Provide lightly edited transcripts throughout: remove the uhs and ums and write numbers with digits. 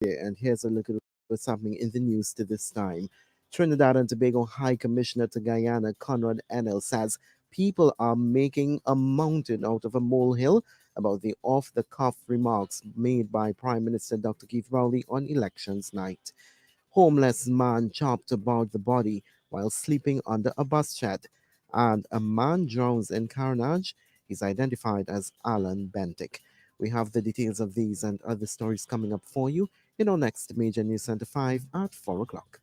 Yeah, and here's a look at what's happening in the news to this time. Trinidad and Tobago High Commissioner to Guyana, Conrad Enel, says people are making a mountain out of a molehill about the off the cuff remarks made by Prime Minister Dr. Keith Rowley on elections night. Homeless man chopped about the body while sleeping under a bus shed, and a man drowns in carnage. He's identified as Alan Bentic. We have the details of these and other stories coming up for you in our next Major News Center 5 at 4 o'clock.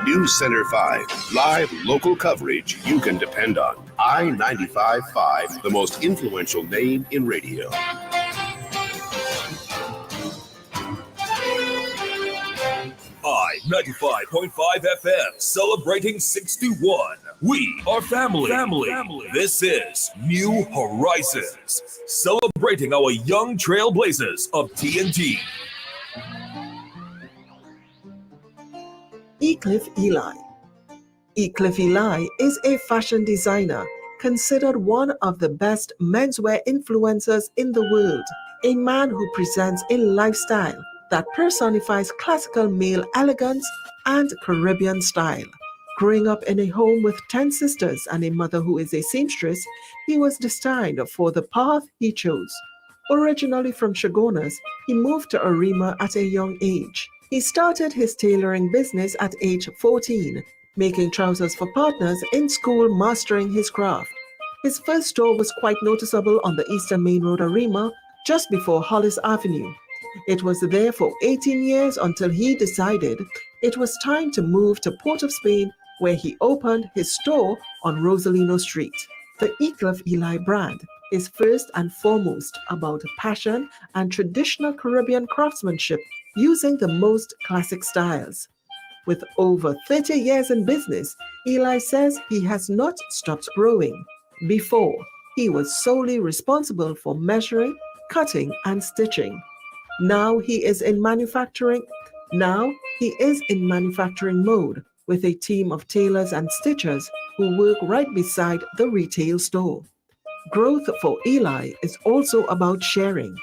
News Center 5, live local coverage you can depend on. I-95.5, the most influential name in radio. I-95.5 FM, celebrating 61. We are family. This is New Horizons, celebrating our young trailblazers of TNT. Ecliff Eli. Ecliff Eli is a fashion designer, considered one of the best menswear influencers in the world, a man who presents a lifestyle that personifies classical male elegance and Caribbean style. Growing up in a home with 10 sisters and a mother who is a seamstress, he was destined for the path he chose. Originally from Chaguanas, he moved to Arima at a young age. He started his tailoring business at age 14, making trousers for partners in school, mastering his craft. His first store was quite noticeable on the Eastern Main Road, Arima, just before Hollis Avenue. It was there for 18 years until he decided it was time to move to Port of Spain, where he opened his store on Rosalino Street. The Ecliff Eli brand is first and foremost about passion and traditional Caribbean craftsmanship using the most classic styles. With over 30 years in business, Eli says he has not stopped growing. Before, he was solely responsible for measuring, cutting, and stitching. Now he is in manufacturing mode with a team of tailors and stitchers who work right beside the retail store. Growth for Eli is also about sharing.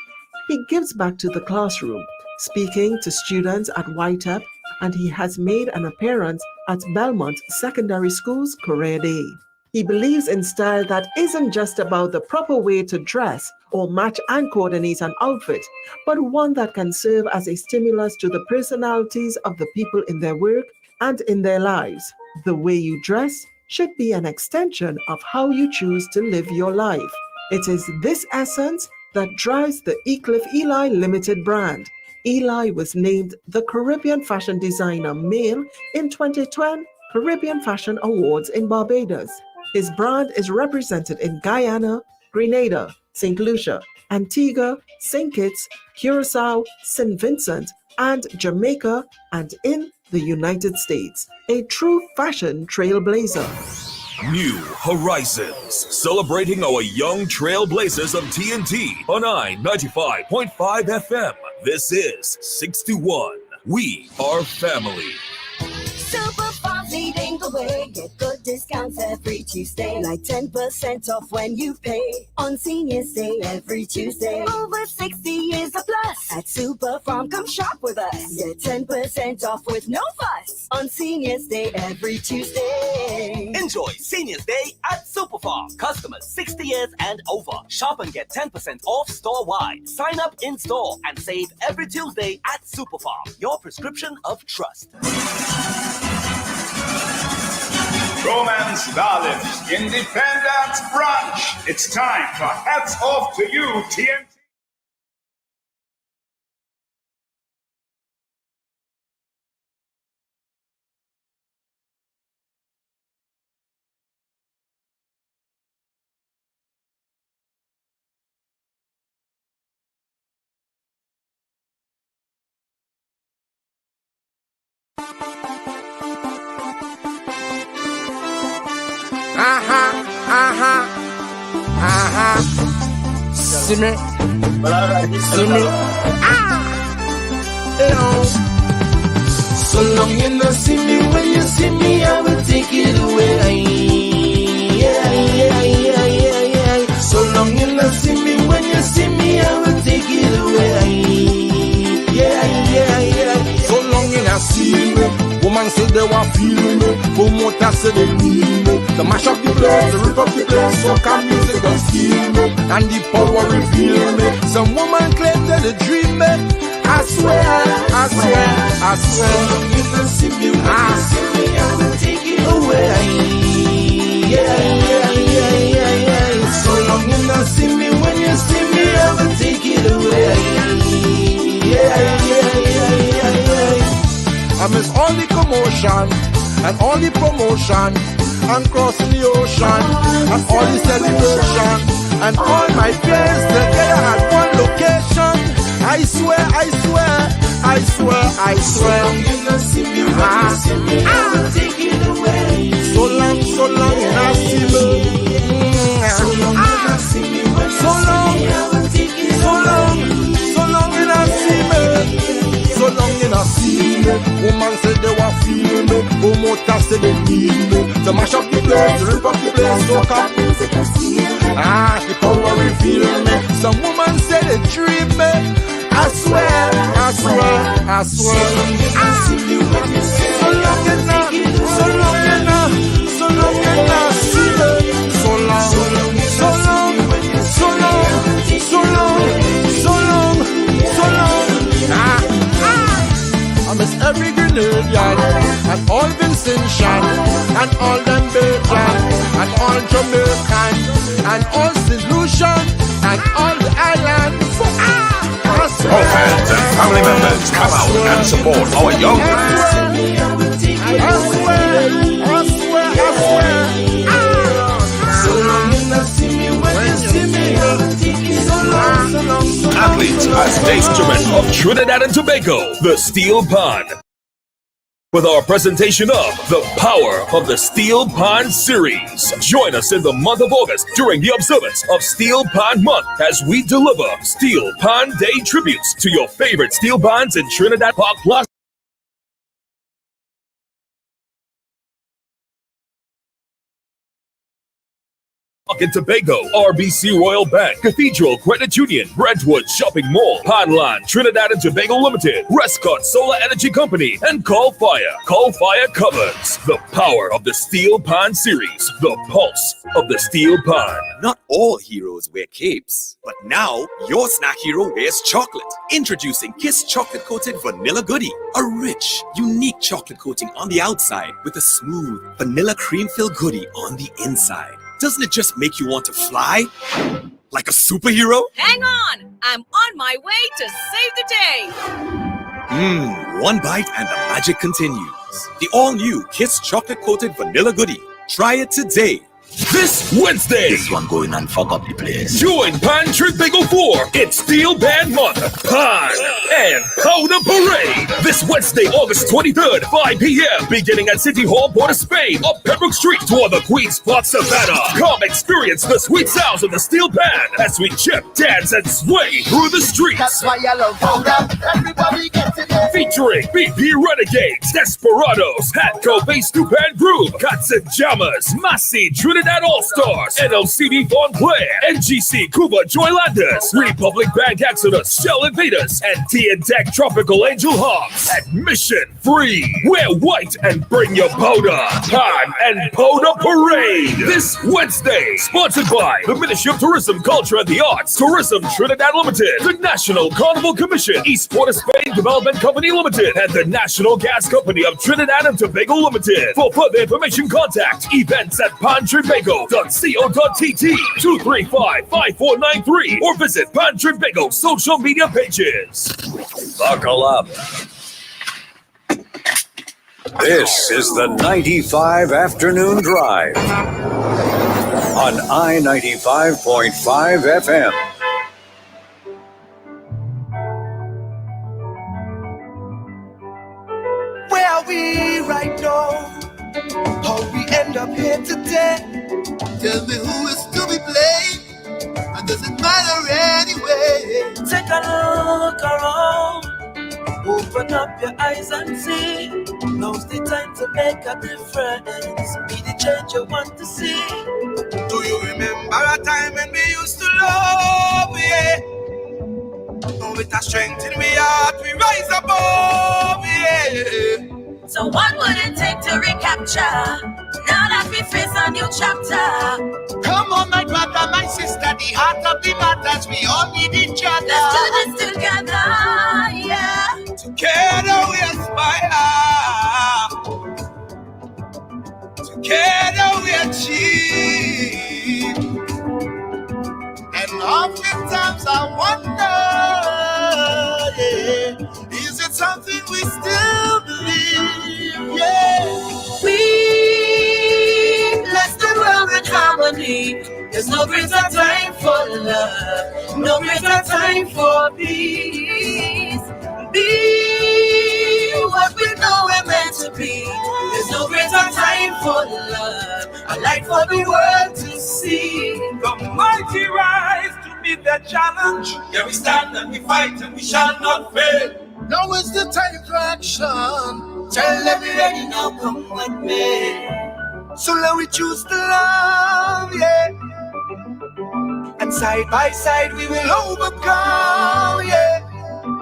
He gives back to the classroom, speaking to students at YTEP, and he has made an appearance at Belmont Secondary School's Career Day. He believes in style that isn't just about the proper way to dress or match and coordinate an outfit, but one that can serve as a stimulus to the personalities of the people in their work and in their lives. The way you dress should be an extension of how you choose to live your life. It is this essence that drives the Ecliff Eli Limited brand. Eli was named the Caribbean Fashion Designer Male in 2020 Caribbean Fashion Awards in Barbados. His brand is represented in Guyana, Grenada, St. Lucia, Antigua, St. Kitts, Curacao, St. Vincent, and Jamaica, and in the United States. A true fashion trailblazer. New Horizons, celebrating our young trailblazers of TNT on I-95.5 FM. This is 61. We are family. Super Farms leading the way. Get good discounts every Tuesday, like 10% off when you pay on Seniors Day every Tuesday. Over 60 years or plus at Super Farm. Come shop with us. Get 10% off with no fuss on Seniors Day every Tuesday. Enjoy Seniors Day at Super Farm. Customers 60 years and over. Shop and get 10% off store-wide. Sign up in store and save every Tuesday at Super Farm. Your prescription of trust. Romance Darlings Independence Brunch. It's time for Hats Off to You, TNT. See me? See me? So long you not see me, when you see me, I will take it away. So long you not see me, when you see me, I will take it away. So long you not see me, woman said they want feel me, promoter said they need me. The mash up the place, the rip up the place, soca music don't steal me, and the power reveal me. Some woman claim that they dream me. I swear. So long you not see me, when you see me, I will take it away. So long you not see me, when you see me, I will take it away. I miss all the commotion and all the promotion and crossing the ocean and all the celebration and all my friends together at one location. I swear. So long you not see me, when you see me, I will take it away. So long you not see me. So long you not see me, when you see me, I will take it away. So long you not see me. So long you not see me. Woman said they want feel me, promoter said they need me. To mash up the place, rip up the place, soca music and steal me. The power reveal me. Some woman said they dream me. I swear. So long you not see me, when you see me, so long you not see me. So long. I miss every grenade yard, and all Vincentian, and all them Bacon, and all Jamaican, and all St. Lucian, and all the islands. All fans and family members, come out and support our young. I swear. So long you not see me, when you see me, I will take it. So long. Athletes as the instrument of Trinidad and Tobago, the Steel Pan. With our presentation of the power of the Steel Pan series. Join us in the month of August during the observance of Steel Pan Month as we deliver Steel Pan Day tributes to your favorite steel pans in Trinidad Park Plaza. In Tobago, RBC Royal Bank, Cathedral Credit Union, Brentwood Shopping Mall, Panland, Trinidad and Tobago Limited, Rescott Solar Energy Company, and Call Fire. Call Fire covers the power of the Steel Pan series, the pulse of the Steel Pan. Not all heroes wear capes, but now your snack hero wears chocolate. Introducing Kiss Chocolate Coated Vanilla Goodie, a rich, unique chocolate coating on the outside with a smooth vanilla cream-filled goodie on the inside. Doesn't it just make you want to fly? Like a superhero? Hang on! I'm on my way to save the day! One bite and the magic continues. The all-new Kiss Chocolate Coated Vanilla Goodie. Try it today. This Wednesday, this one going and fuck up the place. Join Pan Trinbago 4. It's Steel Band Month, Pan and Powder Parade. This Wednesday, August 23rd, 5 p.m. Beginning at City Hall, Port of Spain, up Pembroke Street toward the Queen's Park Savannah. Come experience the sweet sounds of the Steel Band as we chip, dance, and sway through the streets. That's why I love powder. Everybody gets it. Featuring BP Renegades, Desperados, Hatco Bass Band Groove, Cuts and Jammers, Massey Trinidad All-Stars, NLCD Von Claire, NGC Cuba Joylanders, Republic Band Exodus, Shell Invaders, and T&Tech Tropical Angel Hops. Admission free. Wear white and bring your powder. Pan and Powder Parade. This Wednesday, sponsored by the Ministry of Tourism, Culture and the Arts, Tourism Trinidad Limited, the National Carnival Commission, East Port of Spain Development Company Limited, and the National Gas Company of Trinidad and Tobago Limited. For further information, contact events at pantrinbago.co.tt 235-5493 or visit Pan Trinbago social media pages. Buckle up. This is the 95 Afternoon Drive on I-95.5 FM. Where are we right now? How we end up here today? Tell me who is to be blamed. Take a look around. Open up your eyes and see. Now's the time to make a difference. Be the change you want to see. Do you remember a time when we used to love, yeah? Now with a strength in me heart, we rise above, yeah. So what would it take to recapture? Now that we face a new chapter. Come on, my brother, my sister, the heart of the matters, we all need each other. Let's do this together, yeah. Together we aspire. Together we achieve. And oftentimes I wonder, yeah, is it something we still believe? Yeah. We bless the world with harmony. There's no greater time for love, no greater time for peace. Be what we know we're meant to be. There's no greater time for love, a light for the world to see. The mighty rise to meet the challenge. Here we stand and we fight and we shall not fail. Now is the time for action. Tell them we ready now, come with me. So let we choose to love, yeah. And side by side we will overcome, yeah.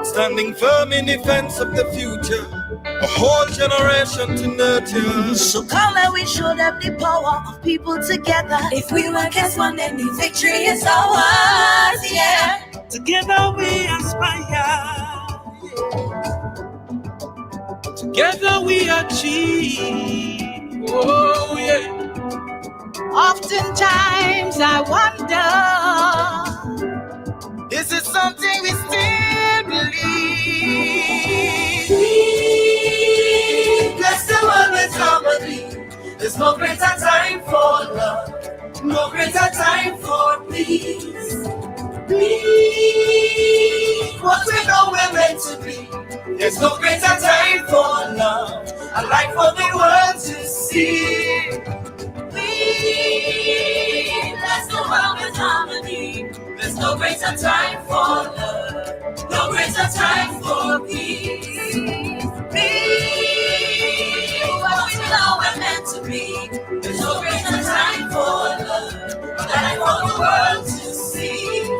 Standing firm in defense of the future, a whole generation to nurture. So come and we show them the power of people together. If we work as one, then the victory is ours, yeah. Together we aspire. Together we achieve. Oh yeah. Oftentimes I wonder, is it something we still believe? Bless the world with harmony. There's no greater time for love, no greater time for peace. Be what we know we're meant to be. There's no greater time for love, a light for the world to see. We bless the world with harmony. There's no greater time for love, no greater time for peace. Be what we know we're meant to be. There's no greater time for love, a light for the world to see.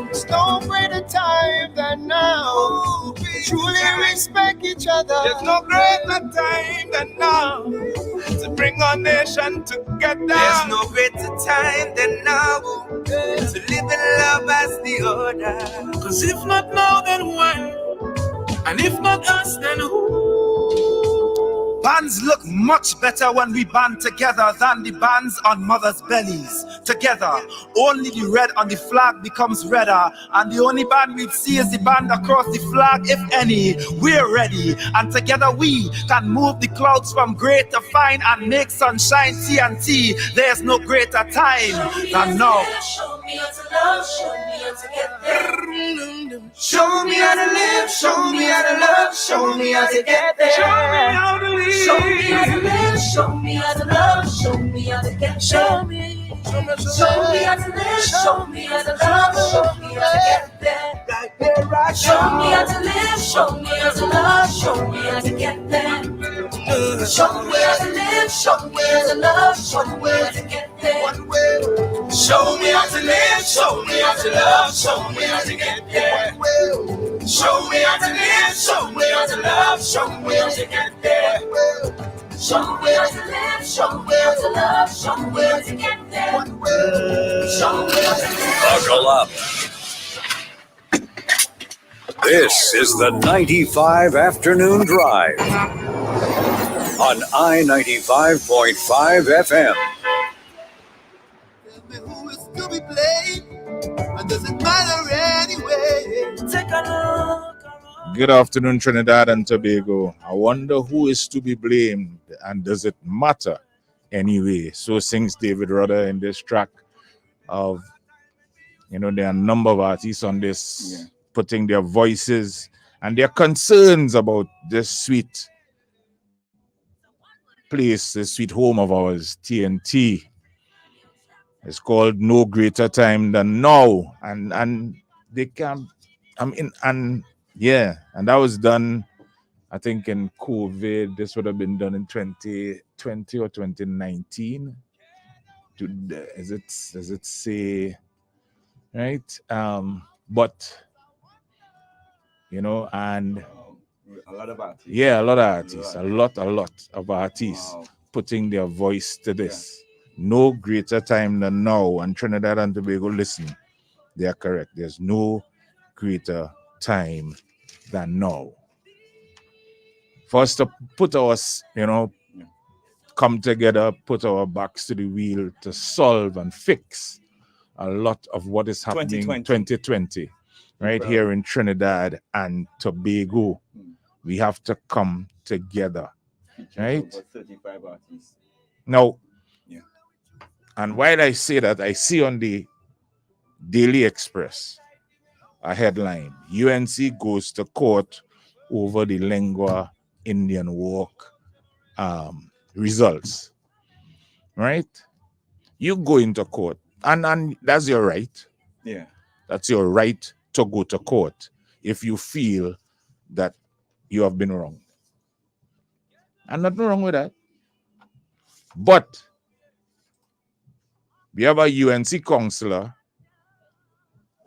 There's no greater time than now. Truly respect each other. There's no greater time than now to bring our nation together. There's no greater time than now to live in love as the order. Cause if not now, then when? And if not us, then who? Bands look much better when we band together than the bands on mothers' bellies. Together, only the red on the flag becomes redder, and the only band we'd see is the band across the flag, if any. We're ready, and together we can move the clouds from gray to fine and make sunshine TNT. There's no greater time than now. show me how to love, show me how to get there. Show me how to live, show me how to love, show me how to get there. Show me how to live. Show me how to live, show me how to love, show me how to get Show me. Show me how to live, show me how to love, show me how to get there. Show me how to live, show me how to love, show me how to get there. Show me how to live, show me how to love, show me how to get there. Show me how to live, show me how to love, show me how to get there. Show me how to live, show me how to love, show me how to get there. Show me how to live, show me how to love, show me how to get there. Show me how to live. Buckle up. This is the 95 Afternoon Drive on I-95.5 FM. Who is to be blamed? And does it matter anyway? Take a look. Good afternoon, Trinidad and Tobago. I wonder who is to be blamed and does it matter anyway? So sings David Rudder in this track of, there are a number of artists on this putting their voices and their concerns about this sweet place, this sweet home of ours, TNT. It's called No Greater Time Than Now. And they can and that was done, I think, in COVID. This would have been done in 2020 or 2019. Does it say right? But and a lot of artists. Yeah, a lot of artists, a lot of artists putting their voice to this. No greater time than now. And Trinidad and Tobago, listen, they are correct. There's no greater time than now. For us to put us, come together, put our backs to the wheel to solve and fix a lot of what is happening 2020 right here in Trinidad and Tobago. We have to come together, right? 35 artists. Now, and while I say that, I see on the Daily Express a headline: UNC goes to court over the Lingua Indian Walk results, right? You go into court, and that's your right. Yeah. That's your right to go to court if you feel that you have been wrong. And nothing wrong with that. But we have a UNC counselor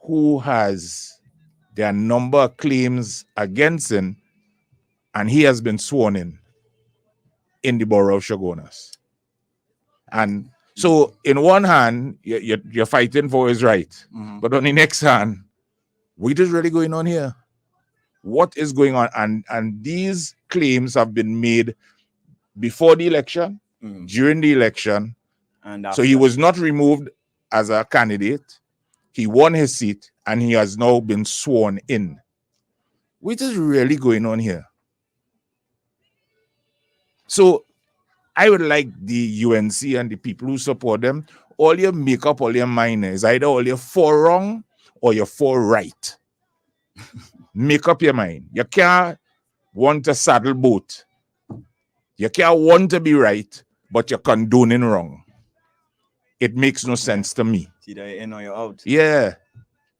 who has their number of claims against him, and he has been sworn in the borough of Shogunas. And so, in one hand, you're fighting for his right, but on the next hand, what is really going on here? What is going on? And these claims have been made before the election, during the election, and so he was not removed as a candidate. He won his seat, and he has now been sworn in. What is really going on here? So I would like the UNC and the people who support them, all you make up all your mind is either all you're for wrong or you're for right. Make up your mind. You can't want to saddle both. You can't want to be right, but you're condoning wrong. It makes no sense to me. It's either you're in or you're out. Yeah.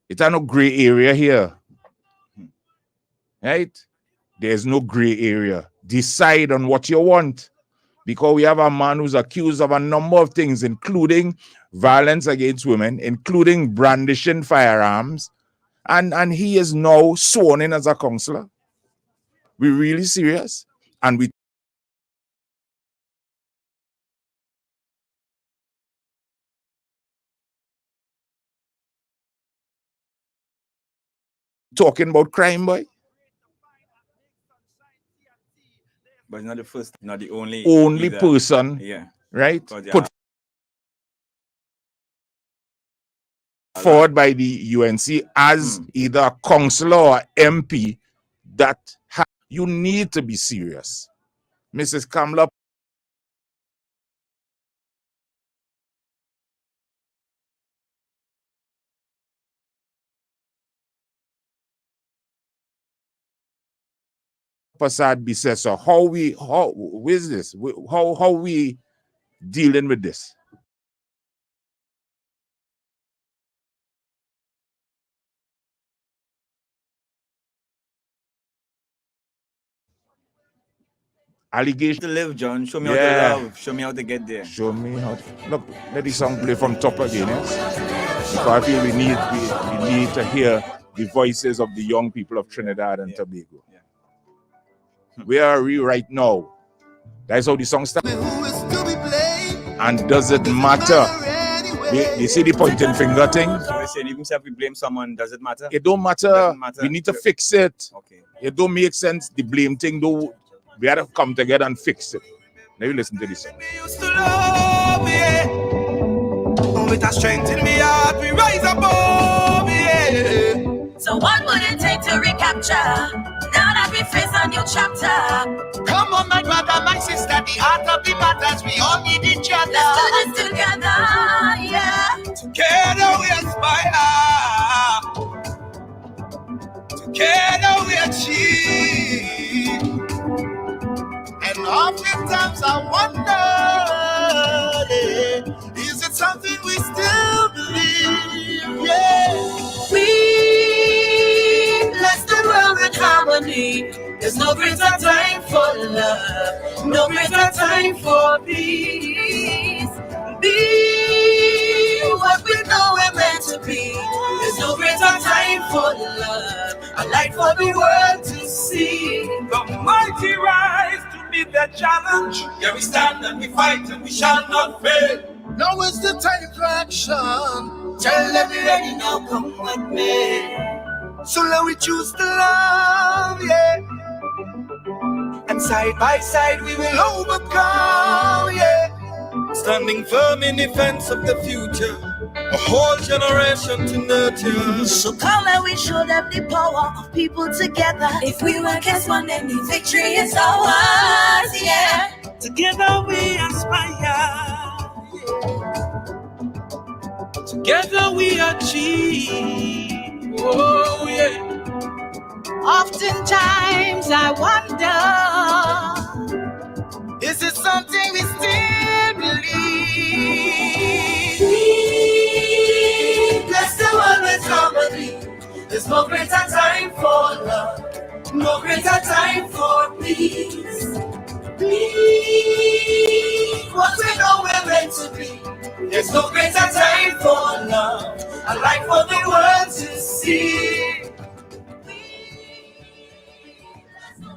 It's no gray area here. Right? There's no gray area. Decide on what you want. Because we have a man who's accused of a number of things, including violence against women, including brandishing firearms, and he is now sworn in as a counselor. We're really serious? And we talking about crime, boy? But it's not the first, not the only either. Person, right? Put forward by the UNC as either a councillor or MP. That you need to be serious, Mrs. Kamla. Passad be said, so how is this? How we dealing with this? Allegation to live, John. Show me how to love. Show me how to get there. Show me how to look. Let the song play from top again, yes? Because I feel we need to hear the voices of the young people of Trinidad and Tobago. Where are we right now? That's how the song starts. And does it matter? You see the pointing finger thing? So they say even if we blame someone, does it matter? It don't matter. We need to fix it. Okay. It don't make sense. The blame thing, though, we have to come together and fix it. Now you listen to this song. With a strength in me heart, we rise above, yeah. So what would it take to recapture? Now that we face a new chapter. Come on, my brother, my sister, the heart of the matters, we all need each other. Let's do this together, yeah. Together we aspire. Together we achieve. And oftentimes I wonder, is it something we still believe? Yeah. We be. There's no greater time for love, no greater time for peace. Be what we know we're meant to be. There's no greater time for love, a light for the world to see. The mighty rise to meet the challenge. Here we stand and we fight and we shall not fail. Now is the time for action. Tell them we're ready now, come with me. So let we choose to love, yeah. And side by side we will overcome, yeah. Standing firm in defense of the future, a whole generation to nurture. So come and we show them the power of people together. If we work as one, then the victory is ours, yeah. Together we aspire. Together we achieve. Oh yeah. Oftentimes I wonder, is it something we still believe? Bless the world with harmony. There's no greater time for love, no greater time for peace. Be what we know we're meant to be. There's no greater time for love, a light for the world to see.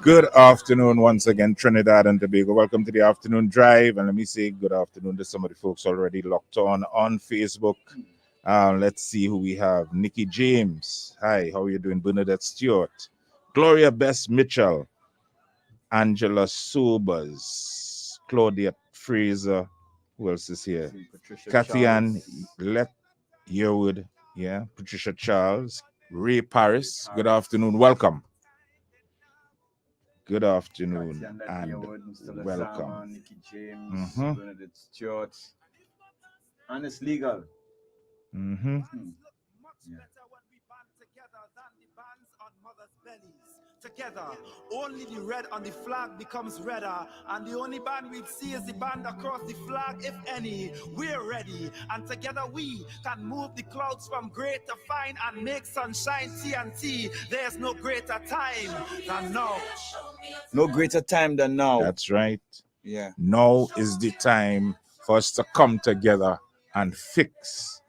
Good afternoon once again, Trinidad and Tobago. Welcome to the afternoon drive. And let me say good afternoon to some of the folks already locked on Facebook. Let's see who we have. Nikki James. Hi, how are you doing? Bernadette Stewart. Gloria Bess Mitchell. Angela Sobers. Claudia Fraser. Who else is here? Kathy Ann Yearwood. Yeah. Patricia Charles. Ray Paris. Good afternoon. Welcome. Good afternoon and welcome. Nikki James, Bernadette Stewart, and it's legal. Yeah. Together, only the red on the flag becomes redder, and the only band we'd see is the band across the flag, if any. We're ready, and together we can move the clouds from great to fine and make sunshine TNT. There's no greater time than now. No greater time than now. That's right. Yeah. Now is the time for us to come together and fix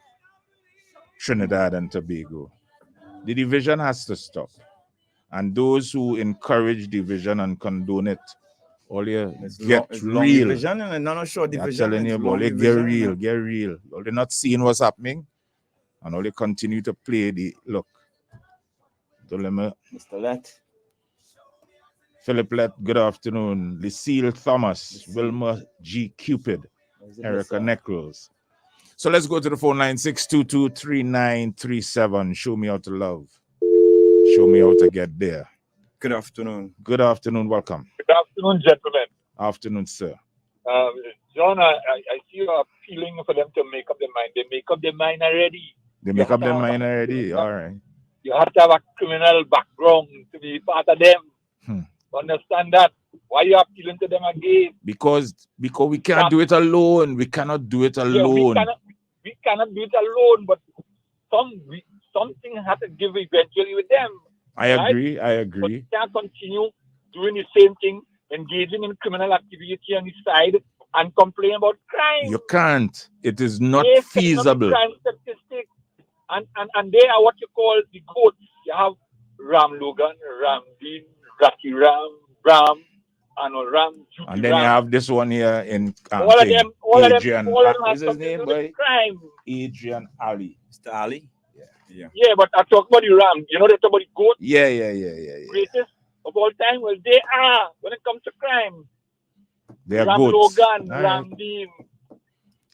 Trinidad and Tobago. The division has to stop. And those who encourage division and condone it, all you get real. Division and not short division. I'm telling you, boy, get real. All they're not seeing what's happening, and all they continue to play the look. Mr. Lett. Philip Lett, good afternoon. Lucille Thomas, Wilma G. Cupid, Erica Neckles. So let's go to the phone line 622-3937. Show me how to love. Show me how to get there. Good afternoon. Good afternoon. Welcome. Good afternoon, gentlemen. Afternoon, sir. John, I see you are appealing for them to make up their mind. They make up their mind already. They make up their mind already? All right. You have to have a criminal background to be part of them. Understand that? Why are you appealing to them again? Because we can't do it alone. We cannot do it alone. Yeah, we cannot do it alone, but something has to give eventually with them. I agree. But we can't continue doing the same thing, engaging in criminal activity on the side and complain about crime. You can't. It is not feasible. Crime statistics. And they are what you call the goats. You have Ram Logan, Ram Dean, Rocky Ram, and Ram Juki. And then you have this one here in all of them have his name, boy? Crime. Adrian Ali. Mr. Ali? Yeah, but I talk about the Ram. You know, they talk about the goat. Yeah. Greatest of all time. Well, they are when it comes to crime. They are Ram goats. Logan, All Ram right. Dean,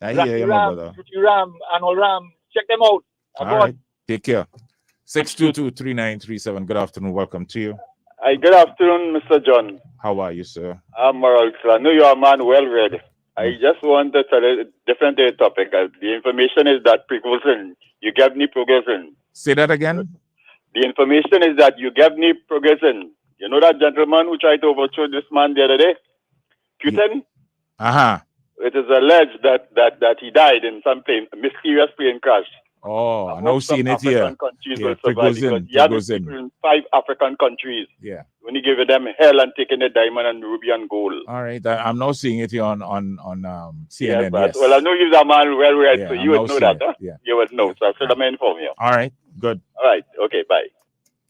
I hear you, my brother. Juki Ram, and all Ram. Check them out. All right. Take care. 622-3937. Good afternoon. Welcome to you. Hi, good afternoon, Mr. John. How are you, sir? I'm Moral. I know you're a man well read. I just want to tell you a different topic. The information is that progression. You gave me progression. Say that again. The information is that you gave me progression. You know that gentleman who tried to overthrow this man the other day? Putin? Uh-huh. It is alleged that he died in some mysterious plane crash. Oh, I I'm now hope some seeing it here. African countries Yeah, will survive because he had these Prigozhin. people in 5 African countries. Yeah. When he gave them hell and taking the diamond and ruby and gold. All right, I'm now seeing it here on Yes, CNN. but Yes. well, I know you're a man well read, Yeah, so I'm you would now know seeing that. Huh? it. Yeah. You would know. So I should have informed you. All right. Good. All right. Okay. Bye.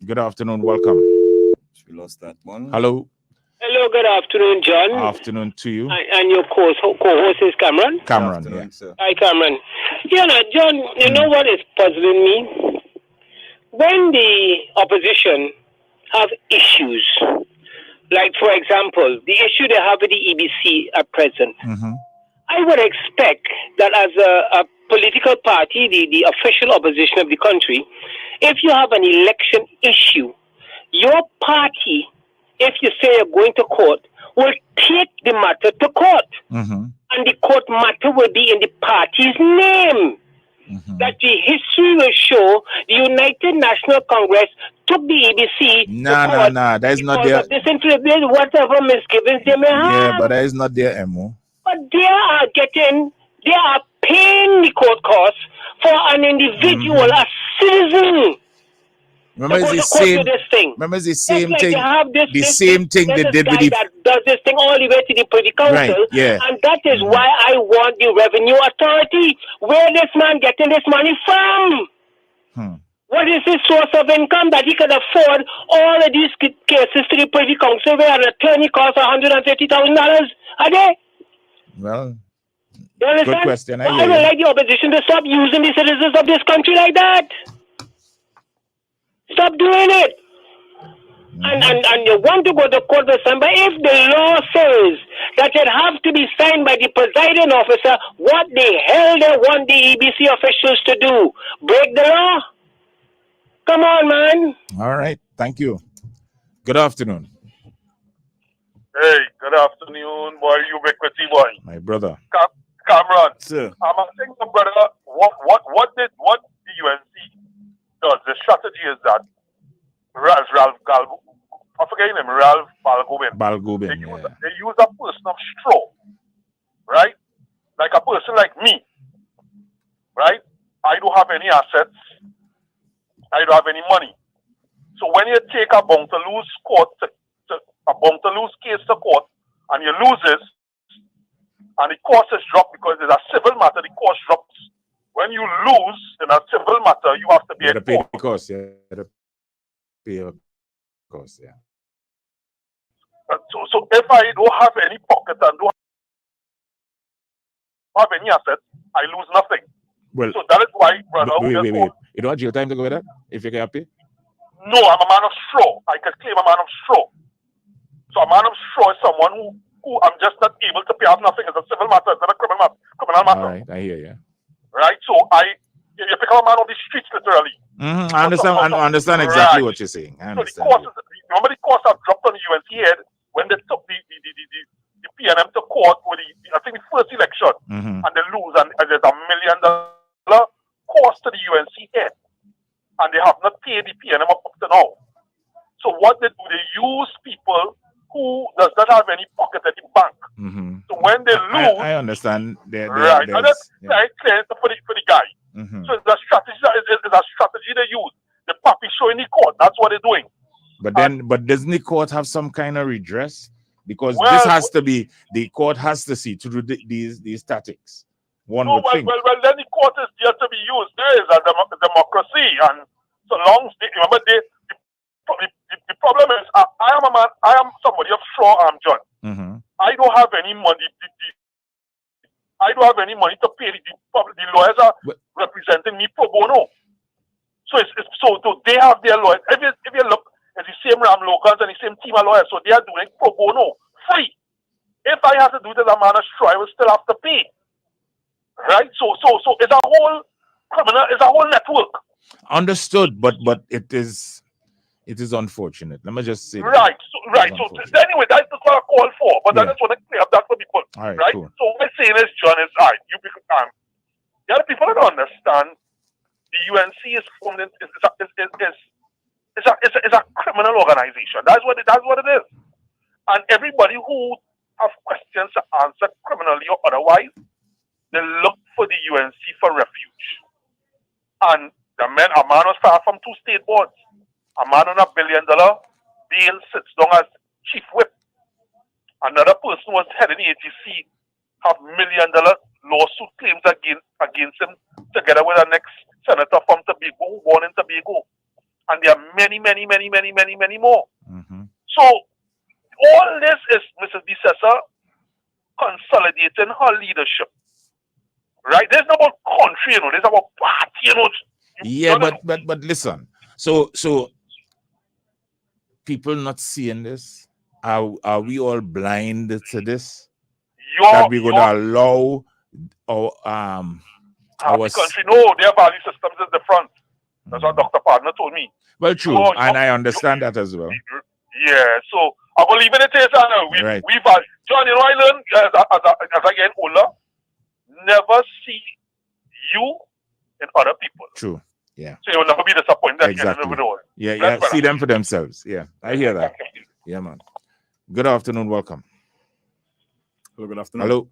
Good afternoon. Welcome. We lost that one. Hello. Hello, good afternoon, John. Afternoon to you. And your co-host is Cameron. Cameron, yeah. Sir. Hi, Cameron. You know, John, you know what is puzzling me? When the opposition have issues, like, for example, the issue they have with the EBC at present, I would expect that as a political party, the official opposition of the country, if you have an election issue, your party, if you say you're going to court, will take the matter to court. And the court matter will be in the party's name. That the history will show the United National Congress took the EBC Nah. That is not there. Whatever misgivings they may have. Yeah, but that is not there, Emo. But they are paying the court costs for an individual, a citizen. Remember it's the same. Remember it's the same thing. The same thing they did with the. That does this thing all the way to the Privy Council, right? Yeah. And that is why I want the Revenue Authority. Where this man getting this money from? What is his source of income that he can afford all of these cases to the Privy Council where an attorney costs $150,000 a day? Well, good question. I would like the opposition to stop using the citizens of this country like that. Stop doing it. And you want to go to court with somebody. If the law says that it has to be signed by the presiding officer, what the hell they want the EBC officials to do? Break the law? Come on, man. All right. Thank you. Good afternoon. Hey, good afternoon, boy. Ubiquity boy. My brother. Cameron. Sir. I'm asking the brother, what the UNC does? The strategy is that Ralph Balgobin. I forget his name, Ralph Balgobin. They use a person of straw, right? Like a person like me, right? I don't have any assets. I don't have any money. So when you take a bound to lose court, a bound to lose case to court, and you lose it, and the cost is dropped because it's a civil matter, the cost drops. When you lose in a civil matter, you have to be pay the cost, pay the cost, yeah. So if I don't have any pocket and don't have any assets, I lose nothing. Well, so that is why, brother. Wait. You don't have jail time to go with that? If you can pay? No, I'm a man of straw. I can claim a man of straw. So a man of straw is someone who I'm just not able to pay. I have nothing. It's a civil matter. It's not a criminal matter. All right, I hear you. Right? So you pick up a man on the streets, literally. I understand exactly what you're saying. So the costs, remember the costs have dropped on the UNC head when they took the PNM to court with I think the first election, and they lose, and there's $1 million cost to the UNC head, and they have not paid the PNM up to now. So what they do, they use people who does not have any pocket at the bank. So when they lose, I understand. Right, and that's clear for the guy. So it's a strategy. It's a strategy they use. The puppy showing the court. That's what they're doing. But doesn't the court have some kind of redress? Because this has to be, the court has to see to do these tactics. Well, then the court is there to be used. There is a democracy, and so long remember the problem is I am a man. I am somebody of straw arm, John. I don't have any money. I don't have any money to pay. The lawyers are representing me pro bono. So they have their lawyers. If you look, it's the same Ram Logans and the same team of lawyers. So they are doing pro bono, free. If I have to do it as a man of straw, I will still have to pay. Right? So it's a whole criminal. It's a whole network. Understood, but it is unfortunate. Let me just say. Right. So anyway, that's what I call for. But I just want to clear up that for people. All right. Cool. So what I'm saying is, John, is all right. The other people don't understand. The UNC is formed. It's a criminal organization. That's what it is. And everybody who have questions to answer criminally or otherwise, they look for the UNC for refuge. And a man was fired from 2 state boards. A man on $1 billion bail sits down as chief whip. Another person was heading the ATC, have $1 million lawsuit claims against him, together with the next senator from Tobago, who born in Tobago. And there are many, many, many, many, many, many more. So all this is Mrs. Bissessa consolidating her leadership. Right? There's not about country, there's about party, Yeah, but listen. So people not seeing this? Are we all blind to this? That we're gonna allow our country? No, their value systems is different. That's what Dr. Partner told me. Well, true, and I understand that as well. Yeah, so I believe in it is, right. John, I learned as I get older, never see you in other people. True. Yeah. So you'll never be disappointed. Exactly. Yeah. See them for themselves. Yeah, I hear that. Yeah, man. Good afternoon. Welcome. Hello. Good afternoon. Hello.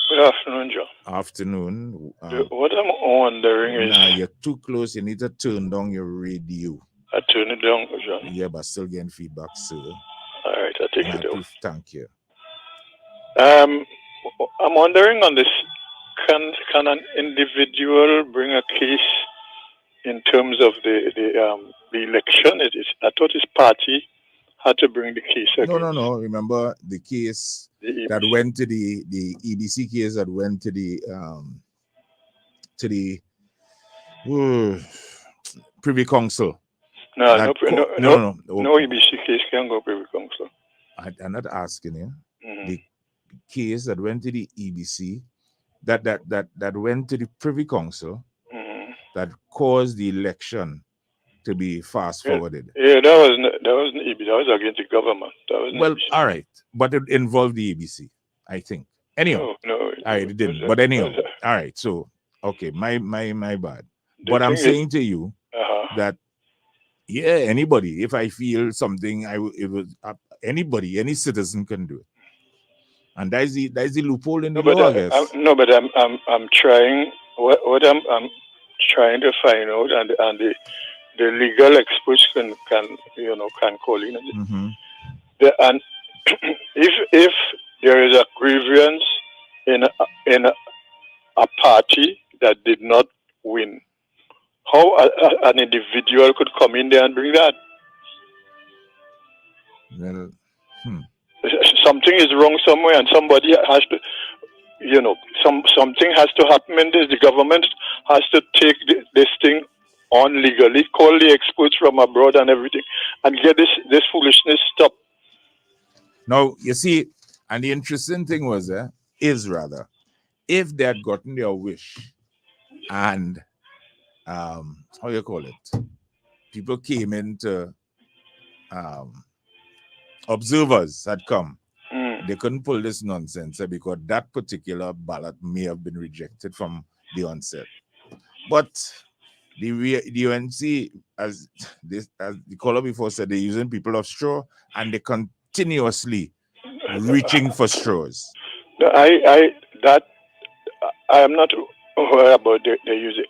Good afternoon, John. Afternoon. What I'm wondering is... Nah, you're too close. You need to turn down your radio. I turn it down, John. Yeah, but still getting feedback, sir. All right, I'll take it down. Thank you. I'm wondering on this, can an individual bring a case in terms of the election? I thought his party had to bring the case again. No. Remember the case that went to the EBC case that went to the Privy Council. No EBC case can go Privy Council. I'm not asking you. The case that went to the EBC that went to the Privy Council that caused the election to be fast forwarded. Yeah, that wasn't EBC. That was against the government. Well, all right, but it involved the EBC, I think. Anyhow, no, all right, it didn't. But anyhow, all right. So, okay, my bad. But I'm saying to you that anybody, if I feel something, anybody, any citizen can do it, and that's the loophole in the law, I guess. But I'm trying. What I'm trying to find out, and the legal experts can call in. And if there is a grievance in a party that did not win, how an individual could come in there and bring that? Well, something is wrong somewhere, and somebody has to, something has to happen in this. The government has to take this thing on legally, call the experts from abroad and everything, and get this foolishness stopped. Now, you see, and the interesting thing is if they had gotten their wish and how you call it, people came into observers had come, they couldn't pull this nonsense because that particular ballot may have been rejected from the onset. But the UNC, as the caller before said, they're using people of straw, and they continuously reaching for straws. I am not aware about the using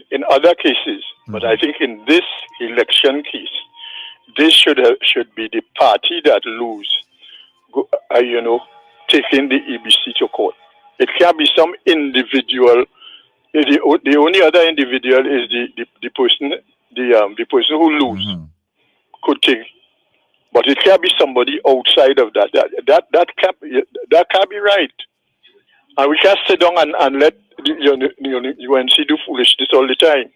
in other cases, but I think in this election case, this should be the party that lose, taking the EBC to court. It can't be some individual. The only other individual is the person who lose could take, but it can't be somebody outside of that. That can't be right. And we can't sit down and let UNC do foolishness all the time.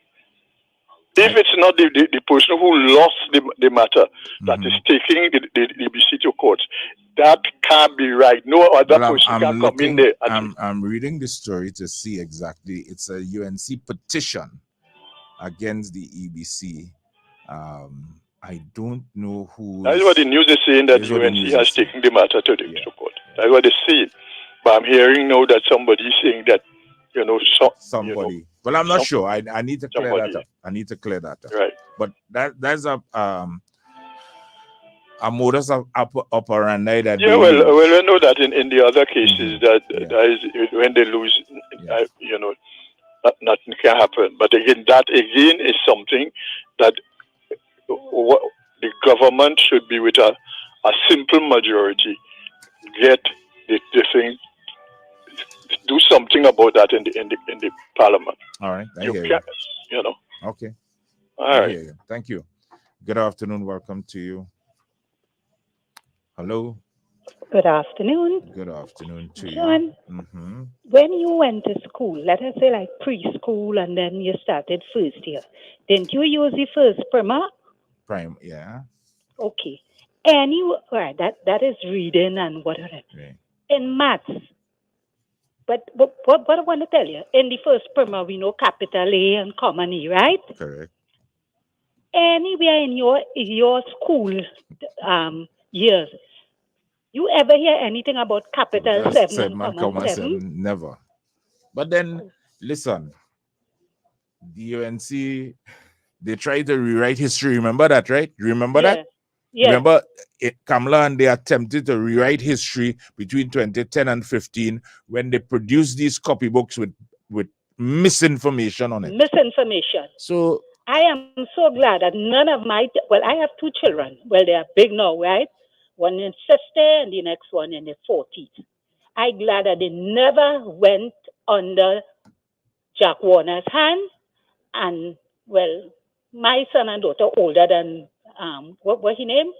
If it's not the person who lost the matter that is taking the EBC to court, that can't be right. No other person can come in there. I'm reading the story to see exactly. It's a UNC petition against the EBC. I don't know who. That's what the news is saying, that UNC has taken the matter to the court. That's what they say. But I'm hearing now that somebody is saying that, somebody. Well, I'm not sure. I need to clear that up. Right. But that's a modus operandi that. Yeah, well, I know that in the other cases that is when they lose, nothing can happen. But again, that again is something that the government should be with a simple majority. Get the thing, do something about that in the parliament. All right, I You hear can't, you. you know. Okay. All I right. hear you. Thank you. Good afternoon. Welcome to you. Hello. Good afternoon. Good afternoon to John, you. Mm-hmm. when you went to school, let us say like preschool, and then you started first year, didn't you use the first primer? Prime, yeah. Okay. Right, that is reading and whatever. Right. In maths, but what I want to tell you, in the first primer, we know capital A and common E, right? Correct. Anywhere in your school years, you ever hear anything about capital 7 and common 7? Never. But then, listen, the UNC, they try to rewrite history. Remember that, right? You remember that? Yeah. Remember, Kamala and they attempted to rewrite history between 2010 and 15 when they produced these copybooks with misinformation on it. Misinformation. So I am so glad that none of I have 2 children. Well, they are big now, right? One in sister and the next one in the 40s. I'm glad that they never went under Jack Warner's hand. And, well, my son and daughter older than, what his name?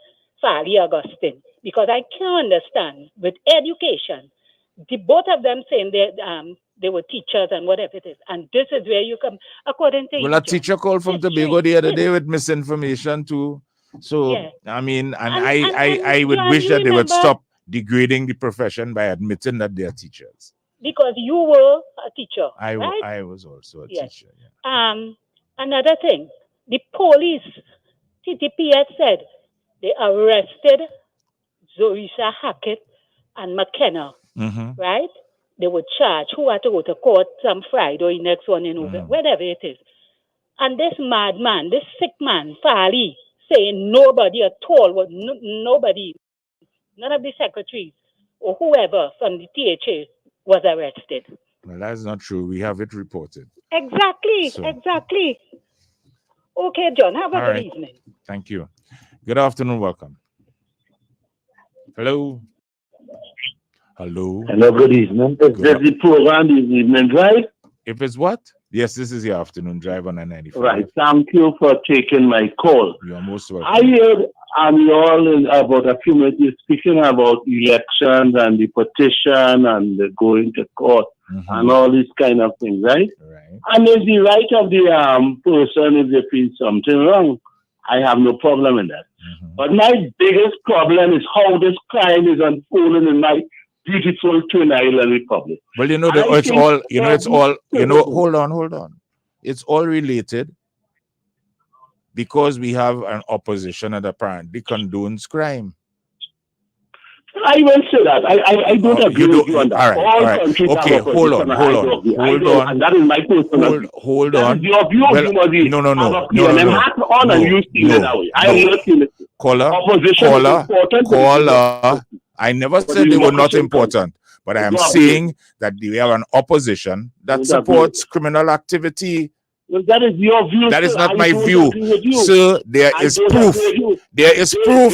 Fali Augustine. Because I can't understand, with education, both of them saying they were teachers and whatever it is. And this is where you come, according to well, a teacher called from Tobago the other day with misinformation too. So, yeah. I mean, and I would wish that they would stop degrading the profession by admitting that they are teachers. Because you were a teacher, right? I was also a teacher. Yeah. Another thing, the police, TTPS said they arrested Zorisa Hackett and McKenna, right? They were charged. Who had to go to court some Friday or next one in November, whatever it is. And this madman, this sick man, Fali, saying nobody at all, nobody, none of the secretaries or whoever from the THA was arrested. Well, that's not true. We have it reported. Exactly. Okay, John, have a good evening. Thank you. Good afternoon. Welcome. Hello. Hello, good evening. Is this the program, the evening drive? If it's what? Yes, this is the afternoon drive on 95. Right. Thank you for taking my call. You're most welcome. I heard you all about a few minutes speaking about elections and the petition and the going to court and all these kind of things, right? And it's the right of the person if they feel something wrong. I have no problem in that. But my biggest problem is how this crime is unfolding in my beautiful Twin Island Republic. Well, hold on. It's all related because we have an opposition that apparently condones crime. I will say that. I don't agree with you on that. All right. Okay, hold on. And that is my personal view. Hold on. Your view, you must be no. And you see it that way. I am not seeing it. Caller, I never said they were not important, but I am saying that we have an opposition that supports criminal activity. Well, that is your view. That is not my view. Sir, there is proof. There is proof.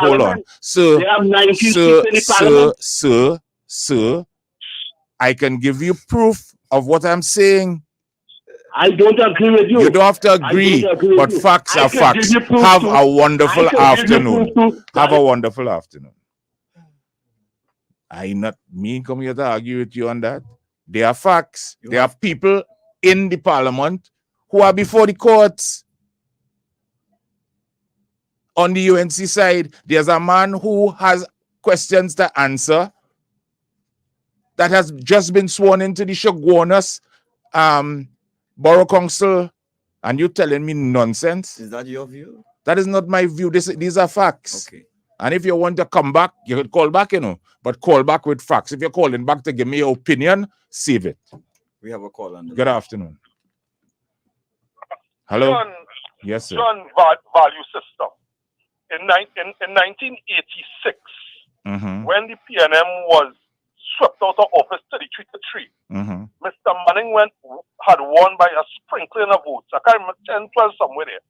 Hold on. Sir, I can give you proof of what I'm saying. I don't agree with you. You don't have to agree, but facts are facts. Have a wonderful afternoon. Have a wonderful afternoon. I not me come here to argue with you on that. They are facts. There are people in the parliament who are before the courts. On the UNC side, there's a man who has questions to answer that has just been sworn into the Shogwonas Borough Council, and you're telling me nonsense? Is that your view? That is not my view. These are facts. Okay. And if you want to come back, you could call back, but call back with facts. If you're calling back to give me your opinion, save it. We have a call on. Good afternoon. Hello? John, yes, sir. John value system. In 1986, when the PNM was swept out of office 33-3. Mr. Manning had won by a sprinkling of votes. I can't remember 10, 12 somewhere there.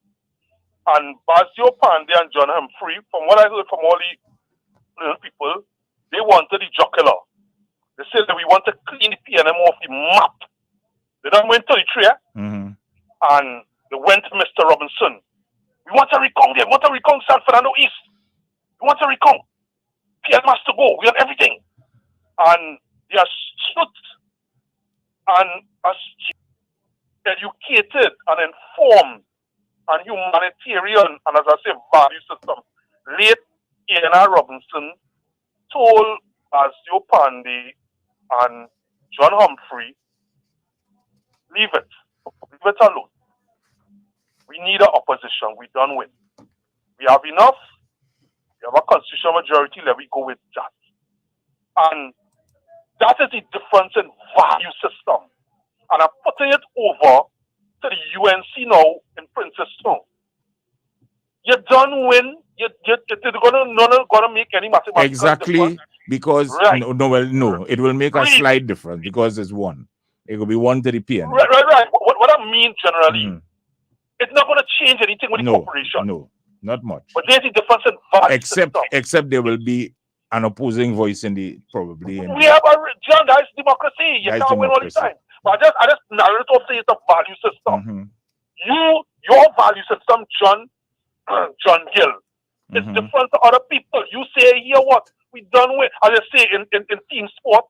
And Basio Pandey and John Humphrey, from what I heard from all the people, they wanted the jocular. They said that we want to clean the PNM off the map. They don't win 33, and they went to Mr. Robinson. We want to recount there. We want to recount San Fernando East. We want to recount. PNM has to go. We want everything. And they are stood and as educated and informed and humanitarian and, as I say, value system. Late A.N.R. Robinson told Basio Pandey and John Humphrey, leave it alone. We need an opposition. We don't win. We have enough. We have a constitutional majority. Let me go with that. And that is the difference in value system. And I'm putting it over to the UNC now in Princess Town. You don't win. You're not gonna make any mathematical Exactly, difference. because Right. no, it will make a slight difference because it's one. It will be one to the PN. Right. What I mean generally, it's not going to change anything with the corporation. No, not much. But there's a difference in value Except there will be an opposing voice in the probably. We have John, that's democracy. You can't win all the time. But I just narrow it off, say it's a value system. Your value system, John Gill, is different to other people. You say, here what? We done with, as I say, in team sport,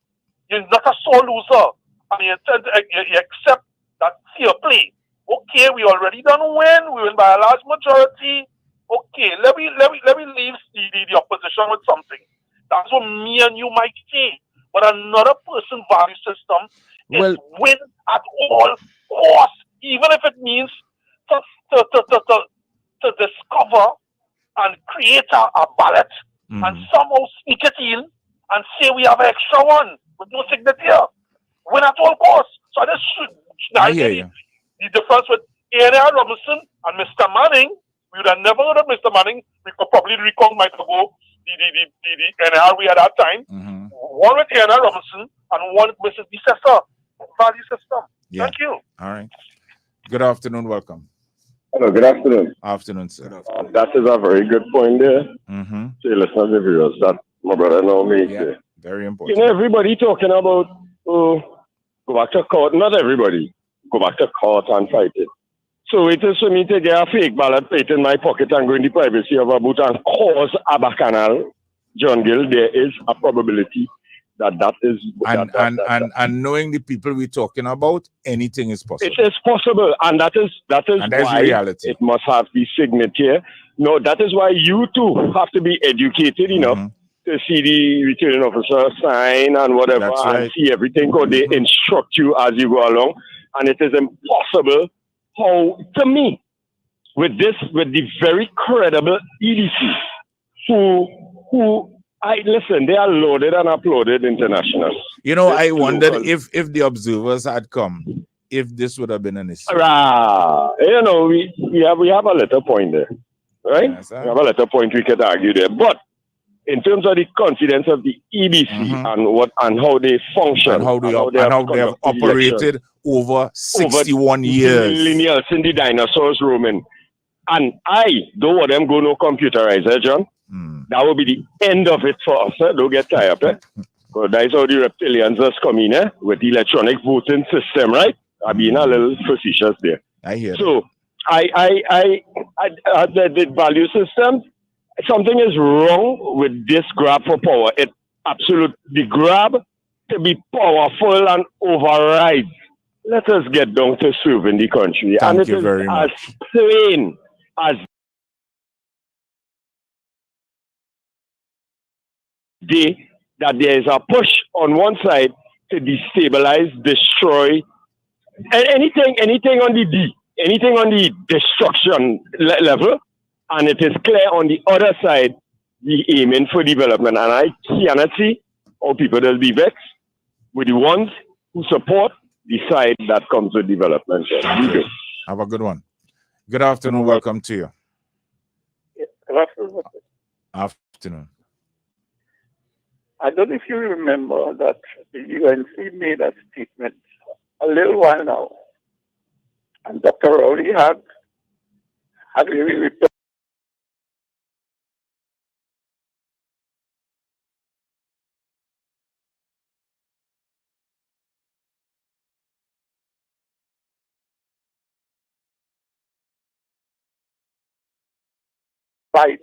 you're not a sore loser. And you accept that fair play. Okay, we already done win. We win by a large majority. Okay, let me leave the opposition with something. That's what me and you might say. But another person's value system is win at all costs, even if it means to discover and create a ballot and somehow sneak it in and say we have an extra one with no signature. Win at all costs. So I hear you. The difference with A.N.R. Robinson and Mr. Manning, we would have never heard of Mr. Manning. We could probably recall might ago the A.N.R. we had at that time. One with A.N.R. Robinson and one with Mrs. Decessor. Value system. Yeah. Thank you. All right. Good afternoon. Welcome. Hello, good afternoon. Afternoon, sir. That is a very good point there. Say, listen, viewers, that my brother now makes there. Very important. You know, everybody talking about, go back to court. Not everybody. Go back to court and fight it. So it is for me to get a fake ballot plate in my pocket and go in the privacy of a boot and cause a bacchanal, John Gill, there is a probability that is... And knowing the people we're talking about, anything is possible. It is possible, and that is why reality. It must have the signature. No, that is why you too have to be educated enough to see the returning officer sign and whatever, and see everything. Because they instruct you as you go along, and it is impossible. How, to me, with the very credible EDC, listen, they are loaded and applauded internationals. You know, I wondered if the observers had come, if this would have been an issue. You know, we have a little point there, right? Yes, we have a little point we could argue there. But in terms of the confidence of the EBC and how they function, and how they have operated over 61 years, millennials in the dinosaurs roaming, and I don't want them go no computerizer, John. That will be the end of it for us. Don't get tired of it. But that's how the reptilians just come in with the electronic voting system, right? I'm being a little facetious there. I hear. So the value system, something is wrong with this grab for power. It absolutely grab to be powerful and override. Let us get down to serving the country. Thank you very much. As plain as that there is a push on one side to destabilize, destroy anything on the destruction level, and it is clear on the other side the aiming for development. And I cannot see how people will be vexed with the ones who support the side that comes with development. Have a good one. Good afternoon. Welcome to you. Good afternoon. Afternoon. I don't know if you remember that the UNC made a statement a little while now, and Dr. Rowley had really replied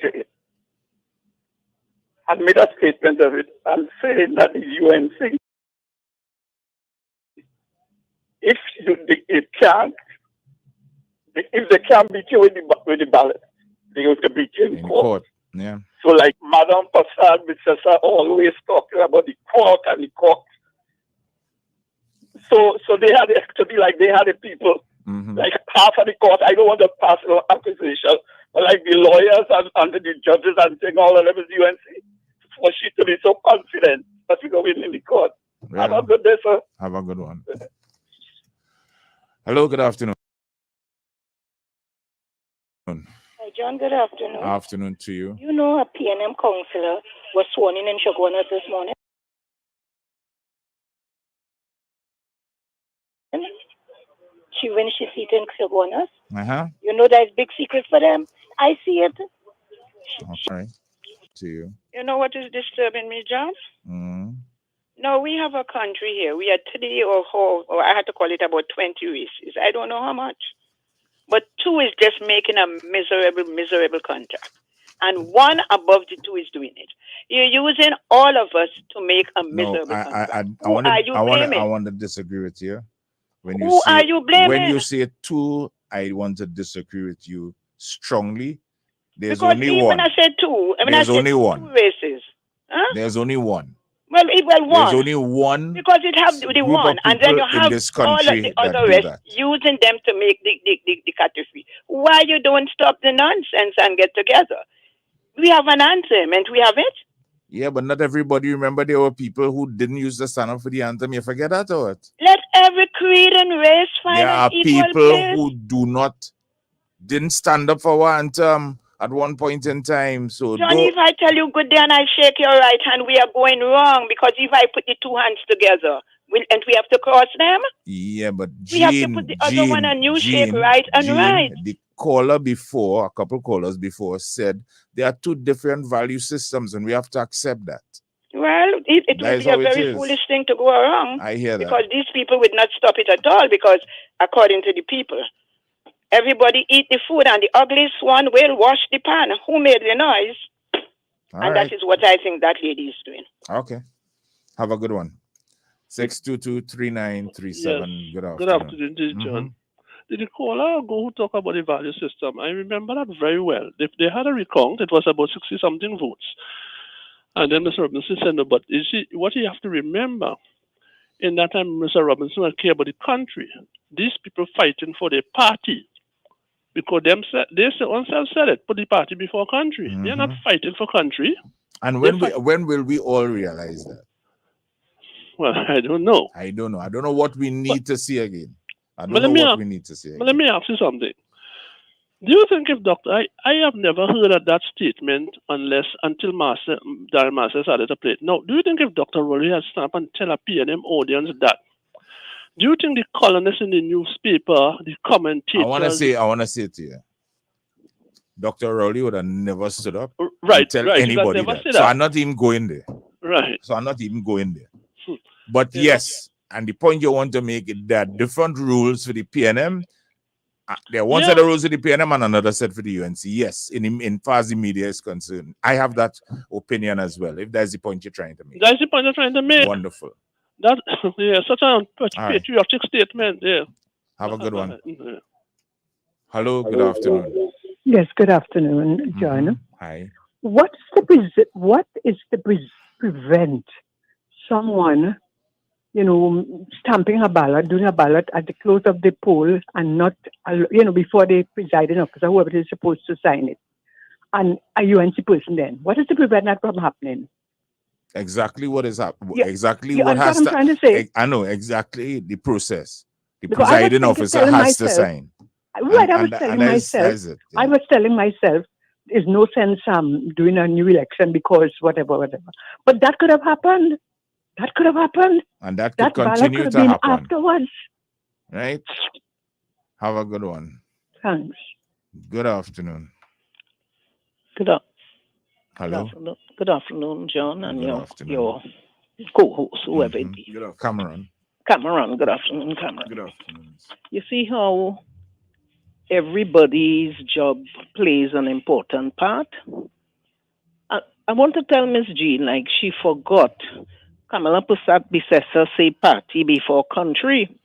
to it, and made a statement of it, and saying that the UNC, if it can't, if they can't beat you with the ballot, they have to beat you in court. Yeah. So like Madame Passad, Mrs. are always talking about the court and the court. So they had it to be like they had the people, like half of the court. I don't want to pass no accusation, but like the lawyers and the judges and saying all of them is UNC. For she to be so confident that we go win in the court. Yeah. Have a good day, sir. Have a good one. Hello, good afternoon. Hi, John, good afternoon. Afternoon to you. You know a PNM councillor was sworn in Shogunas this morning? When she seat in Shogunas. You know that's big secret for them. I see it. Okay. To you. You know what is disturbing me, John? No, we have a country here. We had 3 or 4, or I had to call it about 20 races. I don't know how much. But 2 is just making a miserable contract. And 1 above the 2 is doing it. You're using all of us to make a miserable contract. Who are you blaming? I want to disagree with you. Who are you blaming? When you say 2, I want to disagree with you strongly. There's because only even one. I said 2. I mean, There's I said only 2 one. races. Huh? There's only one. Well, one. There's only one. Because it has the one, and then you have all of the other rest using them to make the category. Why you don't stop the nonsense and get together? We have an anthem, and we have it. Yeah, but not everybody. Remember, there were people who didn't use the stand up for the anthem. You forget that or what? Let every creed and race find there are equal people place. who didn't stand up for our anthem at one point in time. So Johnny, if I tell you good day and I shake your right hand, we are going wrong, because if I put the 2 hands together, and we have to cross them. Yeah, but we have to put the other one and you shake right and right. The caller before, a couple callers before, said there are 2 different value systems, and we have to accept that. Well, it would be a very foolish thing to go wrong. I hear that. Because these people would not stop it at all, because according to the people, everybody eat the food, and the ugliest one will wash the pan. Who made the noise? That is what I think that lady is doing. Okay. Have a good one. 622-3937. Yes. Good afternoon. Good afternoon, this is John. Did the caller go who talk about the value system? I remember that very well. If they had a recount, it was about 60-something votes. And then Mr. Robinson said, no, but you see, what you have to remember, in that time, Mr. Robinson would care about the country. These people fighting for their party. Because they themselves said it, put the party before country. They're not fighting for country. And when will we all realize that? Well, I don't know. I don't know what we need to see again. I don't But know what we need to see again. But let me ask you something. Do you think if Dr. I have never heard of that statement until Darren Master started to play it. Now, do you think if Dr. Rowley had stand up and tell a PNM audience that, do you think the columnists in the newspaper, the commentators... I want to say to you, Dr. Rowley would have never stood up and tell anybody that. So I'm not even going there. Right. So I'm not even going there. But yes, and the point you want to make is there are different rules for the PNM. There are one set of rules for the PNM and another set for the UNC. Yes, in far as the media is concerned. I have that opinion as well, if that's the point you're trying to make. That's the point you're trying to make. Wonderful. That such a patriotic statement. Yeah. Have a good one. Hello, good afternoon. Yes, good afternoon, John. Hi. What is the prevent someone, stamping a ballot, doing a ballot at the close of the poll and not, before the presiding officer, whoever is supposed to sign it, and a UNC person then? What is to prevent that from happening? Exactly what is happening. Yeah, exactly you what has understand what I'm trying to say? I know exactly the process. The Because presiding officer has to sign. Right, I was telling myself there's no sense doing a new election because whatever. But that could have happened. That could have happened. And that That could ballot continue could to have been happen. afterwards. Right? Have a good one. Thanks. Good afternoon. Hello? Good afternoon, John, and Good your afternoon. co-host, whoever it be. Cameron. Cameron, good afternoon, Cameron. Good afternoon. You see how everybody's job plays an important part? I want to tell Miss Jean, like she forgot. Kamala Pusat Bisesa say party before country.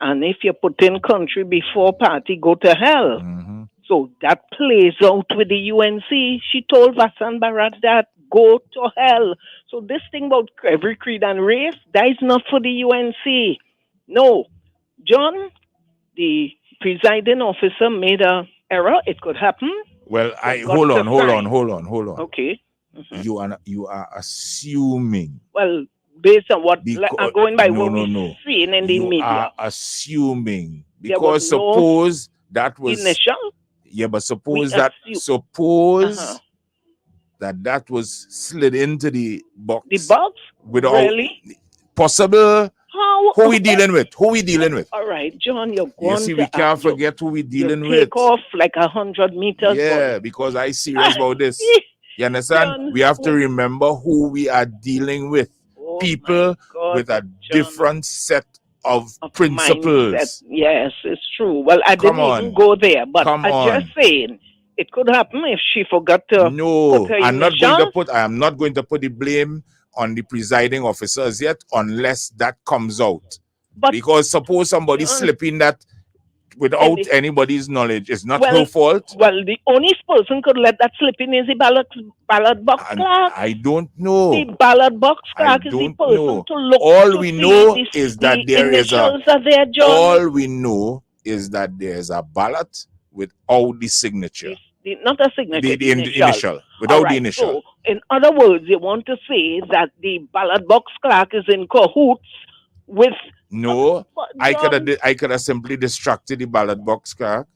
And if you put in country before party, go to hell. So that plays out with the UNC. She told Vassan Bharat that go to hell. So this thing about every creed and race, that is not for the UNC. No. John, the presiding officer made an error. It could happen. Well, hold on. Okay. You are assuming. Well, based on what I'm going by what we've seen in the media. You are assuming because suppose that was initial. Yeah, but suppose that was slid into the box. The box? Without really? Possible. Who we dealing with? All right, John, you're going you see, we can't forget who we dealing with. Take off like 100 meters. Yeah, because I serious about this. You understand? John, we have to remember who we are dealing with. People with a different set of principles. Mindset. Yes, it's true. Well, I didn't even go there, but I'm just saying it could happen if she forgot to. No, I am not going to put the blame on the presiding officers yet, unless that comes out. Because suppose somebody slipping that without anybody's knowledge, it's not her fault. Well, the only person could let that slip in is the ballot box clerk. I don't know. The ballot box clerk is the person to look. All we know is that there is All we know is that there is a ballot without the signature. Not a signature. The initial. Without the initial. So, in other words, you want to say that the ballot box clerk is in cahoots with. No, I could have simply distracted the ballot box clerk.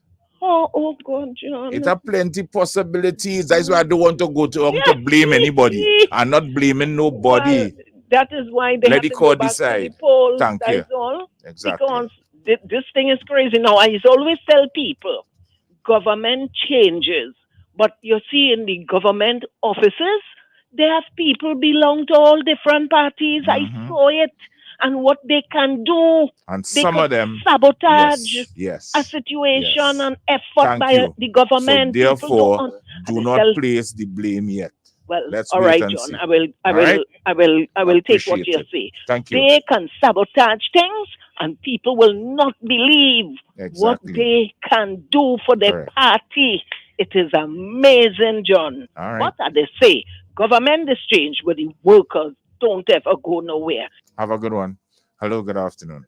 Oh God, John. It have plenty possibilities. That's why I don't want to go to blame anybody. I'm not blaming nobody. Well, that is why they let have the to court go back decide. to the polls. Thank you. All. Exactly. Because this thing is crazy. Now, I always tell people, government changes. But you see in the government offices, they have people belong to all different parties. I saw it. And what they can do, and they some of them sabotage a situation and effort by the government. So therefore, do not place the blame yet. Well, let's all right, John. See. I will take what you say. Thank you. They can sabotage things, and people will not believe what they can do for their party. It is amazing, John. All right. What are they say? Government is changed, but the workers don't ever go nowhere. Have a good one. Hello, good afternoon.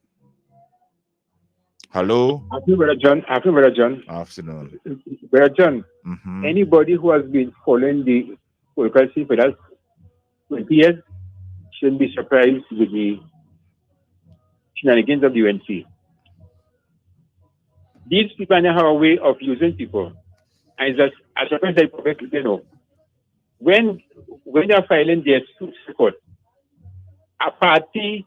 Hello. Afternoon, Brother John. Afternoon. Brother John, anybody who has been following the political scene for that 20 years shouldn't be surprised with the shenanigans of the UNC. These people now have a way of using people. And it's as surprised that public, when they're filing their suits to court, a party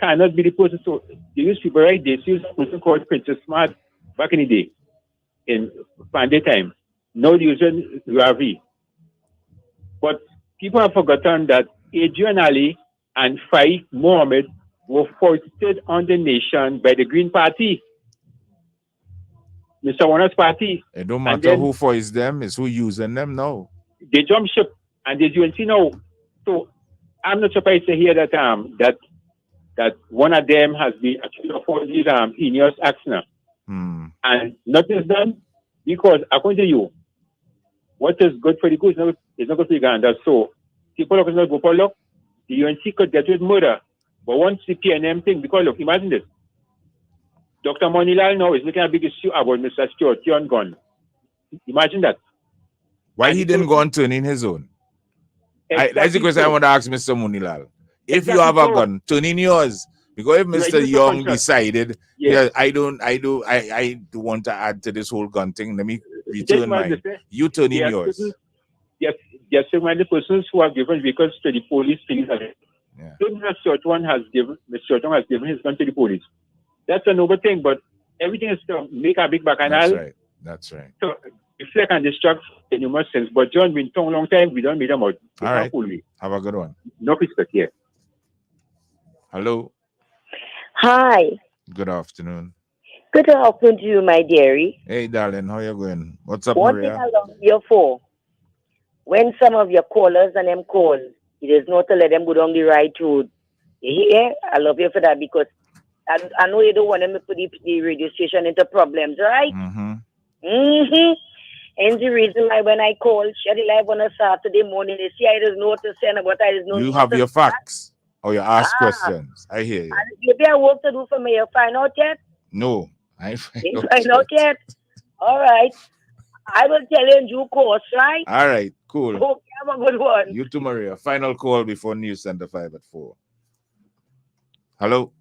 cannot be the person to use people, right? They use a person called Princess Smart back in the day, in Pandey time. Now they use Ravi. But people have forgotten that Adrian Ali and Faik Mohammed were foisted on the nation by the Green Party, Mr. Warner's party. It don't matter who foists them, it's who using them now. They jump ship and they UNC now. So I'm not surprised to hear that that one of them has been accused of all these heinous acts now. And nothing is done because, according to you, what is good for the goose is not good for the gander. So people are going to go for luck. The UNC could get with murder. But once the PNM thing, because look, imagine this. Dr. Monilal now is making a big issue about Mr. Stewart, Tion gun. Imagine that. Why he didn't go and turn in his own? That's the question I want to ask Mr. Monilal. If you have a gun, turn in yours. Because if Mr. Young decided, I don't want to add to this whole gun thing. Let me return mine. You turn in yours. Yes, when the persons who have given vehicles to the police things like that. Yeah. So Mr. Chorton has given his gun to the police. That's a noble thing, but everything is to make a big bacchanal. That's right. So reflect and destruct in numerous sense. But John, been talking a long time, we don't meet them out. All right. Have a good one. No respect here. Hello. Hi. Good afternoon. Good afternoon to you, my dearie. Hey, darling, how you going? What's up, What Maria? thing I love you for? When some of your callers and them call, it is not to let them go down the right road. You hear? I love you for that because I know you don't want them to put the radio station into problems, right? Mm-hmm. Mm-hmm. And the reason why when I call, share the live on a Saturday morning, they see I just know what to say, but I just know you have your facts or you ask questions. I hear you. And if you have work to do for me, you find out yet? No, I ain't find out yet. All right. I will tell you in due course, right? All right, cool. Okay, have a good one. You too, Maria. Final call before News Center 5 at 4. Hello.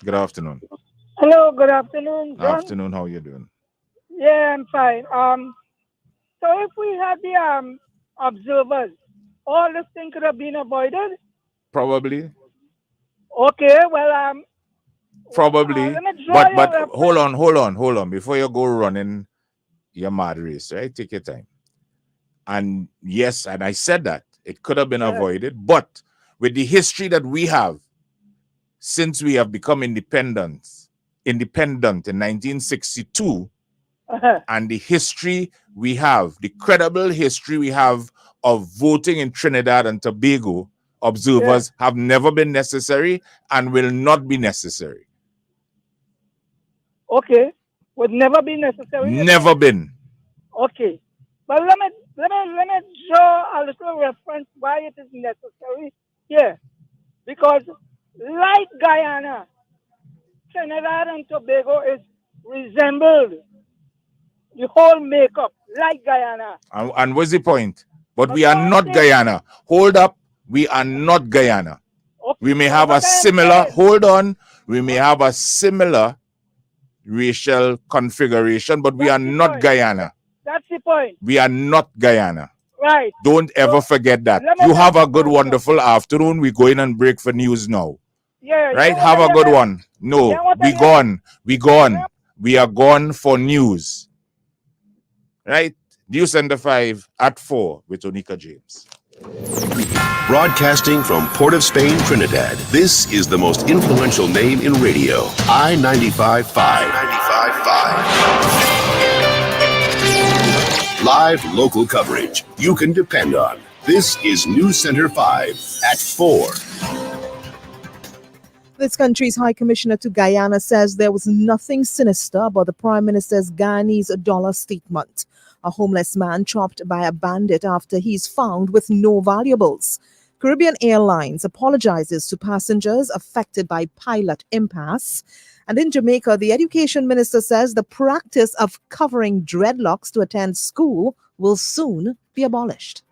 Good afternoon. Hello, good afternoon, John. Afternoon, how you doing? Yeah, I'm fine. So if we had the observers, all this thing could have been avoided? Probably. Okay, well, probably. But hold on. Before you go running your mad race, right? Take your time. And yes, and I said that it could have been avoided, but with the history that we have since we have become independent in 1962, and the history we have, the credible history we have of voting in Trinidad and Tobago, observers have never been necessary and will not be necessary. Okay, would never be necessary. Never been. Okay, but let me draw a little reference why it is necessary here, because like Guyana, Trinidad and Tobago is resembled. The whole makeup, like Guyana. And what's the point? But we are not Guyana. Hold up. We are not Guyana. Okay. We may have a similar, hold on. We may have a similar racial configuration, but we are not Guyana. That's the point. We are not Guyana. Right. Don't ever forget that. You have a good, wonderful afternoon. We go in and break for news now. Yeah. Right? Have a good one. No, we gone. We gone. We are gone for news. Right? News Center 5 at 4 with Onika James. Broadcasting from Port of Spain, Trinidad, this is the most influential name in radio, I-95.5. Live local coverage you can depend on. This is News Center 5 at 4. This country's High Commissioner to Guyana says there was nothing sinister about the Prime Minister's Guyanese dollar statement. A homeless man chopped by a bandit after he's found with no valuables. Caribbean Airlines apologizes to passengers affected by pilot impasse. And in Jamaica, the education minister says the practice of covering dreadlocks to attend school will soon be abolished.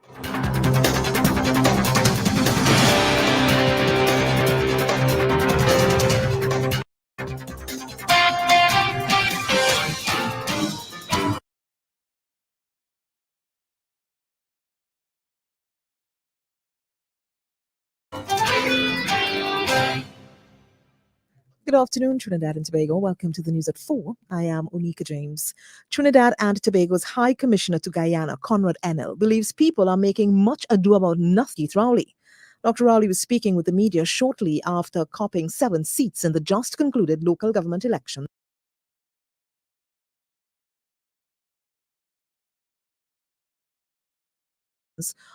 Good afternoon, Trinidad and Tobago. Welcome to the news at 4. I am Onika James. Trinidad and Tobago's High Commissioner to Guyana, Conrad Enel, believes people are making much ado about nothing. Rowley. Dr. Rowley was speaking with the media shortly after copping 7 seats in the just concluded local government election.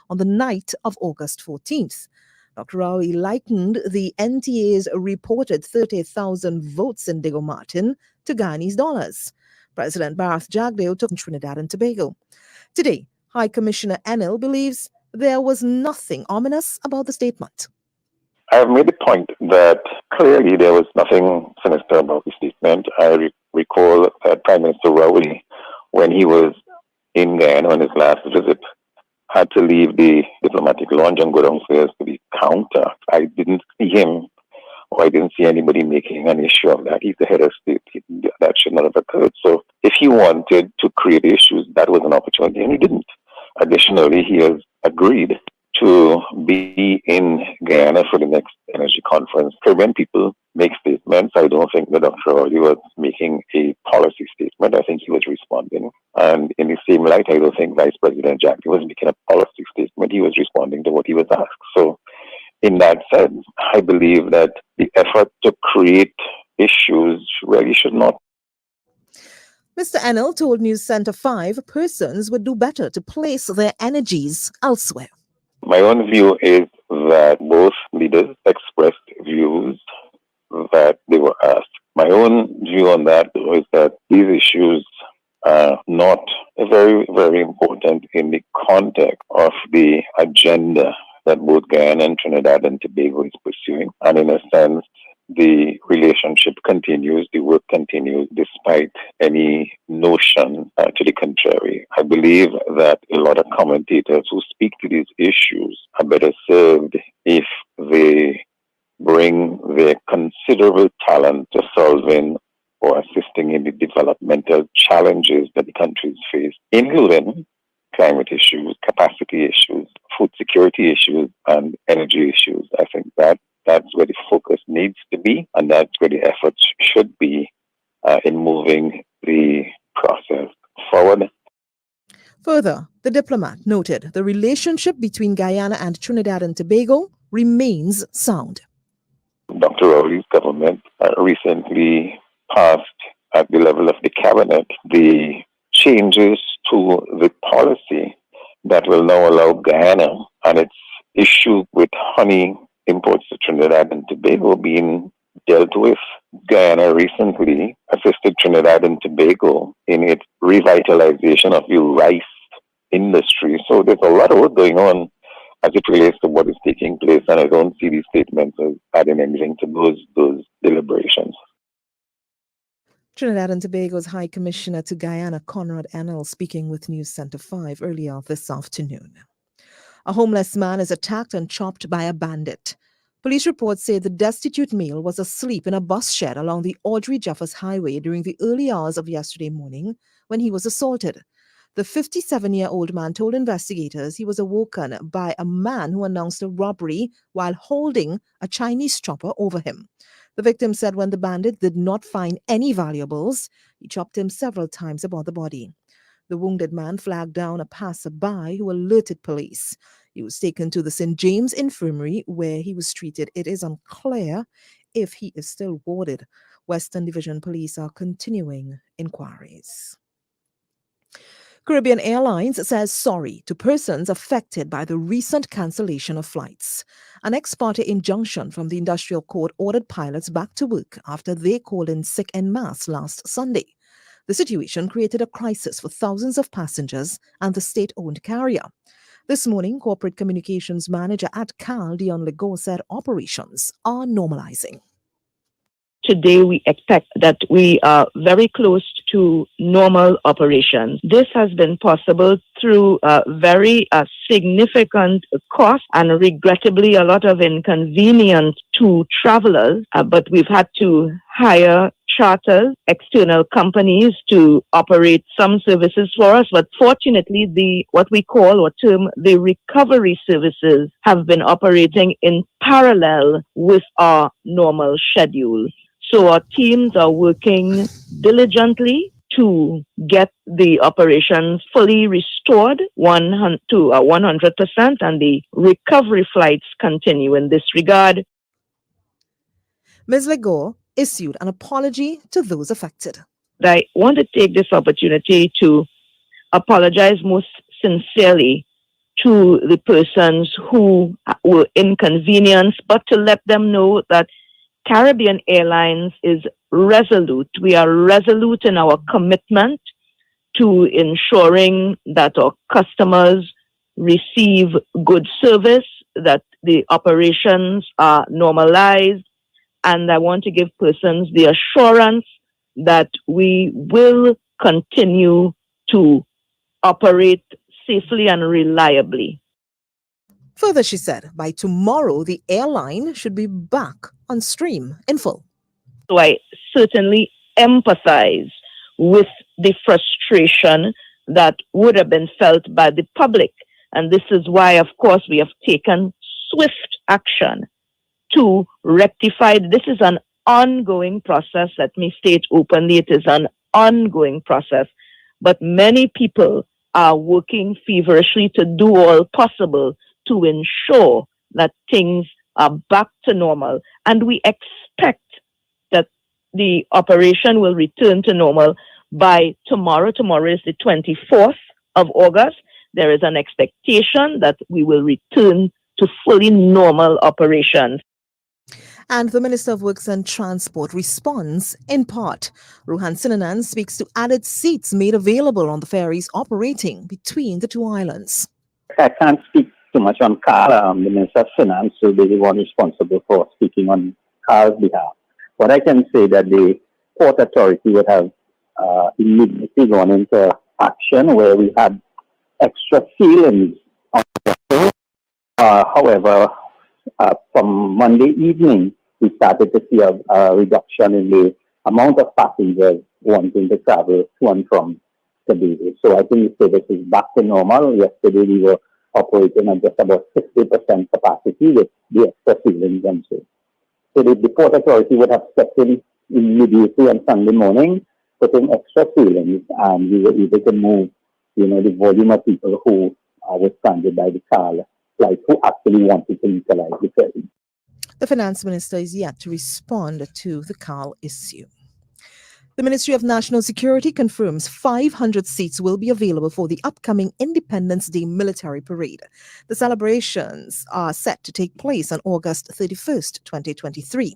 On the night of August 14th. Dr. Rowley likened the NTA's reported 30,000 votes in Diego Martin to Guyanese dollars. President Barath Jagdeo took Trinidad and Tobago. Today, High Commissioner Enel believes there was nothing ominous about the statement. I have made the point that clearly there was nothing sinister about the statement. I recall that Prime Minister Rowley, when he was in Guyana on his last visit, had to leave the diplomatic lounge and go downstairs to the counter. I didn't see him, or I didn't see anybody making an issue of that. He's the head of state. That should not have occurred. So if he wanted to create issues, that was an opportunity, and he didn't. Additionally, he has agreed to be in Guyana for the next energy conference. Caribbean people make statements. I don't think that Dr. Rowley was making a policy statement. I think he was responding. And in the same light, I don't think Vice President Jackie was making a policy statement. He was responding to what he was asked. So in that sense, I believe that the effort to create issues really should not. Mr. Enel told News Center 5 persons would do better to place their energies elsewhere. My own view is that both leaders expressed views that they were asked. My own view on that is that these issues are not very, very important in the context of the agenda that both Guyana and Trinidad and Tobago is pursuing. And in a sense, the relationship continues, the work continues, despite any notion to the contrary. I believe that a lot of commentators who speak to these issues are better served if they bring their considerable talent to solving or assisting in the developmental challenges that the countries face, including climate issues, capacity issues, food security issues, and energy issues. I think that's where the focus needs to be, and that's where the efforts should be in moving the process forward. Further, the diplomat noted the relationship between Guyana and Trinidad and Tobago remains sound. Dr. Rowley's government recently passed at the level of the cabinet the changes to the policy that will now allow Guyana and its issue with honey imports to Trinidad and Tobago being dealt with. Guyana recently assisted Trinidad and Tobago in its revitalization of the rice industry. So there's a lot of work going on as it relates to what is taking place, and I don't see these statements as adding anything to those deliberations. Trinidad and Tobago's High Commissioner to Guyana, Conrad Enel, speaking with News Center 5 earlier this afternoon. A homeless man is attacked and chopped by a bandit. Police reports say the destitute male was asleep in a bus shed along the Audrey Jeffers Highway during the early hours of yesterday morning when he was assaulted. The 57-year-old man told investigators he was awoken by a man who announced a robbery while holding a Chinese chopper over him. The victim said when the bandit did not find any valuables, he chopped him several times about the body. The wounded man flagged down a passerby who alerted police. He was taken to the St. James Infirmary where he was treated. It is unclear if he is still warded. Western Division Police are continuing inquiries. Caribbean Airlines says sorry to persons affected by the recent cancellation of flights. An ex parte injunction from the industrial court ordered pilots back to work after they called in sick en masse last Sunday. The situation created a crisis for thousands of passengers and the state-owned carrier. This morning, corporate communications manager at CAL, Dion Legault, said operations are normalizing. Today, we expect that we are very close to normal operations. This has been possible through very significant cost and regrettably a lot of inconvenience to travelers, but we've had to hire charters, external companies to operate some services for us. But fortunately, what we call or term the recovery services have been operating in parallel with our normal schedule. So our teams are working diligently to get the operations fully restored to 100%, and the recovery flights continue in this regard. Ms. Legault issued an apology to those affected. I want to take this opportunity to apologize most sincerely to the persons who were inconvenienced, but to let them know that Caribbean Airlines is resolute. We are resolute in our commitment to ensuring that our customers receive good service, that the operations are normalized, and I want to give persons the assurance that we will continue to operate safely and reliably. Further, she said, by tomorrow, the airline should be back on stream in full. So I certainly empathize with the frustration that would have been felt by the public. And this is why, of course, we have taken swift action to rectify. This is an ongoing process. Let me state openly, it is an ongoing process. But many people are working feverishly to do all possible to ensure that things are back to normal. And we expect that the operation will return to normal by tomorrow. Tomorrow is the 24th of August. There is an expectation that we will return to fully normal operations. And the Minister of Works and Transport responds in part. Rohan Sinanan speaks to added seats made available on the ferries operating between the two islands. I can't speak too much on Carl. The Minister of Finance will be the one responsible for speaking on Carl's behalf. But I can say that the Port Authority would have immediately gone into action where we had extra ceilings on the vessel. However, from Monday evening, we started to see a reduction in the amount of passengers wanting to travel to and from the baby. So I think the service is back to normal. Yesterday, we were operating at just about 60% capacity with the extra ceilings and so. So the Port Authority would have stepped in immediately on Sunday morning, putting extra ceilings, and we were able to move, the volume of people who were stranded by the Carl flight who actually wanted to utilize the ferry. The Finance Minister is yet to respond to the Carl issue. The Ministry of National Security confirms 500 seats will be available for the upcoming Independence Day military parade. The celebrations are set to take place on August 31st, 2023.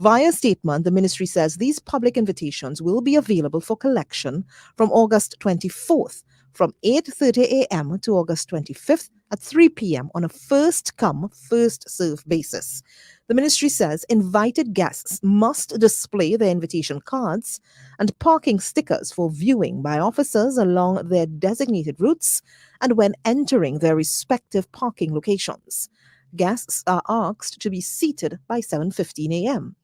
Via statement, the ministry says these public invitations will be available for collection from August 24th from 8:30 a.m. to August 25th at 3 p.m. on a first-come, first-served basis. The ministry says invited guests must display their invitation cards and parking stickers for viewing by officers along their designated routes and when entering their respective parking locations. Guests are asked to be seated by 7:15 a.m.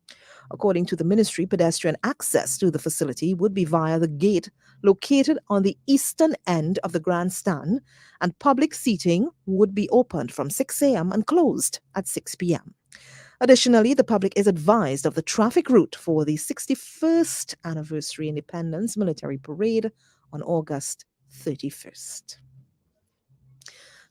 According to the ministry, pedestrian access to the facility would be via the gate located on the eastern end of the grandstand, and public seating would be opened from 6 a.m. and closed at 6 p.m. Additionally, the public is advised of the traffic route for the 61st Anniversary Independence Military Parade on August 31st.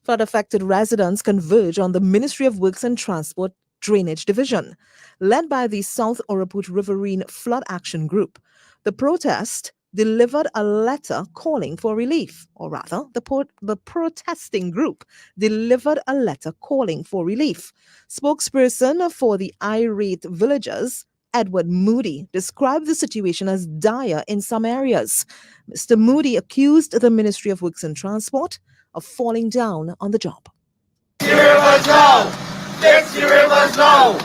Flood-affected residents converge on the Ministry of Works and Transport Drainage Division. Led by the South Oraput Riverine Flood Action Group, the protest delivered a letter calling for relief, or rather, the protesting group delivered a letter calling for relief. Spokesperson for the irate villagers, Edward Moody, described the situation as dire in some areas. Mr. Moody accused the Ministry of Works and Transport of falling down on the job. Rivers now! Fix the rivers now!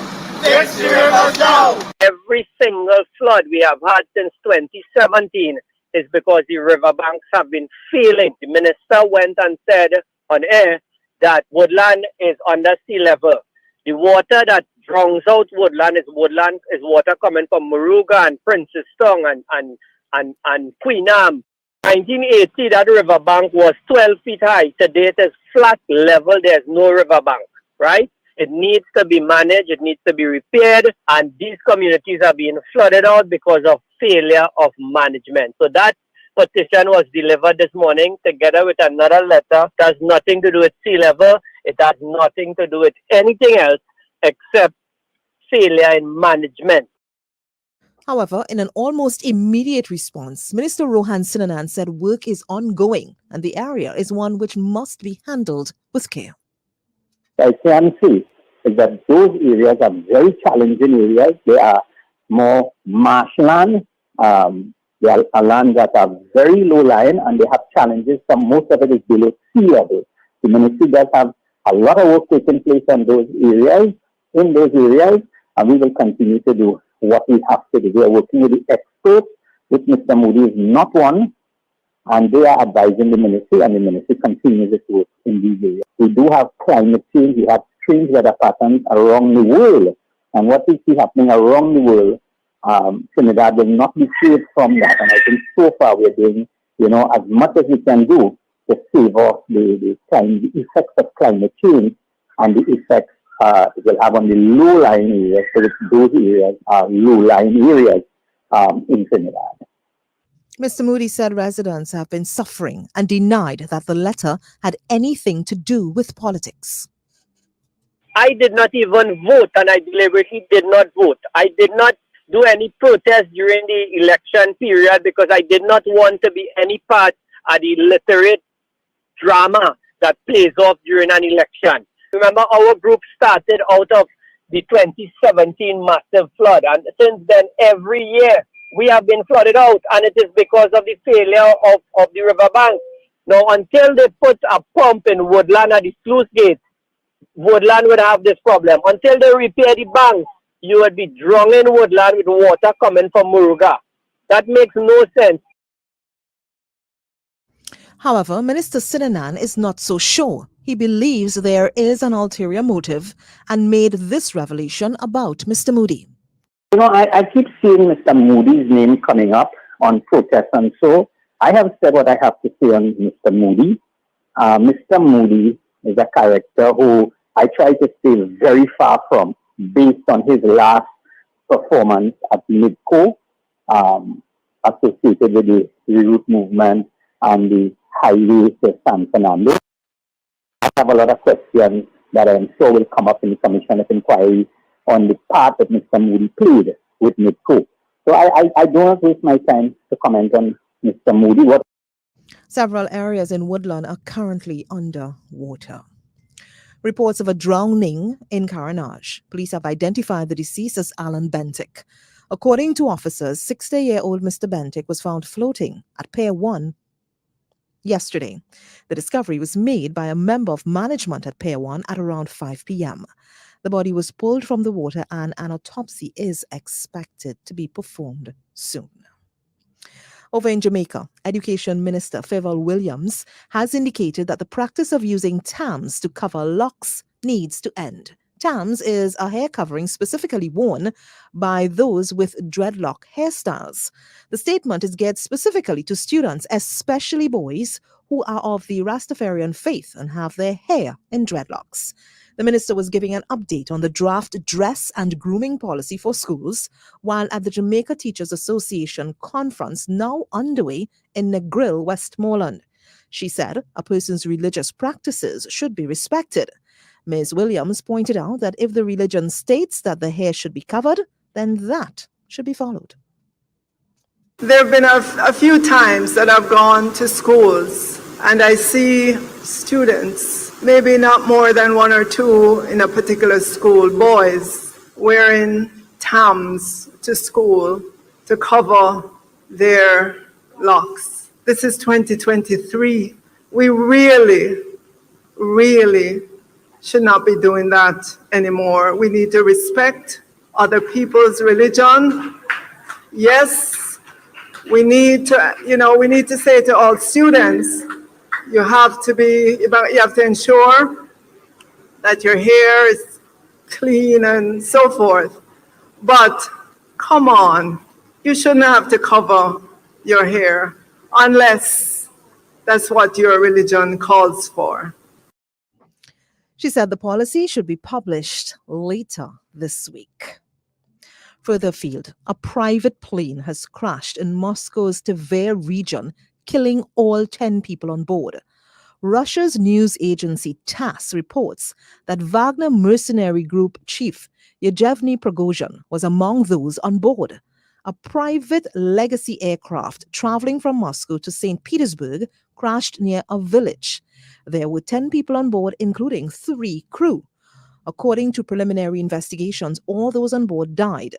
Fix the rivers now! Every single flood we have had since 2017 is because the riverbanks have been failing. The minister went and said on air that Woodland is under sea level. The water that drowns out Woodland is water coming from Moruga and Princetown and Queenam. 1980, that riverbank was 12 feet high. Today it is flat level. There's no riverbank, right? It needs to be managed. It needs to be repaired. And these communities are being flooded out because of failure of management. So that petition was delivered this morning together with another letter. It has nothing to do with sea level. It has nothing to do with anything else except failure in management. However, in an almost immediate response, Minister Rohan Sinanan said work is ongoing and the area is one which must be handled with care. I can say is that those areas are very challenging areas. They are more marshland. They are land that are very low lying and they have challenges. Most of it is below sea level. The ministry does have a lot of work taking place in those areas, and we will continue to do what we have to do. We are working with the experts, which Mr. Moody is not one, and they are advising the ministry, and the ministry continues its work in these areas. We do have climate change, we have strange weather patterns around the world, and what we see happening around the world Trinidad will not be saved from that. And I think so far we're doing, as much as we can do to save off the effects of climate change and the effects it will have on the low-lying areas, so those areas are low-lying areas in Trinidad. Mr. Moody said residents have been suffering and denied that the letter had anything to do with politics. I did not even vote, and I deliberately did not vote. I did not do any protest during the election period because I did not want to be any part of the literate drama that plays off during an election. Remember, our group started out of the 2017 massive flood, and since then, every year, we have been flooded out, and it is because of the failure of the riverbank. Now, until they put a pump in Woodland at the sluice gate, Woodland would have this problem. Until they repair the banks, you would be drowned in Woodland with water coming from Muruga. That makes no sense. However, Minister Sinanan is not so sure. He believes there is an ulterior motive and made this revelation about Mr. Moody. I keep seeing Mr. Moody's name coming up on protests, and so I have said what I have to say on Mr. Moody. Mr. Moody is a character who I try to stay very far from based on his last performance at MIDCO, associated with the route movement and the highway to San Fernando. I have a lot of questions that I'm sure will come up in the Commission of Inquiry on the part that Mr. Moody played with MIDCO. So I don't waste my time to comment on Mr. Moody. Several areas in Woodland are currently under water. Reports of a drowning in Caranage. Police have identified the deceased as Alan Bentic. According to officers, 60-year-old Mr. Bentic was found floating at Pier 1 yesterday. The discovery was made by a member of management at Pier 1 at around 5 p.m. The body was pulled from the water and an autopsy is expected to be performed soon. Over in Jamaica, Education Minister Favour Williams has indicated that the practice of using tams to cover locks needs to end. Tams is a hair covering specifically worn by those with dreadlock hairstyles. The statement is geared specifically to students, especially boys, who are of the Rastafarian faith and have their hair in dreadlocks. The minister was giving an update on the draft dress and grooming policy for schools while at the Jamaica Teachers Association conference now underway in Negril, Westmoreland. She said a person's religious practices should be respected. Ms. Williams pointed out that if the religion states that the hair should be covered, then that should be followed. There have been a few times that I've gone to schools and I see students, maybe not more than one or two in a particular school, boys wearing tams to school to cover their locks. This is 2023. We really should not be doing that anymore. We need to respect other people's religion. Yes, we need to say to all students, you have to ensure that your hair is clean and so forth. But come on, you shouldn't have to cover your hair unless that's what your religion calls for. She said the policy should be published later this week. Further afield, a private plane has crashed in Moscow's Tver region, killing all 10 people on board. Russia's news agency TASS reports that Wagner mercenary group chief Yevgeny Prigozhin was among those on board. A private legacy aircraft traveling from Moscow to St. Petersburg crashed near a village. There were 10 people on board, including 3 crew. According to preliminary investigations, all those on board died.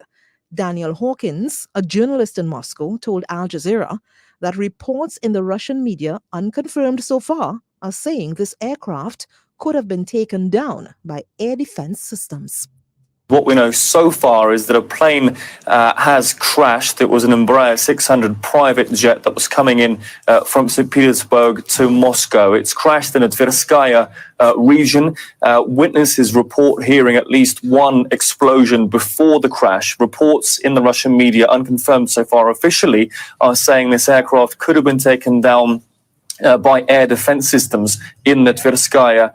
Daniel Hawkins, a journalist in Moscow, told Al Jazeera that reports in the Russian media, unconfirmed so far, are saying this aircraft could have been taken down by air defense systems. What we know so far is that a plane has crashed. It was an Embraer 600 private jet that was coming in from St. Petersburg to Moscow. It's crashed in the Tverskaya region. Witnesses report hearing at least one explosion before the crash. Reports in the Russian media, unconfirmed so far officially, are saying this aircraft could have been taken down by air defense systems in the Tverskaya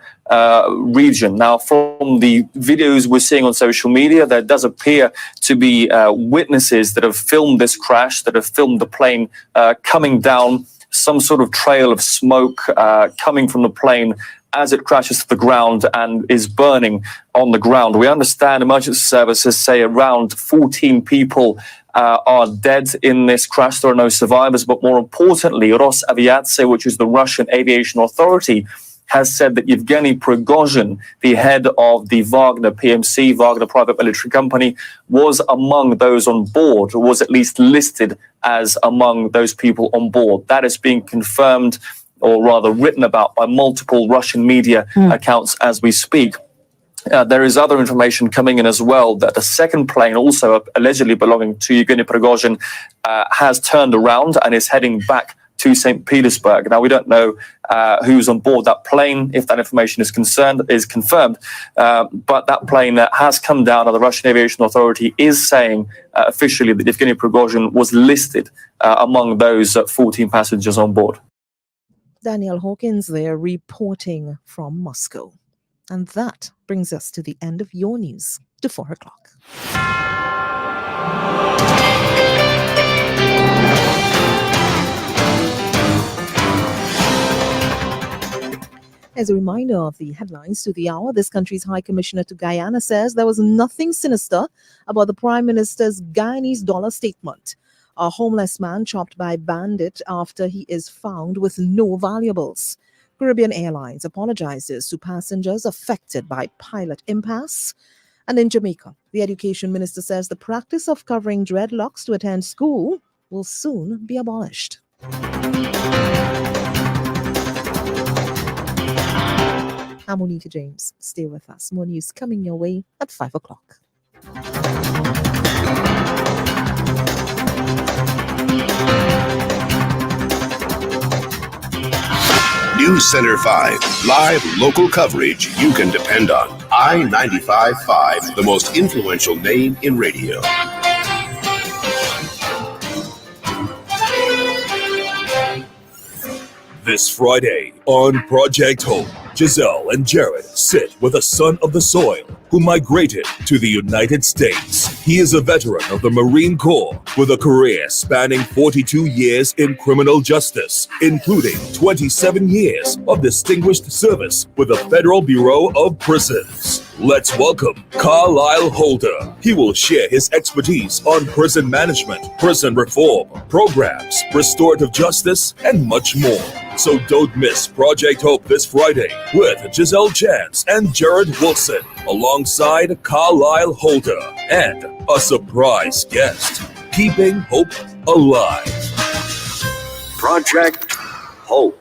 region. Now, from the videos we're seeing on social media, there does appear to be witnesses that have filmed this crash, that have filmed the plane coming down, some sort of trail of smoke coming from the plane as it crashes to the ground and is burning on the ground. We understand emergency services say around 14 people are dead in this crash. There are no survivors, but more importantly, Rosaviatsia, which is the Russian aviation authority, has said that Yevgeny Prigozhin, the head of the Wagner PMC, Wagner private military company, was among those on board, or was at least listed as among those people on board. That is being confirmed, or rather written about, by multiple Russian media accounts as we speak. There is other information coming in as well that a second plane, also allegedly belonging to Yevgeny Prigozhin, has turned around and is heading back to St. Petersburg. Now, we don't know who's on board that plane, if that information is confirmed, but that plane has come down, and the Russian Aviation Authority is saying officially that Yevgeny Prigozhin was listed among those 14 passengers on board. Daniel Hawkins there reporting from Moscow. And that brings us to the end of your news to 4 o'clock. As a reminder of the headlines to the hour, this country's High Commissioner to Guyana says there was nothing sinister about the Prime Minister's Guyanese dollar statement. A homeless man chopped by bandit after he is found with no valuables. Caribbean Airlines apologizes to passengers affected by pilot impasse. And in Jamaica, the education minister says the practice of covering dreadlocks to attend school will soon be abolished. I'm Monica James. Stay with us. More news coming your way at 5 o'clock. News Center 5, live local coverage you can depend on. I-95.5, the most influential name in radio. This Friday on Project Hope, Giselle and Jared sit with a son of the soil who migrated to the United States. He is a veteran of the Marine Corps with a career spanning 42 years in criminal justice, including 27 years of distinguished service with the Federal Bureau of Prisons. Let's welcome Carlisle Holder. He will share his expertise on prison management, prison reform, programs, restorative justice, and much more. So don't miss Project Hope this Friday with Giselle Chance and Jared Wilson, alongside Carlisle Holder and a surprise guest, keeping hope alive. Project Hope.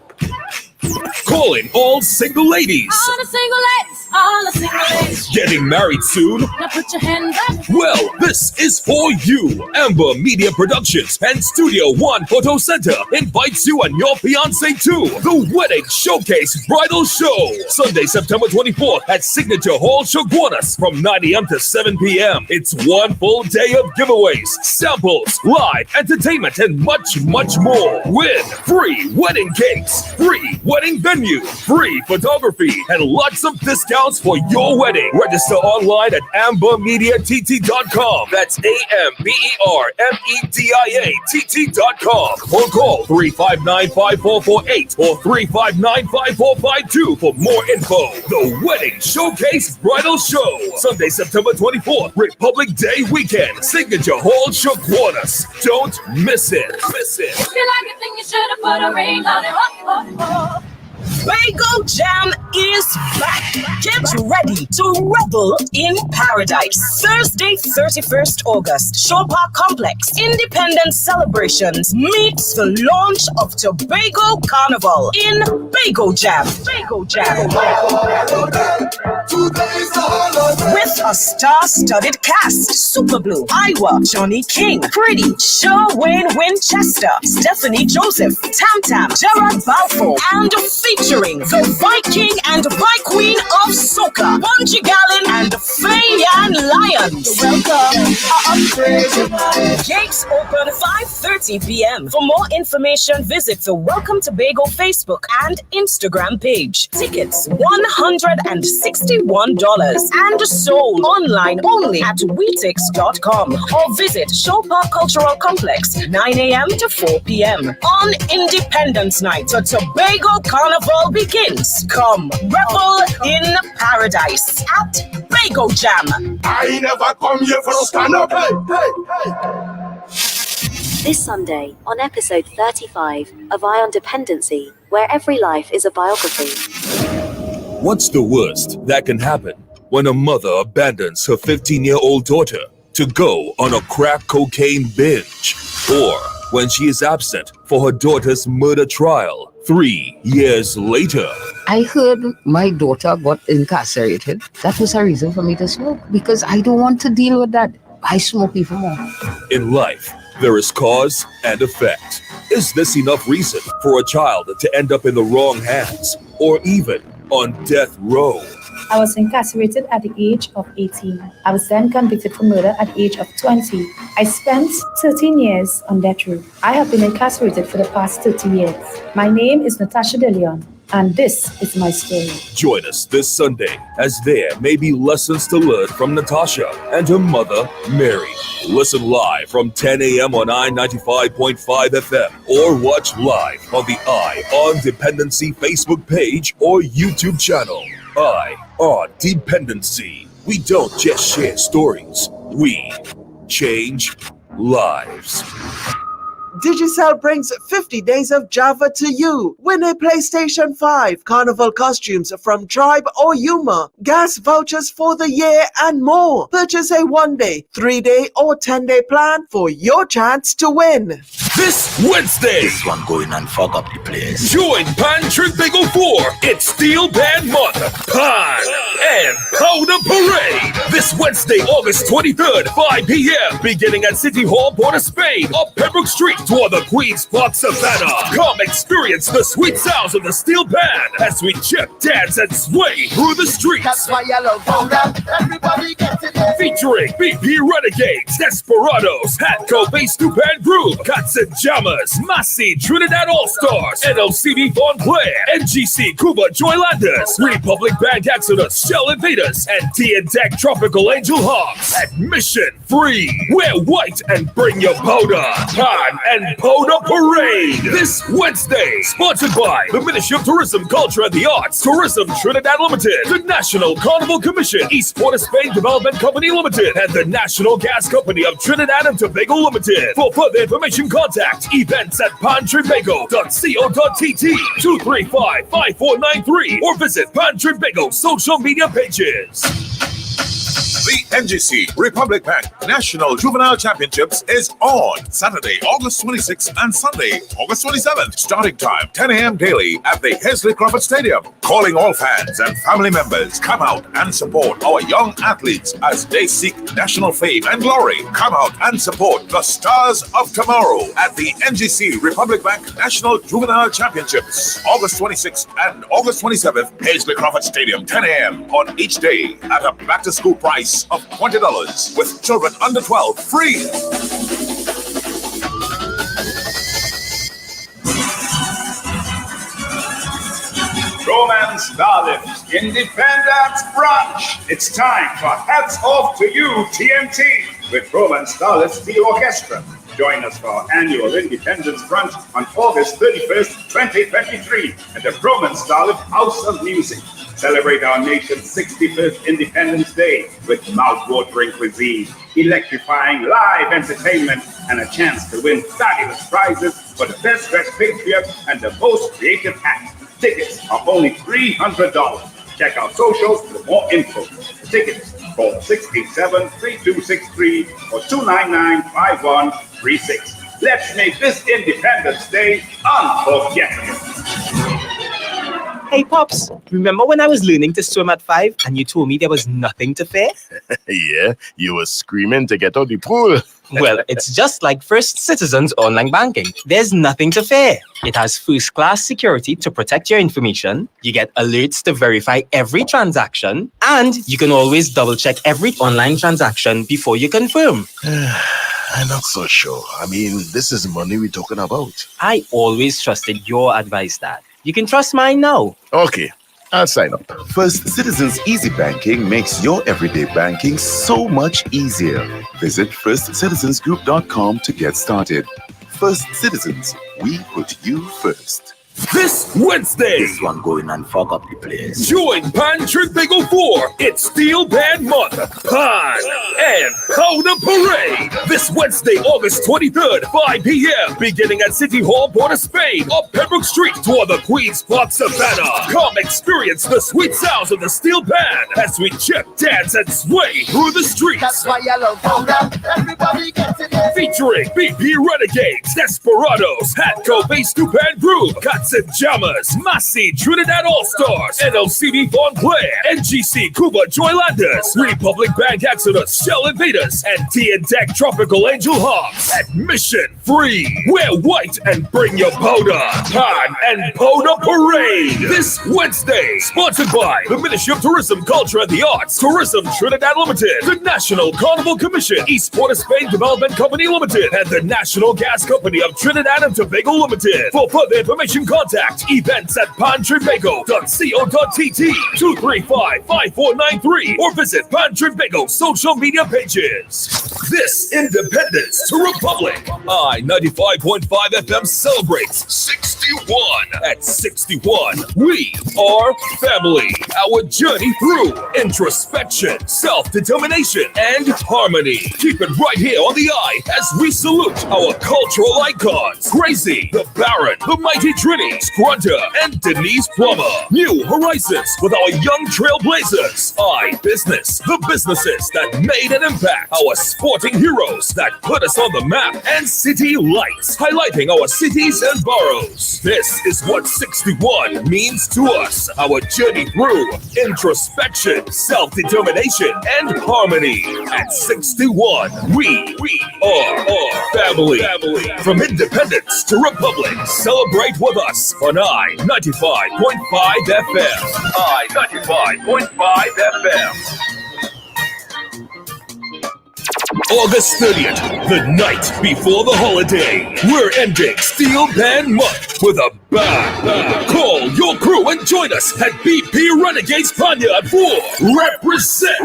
Calling all single ladies. All the single ladies, all the single ladies. Getting married soon? Now put your hands up. Well, this is for you. Amber Media Productions and Studio One Photo Center invites you and your fiance to the Wedding Showcase Bridal Show. Sunday, September 24th at Signature Hall, Chaguanas from 9 a.m. to 7 p.m. It's one full day of giveaways, samples, live entertainment, and much, much more. With free wedding cakes, free wedding venue, free photography, and lots of discounts for your wedding. Register online at ambermediatt.com. That's AMBERMEDIATT.com. Or call 359-5448 or 359-5452 for more info. The Wedding Showcase Bridal Show. Sunday, September 24th, Republic Day weekend. Signature Hall, Chaguanas. Don't miss it. If you like it, then you should have put a ring on it. Bagel Jam is back. Get ready to revel in paradise. Thursday, 31st August, Shore Park Complex. Independence celebrations meets the launch of Tobago Carnival in Bagel Jam. Bagel Jam. Today's the holiday. With a star-studded cast, Super Blue, Iowa, Johnny King, Pretty, Sherwayne Winchester, Stephanie Joseph, Tam Tam, Gerard Balfour, and featuring the Viking and Vi-Queen of Soca, Bungie Gallon and Fayan Lyons. Welcome. Gates open 5:30 p.m. For more information, visit the Welcome to Bago Facebook and Instagram page. Tickets $161 and sold online only at Weetix.com or visit Show Park Cultural Complex 9 a.m. to 4 p.m. On Independence Night, the Tobago Carnival begins. Come revel in paradise at Bago Jam. I never come here for a stand up. Hey. This Sunday on episode 35 of Eye on Dependency, where every life is a biography. What's the worst that can happen when a mother abandons her 15-year-old daughter to go on a crack cocaine binge? Or when she is absent for her daughter's murder trial 3 years later? I heard my daughter got incarcerated. That was a reason for me to smoke, because I don't want to deal with that. I smoke even more. In life, there is cause and effect. Is this enough reason for a child to end up in the wrong hands or even on death row? I was incarcerated at the age of 18. I was then convicted for murder at the age of 20. I spent 13 years on death row. I have been incarcerated for the past 30 years. My name is Natasha De Leon, and this is my story. Join us this Sunday as there may be lessons to learn from Natasha and her mother, Mary. Listen live from 10 a.m. on I-95.5 FM or watch live on the Eye on Dependency Facebook page or YouTube channel. Eye on Dependency. We don't just share stories, we change lives. Digicel brings 50 days of Java to you. Win a PlayStation 5, carnival costumes from Tribe or Yuma, gas vouchers for the year, and more. Purchase a 1-day, 3-day, or 10-day plan for your chance to win. This Wednesday, this one going and fuck up the place. Join Pan Trick Bagel 4. It's Steel Band Month. Pan and Powder Parade. This Wednesday, August 23rd, 5 p.m. Beginning at City Hall, Port of Spain, up Pembroke Street toward the Queen's Park Savannah. Come experience the sweet sounds of the Steel Band as we chip, dance, and sway through the streets. That's why I love powder. Everybody gets it. Featuring BP Renegades, Desperados, Hatco Bass Stoop and Groove, Cats and Jammers, Massey Trinidad All-Stars, NLCD Von Claire, NGC Cuba Joylanders, Republic Band Exodus, Shell Invaders, and T&Tech Tropical Angel Hawks. Admission free. Wear white and bring your powder. Pan and Powder Parade this Wednesday. Sponsored by the Ministry of Tourism, Culture and the Arts, Tourism Trinidad Limited, the National Carnival Commission, East Port of Spain Development Company Limited, and the National Gas Company of Trinidad and Tobago Limited. For further information, contact events at pantrybago.co.tt 235-5493 or visit Pantrybago social media pages. The NGC Republic Bank National Juvenile Championships is on Saturday, August 26th and Sunday, August 27th. Starting time 10 a.m. daily at the Hesley Crawford Stadium. Calling all fans and family members, come out and support our young athletes as they seek national fame and glory. Come out and support the stars of tomorrow at the NGC Republic Bank National Juvenile Championships, August 26th and August 27th, Hesley Crawford Stadium, 10 a.m. on each day at a back-to-school price of $20 with children under 12 free. Romance Starlift Independence Brunch. It's time for Hats Off to You TMT with Romance Starlift the Orchestra. Join us for our annual Independence Brunch on August 31st, 2023 at the Romance Starlift House of Music. Celebrate our nation's 65th Independence Day with mouth-watering cuisine, electrifying live entertainment, and a chance to win fabulous prizes for the best dressed patriot and the most creative act. Tickets are only $300. Check out socials for more info. Tickets, call 687-3263 or 299-5136. Let's make this Independence Day unforgettable. Hey, Pops, remember when I was learning to swim at 5 and you told me there was nothing to fear? Yeah, you were screaming to get out the pool. Well, it's just like First Citizens Online Banking. There's nothing to fear. It has first-class security to protect your information. You get alerts to verify every transaction. And you can always double-check every online transaction before you confirm. I'm not so sure. I mean, this is money we're talking about. I always trusted your advice, Dad. You can trust mine now. Okay, I'll sign up. First Citizens Easy Banking makes your everyday banking so much easier. Visit firstcitizensgroup.com to get started. First Citizens, we put you first. This Wednesday, This one going and fuck up the place. join Pan Trinbago 4. It's Steel Band Month. Pan and Powder Parade. This Wednesday, August 23rd, 5 p.m. Beginning at City Hall, Port of Spain, up Pembroke Street toward the Queen's Park Savannah. Come experience the sweet sounds of the Steel Band as we chip, dance, and sway through the streets. That's why I love powder. Everybody gets it. Featuring BP Renegades, Desperados, Hatco Bass Stupid Groove, Cuts and Jammers, Massey Trinidad All-Stars, NLCD Von Claire, NGC Cuba Joylanders, Republic Bank Exodus, Shell Invaders, and T&Tech Tropical Angel Hawks. Admission free. Wear white and bring your powder. Pan and Powder Parade. This Wednesday, sponsored by the Ministry of Tourism, Culture and the Arts, Tourism Trinidad Limited, the National Carnival Commission, East Port of Spain Development Company Limited, and the National Gas Company of Trinidad and Tobago Limited. For further information, contact events at pantrinbago.co.tt 235-5493 or visit Pan Trinbago social media pages. This Independence to Republic, I-95.5 FM celebrates 61. At 61, we are family. Our journey through introspection, self-determination, and harmony. Keep it right here on the eye as we salute our cultural icons. Crazy, the Baron, the Mighty Trini, Scrunter, and Denise Plummer. New horizons with our young trailblazers. Business, the businesses that made an impact. Our sporting heroes that put us on the map. And City Lights, highlighting our cities and boroughs. This is what 61 means to us. Our journey through introspection, self-determination, and harmony. At 61, we are family. From independence to republic, celebrate with us on I-95.5 FM. I-95.5 FM. August 30th, the night before the holiday. We're ending Steel Band Month with a bang. Call your crew and join us at BP Renegades Panyard for Represent.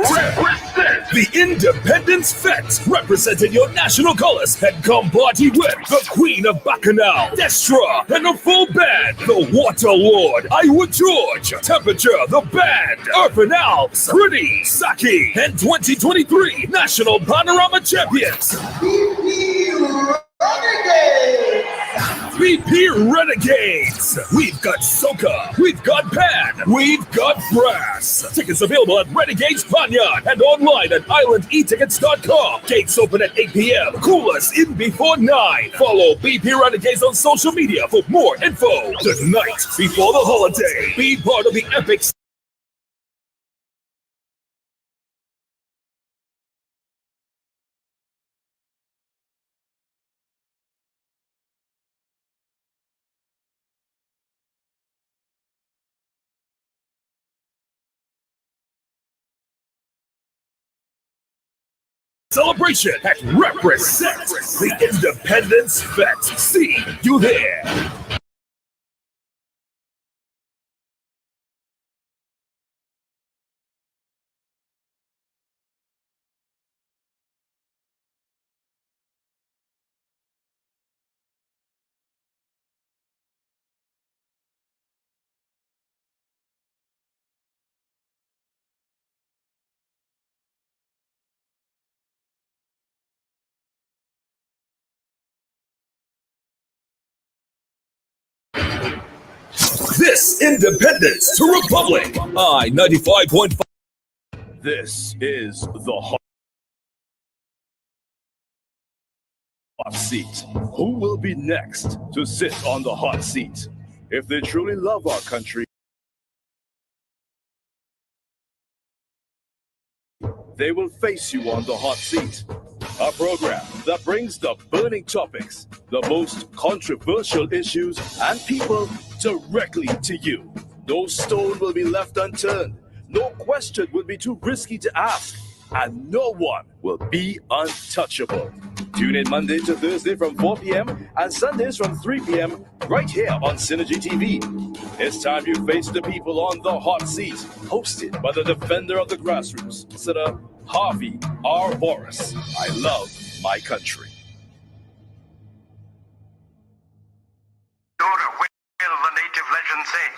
The Independence Fete, representing your national colors, and come party with the Queen of Bacchanal, Destra, and a full band, the Water Lord, Iowa George, Temperature, the Band, Urban Alps, Pretty, Saki, and 2023 National Panorama Champions. BP Renegades. We've got soca, we've got pan, we've got brass. Tickets available at Renegades Panyard and online at islandetickets.com. Gates open at 8 p.m. Coolers in before 9. Follow BP Renegades on social media for more info. The night before the holiday. Be part of the epic. Celebration at Represent, the Independence Fete. See you there. This Independence to Republic, I-95.5. This is the hot seat. Who will be next to sit on the hot seat? If they truly love our country, they will face you on the hot seat. A program that brings the burning topics, the most controversial issues, and people directly to you. No stone will be left unturned. No question will be too risky to ask. And no one will be untouchable. Tune in Monday to Thursday from 4 p.m. and Sundays from 3 p.m. right here on Synergy TV. It's time you face the people on the hot seat. Hosted by the defender of the grassroots, Senator Harvey R. Boris. I love my country. The native legends say,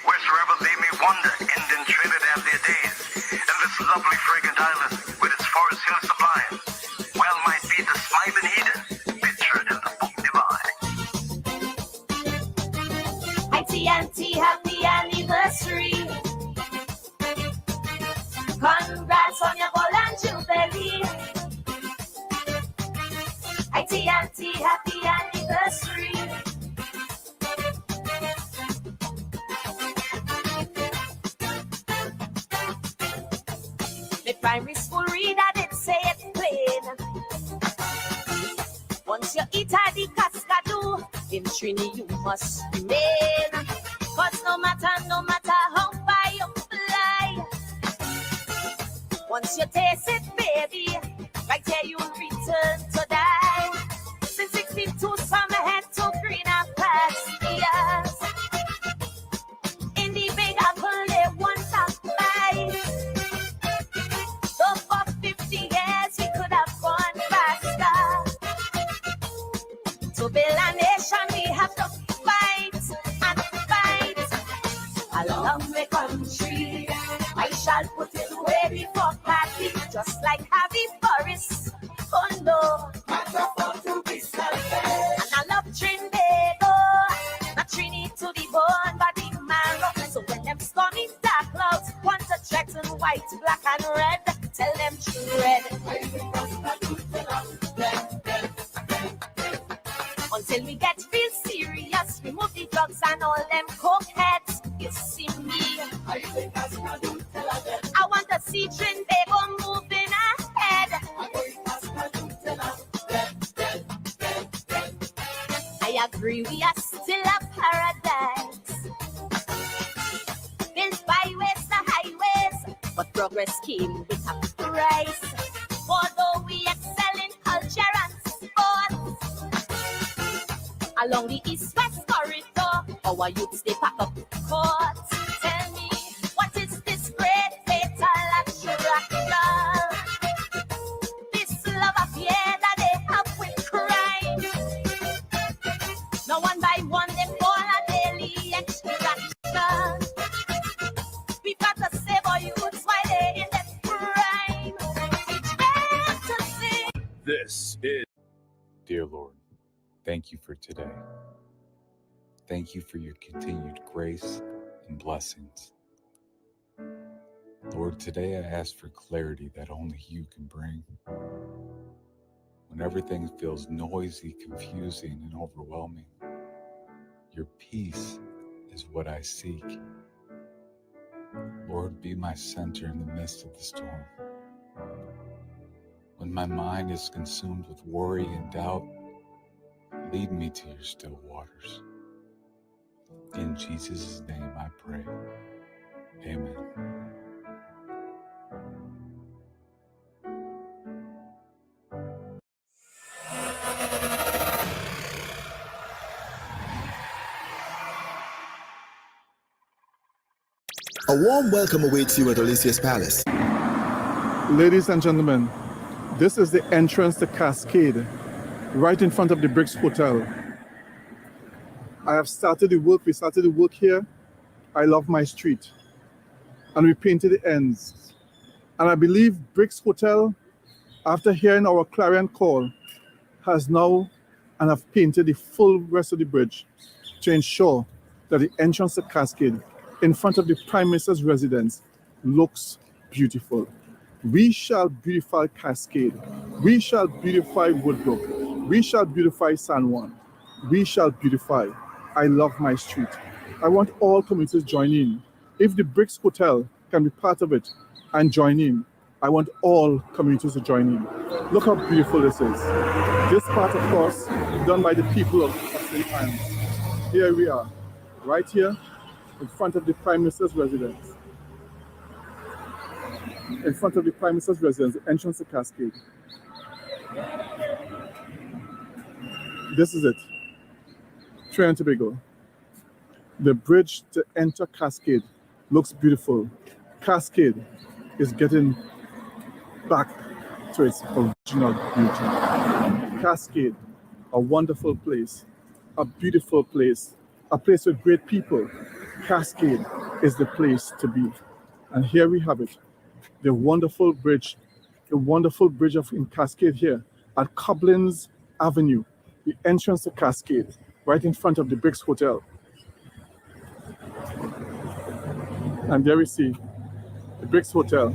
wheresoever they may wander, end in Trinidad their days. And this lovely fragrant island, with its forest hills sublime, well might be the smiling Eden, pictured in the book divine. IT&T, happy anniversary. Congrats on your golden jubilee. IT&T, happy anniversary. The primary school reader did say it plain. Once you eat at the cascadoo, in Trini you must remain. Cause no matter how far you fly, once you taste it, baby, right here you'll return to die. Since 62, some head to greener pastures. In the big apple, they want to bite. So for 50 years, we could have gone faster. To build a nation, we have to fight and fight. I love my country. I shall put it away before party, just like Happy Forest. Oh no, to be selfish. And I love Trinbago, not Trini to the bone, but the marrow. So when them stormy dark clouds want to threaten white, black, and red, tell them tread. Until we get real serious, remove the drugs and all them coke heads. You see me, I want to see Trinbago moving ahead. I agree, we are still a paradise, built byways to highways, but progress came with a price. Although we excel in culture and sports, along the east-west corridor, our youths they pack up courts. Tell me, what is this great fatal attraction? This love affair that they have with crime. No one by one they fall a daily extraction. We've got to save our youths while they're in their prime. It's better to see. This is Dear Lord, thank you for today. Thank you for your continued grace and blessings. Lord, today I ask for clarity that only you can bring. When everything feels noisy, confusing, and overwhelming, your peace is what I seek. Lord, be my center in the midst of the storm. When my mind is consumed with worry and doubt, lead me to your still waters. In Jesus' name I pray. Amen. A warm welcome awaits you at Alicia's Palace. Ladies and gentlemen, this is the entrance to Cascade, right in front of the Bricks Hotel. I have started the work. We started the work here. I love my street. And we painted the ends. And I believe Bricks Hotel, after hearing our clarion call, has now and have painted the full rest of the bridge to ensure that the entrance to Cascade in front of the Prime Minister's residence looks beautiful. We shall beautify Cascade. We shall beautify Woodbrook. We shall beautify San Juan. We shall beautify. I love my street. I want all communities to join in. If the Bricks Hotel can be part of it and join in, I want all communities to join in. Look how beautiful this is. This part, of course, done by the people of St. Anne's. Here we are, right here, in front of the Prime Minister's residence. In front of the Prime Minister's residence, the entrance to Cascade. This is it. Trinidad and Tobago. The bridge to enter Cascade looks beautiful. Cascade is getting back to its original beauty. Cascade, a wonderful place, a beautiful place, a place with great people. Cascade is the place to be. And here we have it, the wonderful bridge in Cascade here at Coblins Avenue, the entrance to Cascade, right in front of the Bricks Hotel. And there we see the Bricks Hotel.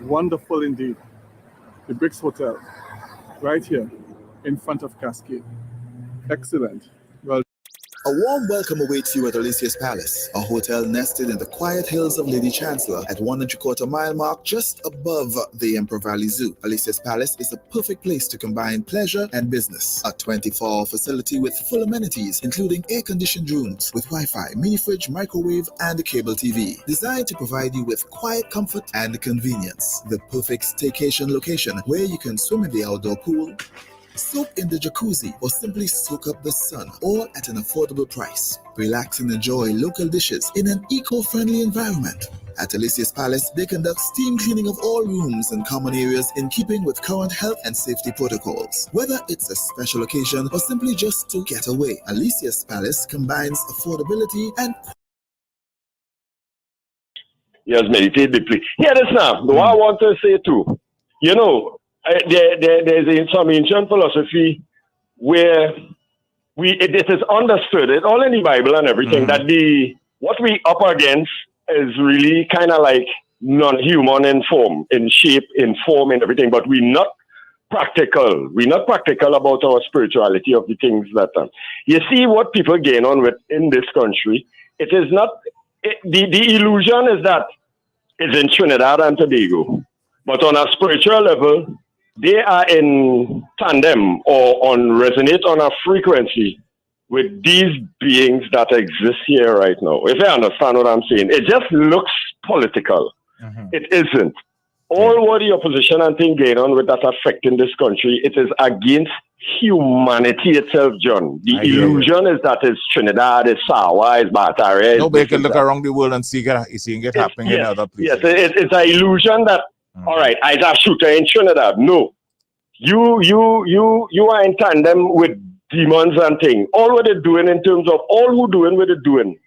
Wonderful indeed. The Bricks Hotel, right here in front of Cascade. Excellent. Well, A warm welcome awaits you at Alicia's Palace, a hotel nested in the quiet hills of Lady Chancellor at 1.75 mile mark just above the Emperor Valley Zoo. Alicia's Palace is a perfect place to combine pleasure and business. A 24-hour facility with full amenities, including air-conditioned rooms with Wi-Fi, mini fridge, microwave, and a cable TV. Designed to provide you with quiet comfort and convenience. The perfect staycation location where you can swim in the outdoor pool, soak in the jacuzzi, or simply soak up the sun, all at an affordable price. Relax and enjoy local dishes in an eco-friendly environment. At Alicia's Palace, they conduct steam cleaning of all rooms and common areas in keeping with current health and safety protocols. Whether it's a special occasion or simply just to get away, Alicia's Palace combines affordability and... Yes, meditate deeply. Hear this now. What I want to say too, you know, there's some ancient philosophy where it is understood, it's all in the Bible and everything, that what we up against is really kind of like non-human in form, in shape, in form, and everything, but we're not practical. We're not practical about our spirituality of the things that you see what people gain on with in this country. It is not the illusion is that it's in Trinidad and Tobago, but on a spiritual level, they are in tandem or resonate on a frequency with these beings that exist here right now. If I understand what I'm saying, it just looks political. It isn't. All what the opposition and thing going on with that affecting this country, it is against humanity itself, John. The illusion is that it's Trinidad, it's Sawa, it's Batare. Nobody can look around the world and see it happening in other places. Yes, it's an illusion that, all right, I a shooter in Trinidad. No. You are in tandem with demons and things. All what they're doing in terms of all who doing what they're doing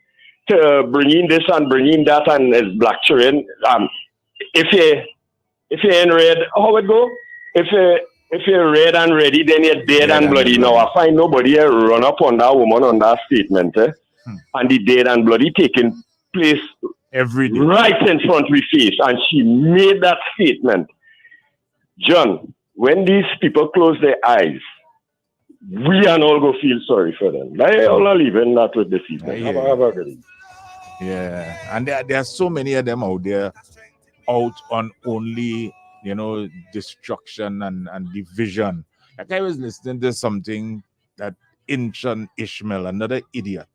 to bringing this and bringing that and is black children. If you're in red, how it go? If you're red and ready, then you're dead and bloody. Now I find nobody here run up on that woman on that statement, and the dead and bloody taking place every day right in front of my face, and she made that statement. John, when these people close their eyes, we and all go feel sorry for them. I all are leaving that with this evening. Have a good evening. Yeah, and there are so many of them out there, out on only, destruction and division. Like I was listening to something that Inchan Ishmael, another idiot,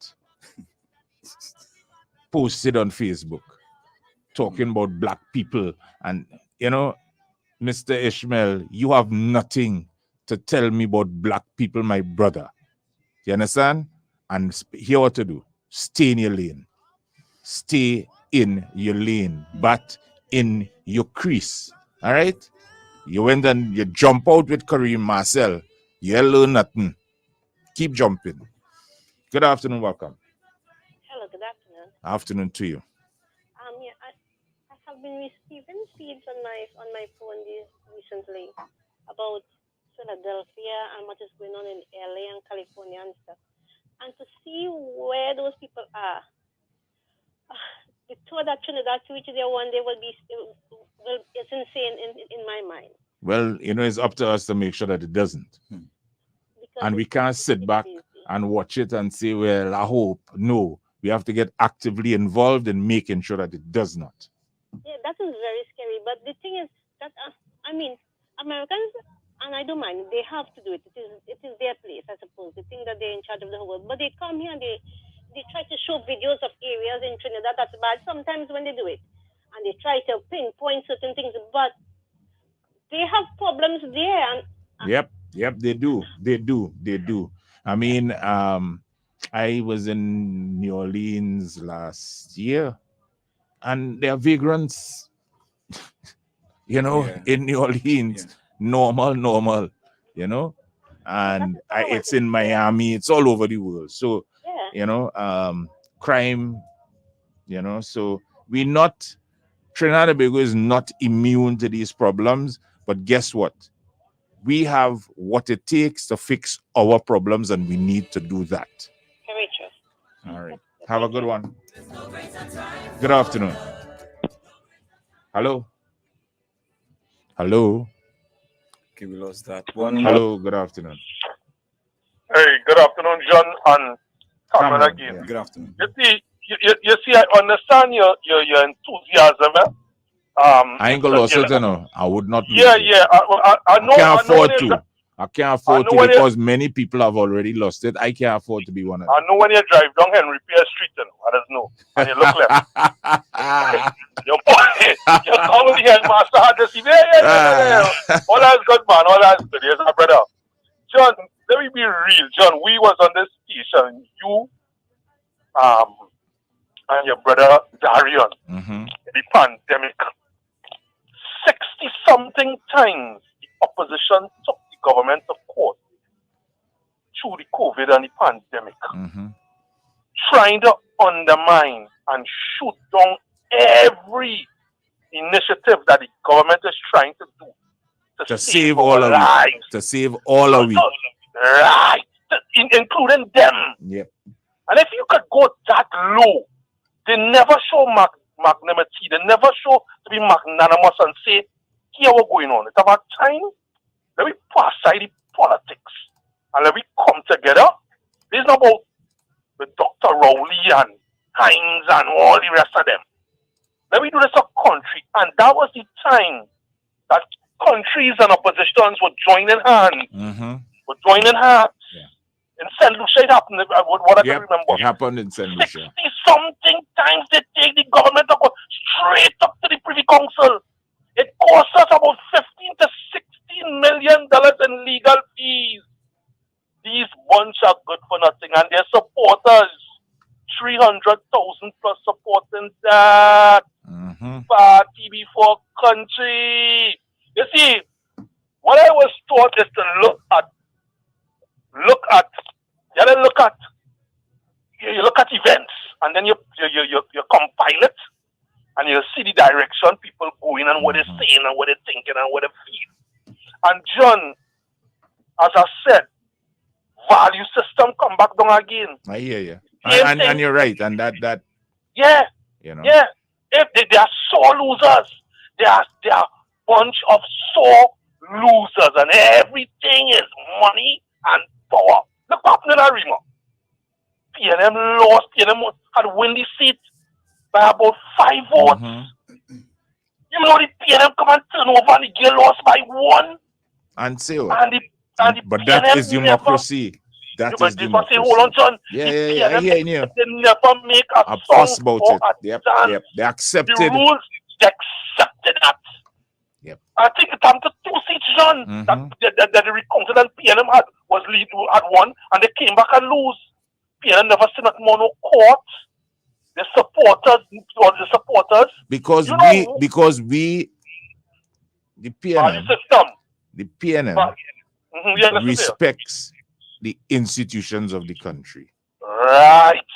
posted on Facebook, talking about black people. And, Mr. Ishmael, you have nothing to tell me about black people, my brother. You understand? And here what to do. Stay in your lane. Stay in your lane, but in your crease. All right? You went and you jump out with Kareem Marcel. You learn nothing. Keep jumping. Good afternoon. Welcome. Hello, good afternoon. Afternoon to you. Yeah, I have been receiving feeds on my phone recently about Philadelphia and what is going on in LA and California and stuff. And to see where those people are, the thought that Trinidad to reach there one day it's insane in my mind. Well, it's up to us to make sure that it doesn't. And we can't sit back and watch it and say, well, I hope. No, we have to get actively involved in making sure that it does not. is very scary. But the thing is that I mean, Americans, and I don't mind, they have to do it. It is their place, I suppose. They think that they're in charge of the whole world, but they come here and they try to show videos of areas in Trinidad that's bad. Sometimes when they do it, and they try to pinpoint certain things, but they have problems there. And Yep, they do. I mean, I was in New Orleans last year, and there are vagrants, in New Orleans, normal, and it's in Miami, it's all over the world. So, crime, so Trinidad and Tobago is not immune to these problems, but guess what? We have what it takes to fix our problems, and we need to do that. Very true. All right. Have a good one. Good afternoon. Hello. Okay, we lost that one. Hello. Good afternoon. Hey, good afternoon, John and Cameron again. Yeah. Good afternoon. You see, I understand your enthusiasm. I ain't gonna lose it, I would not lose it. Yeah. I know. I can't afford to. I can't afford to because many people have already lost it. I can't afford to be one of them. I know when you drive down Henry Pierce Street, I just know. And you look left. You're calling the headmaster had to see. Yeah. All that's good, man. All that's good. Yes, my brother. John, let me be real. John, we was on this station. You, and your brother Darion, the pandemic. 60-something times the opposition took the government to court through the COVID and the pandemic, trying to undermine and shoot down every initiative that the government is trying to do to save all of it. To save all of it. Right, including them. Yep. And if you could go that low, they never show magnanimity. They never show to be magnanimous and say, here what's going on. It's about time. Let me pass aside the politics and let me come together. This is not about the Dr. Rowley and Hines and all the rest of them. Let me do this as a country. And that was the time that countries and oppositions were joining hands. Were joining hands. In St. Lucia, it happened. What I can remember. It happened in St. Lucia. 60-something times they take the government to go straight up to the Privy Council. It costs us about $15 to $16 million in legal fees. These bunch are good for nothing, and their supporters, 300,000 plus supporting that party before country. You see, what I was taught is to look at events, and then you compile it, and you see the direction people going and what they're saying and what they're thinking and what they feel. And John, as I said, value system come back down again. I hear you, and you're right, and that yeah. If they are sore losers, they are bunch of sore losers, and everything is money and power. Look what happened in Arima. PNM lost. PNM had win the seat by about 5 votes. You know the PNM come and turn over and the girl lost by 1. And say but that is democracy. That is democracy. Hold on, John. Yeah. They never make a fuss about or it. Yep. They accepted the rules. They accepted that. Yep. I think the time to 2 seats, John, that the recounted and PNM had 1, and they came back and lose. PNM never seen that mono court. The supporters, because we, the PNM respects the institutions of the country. Right.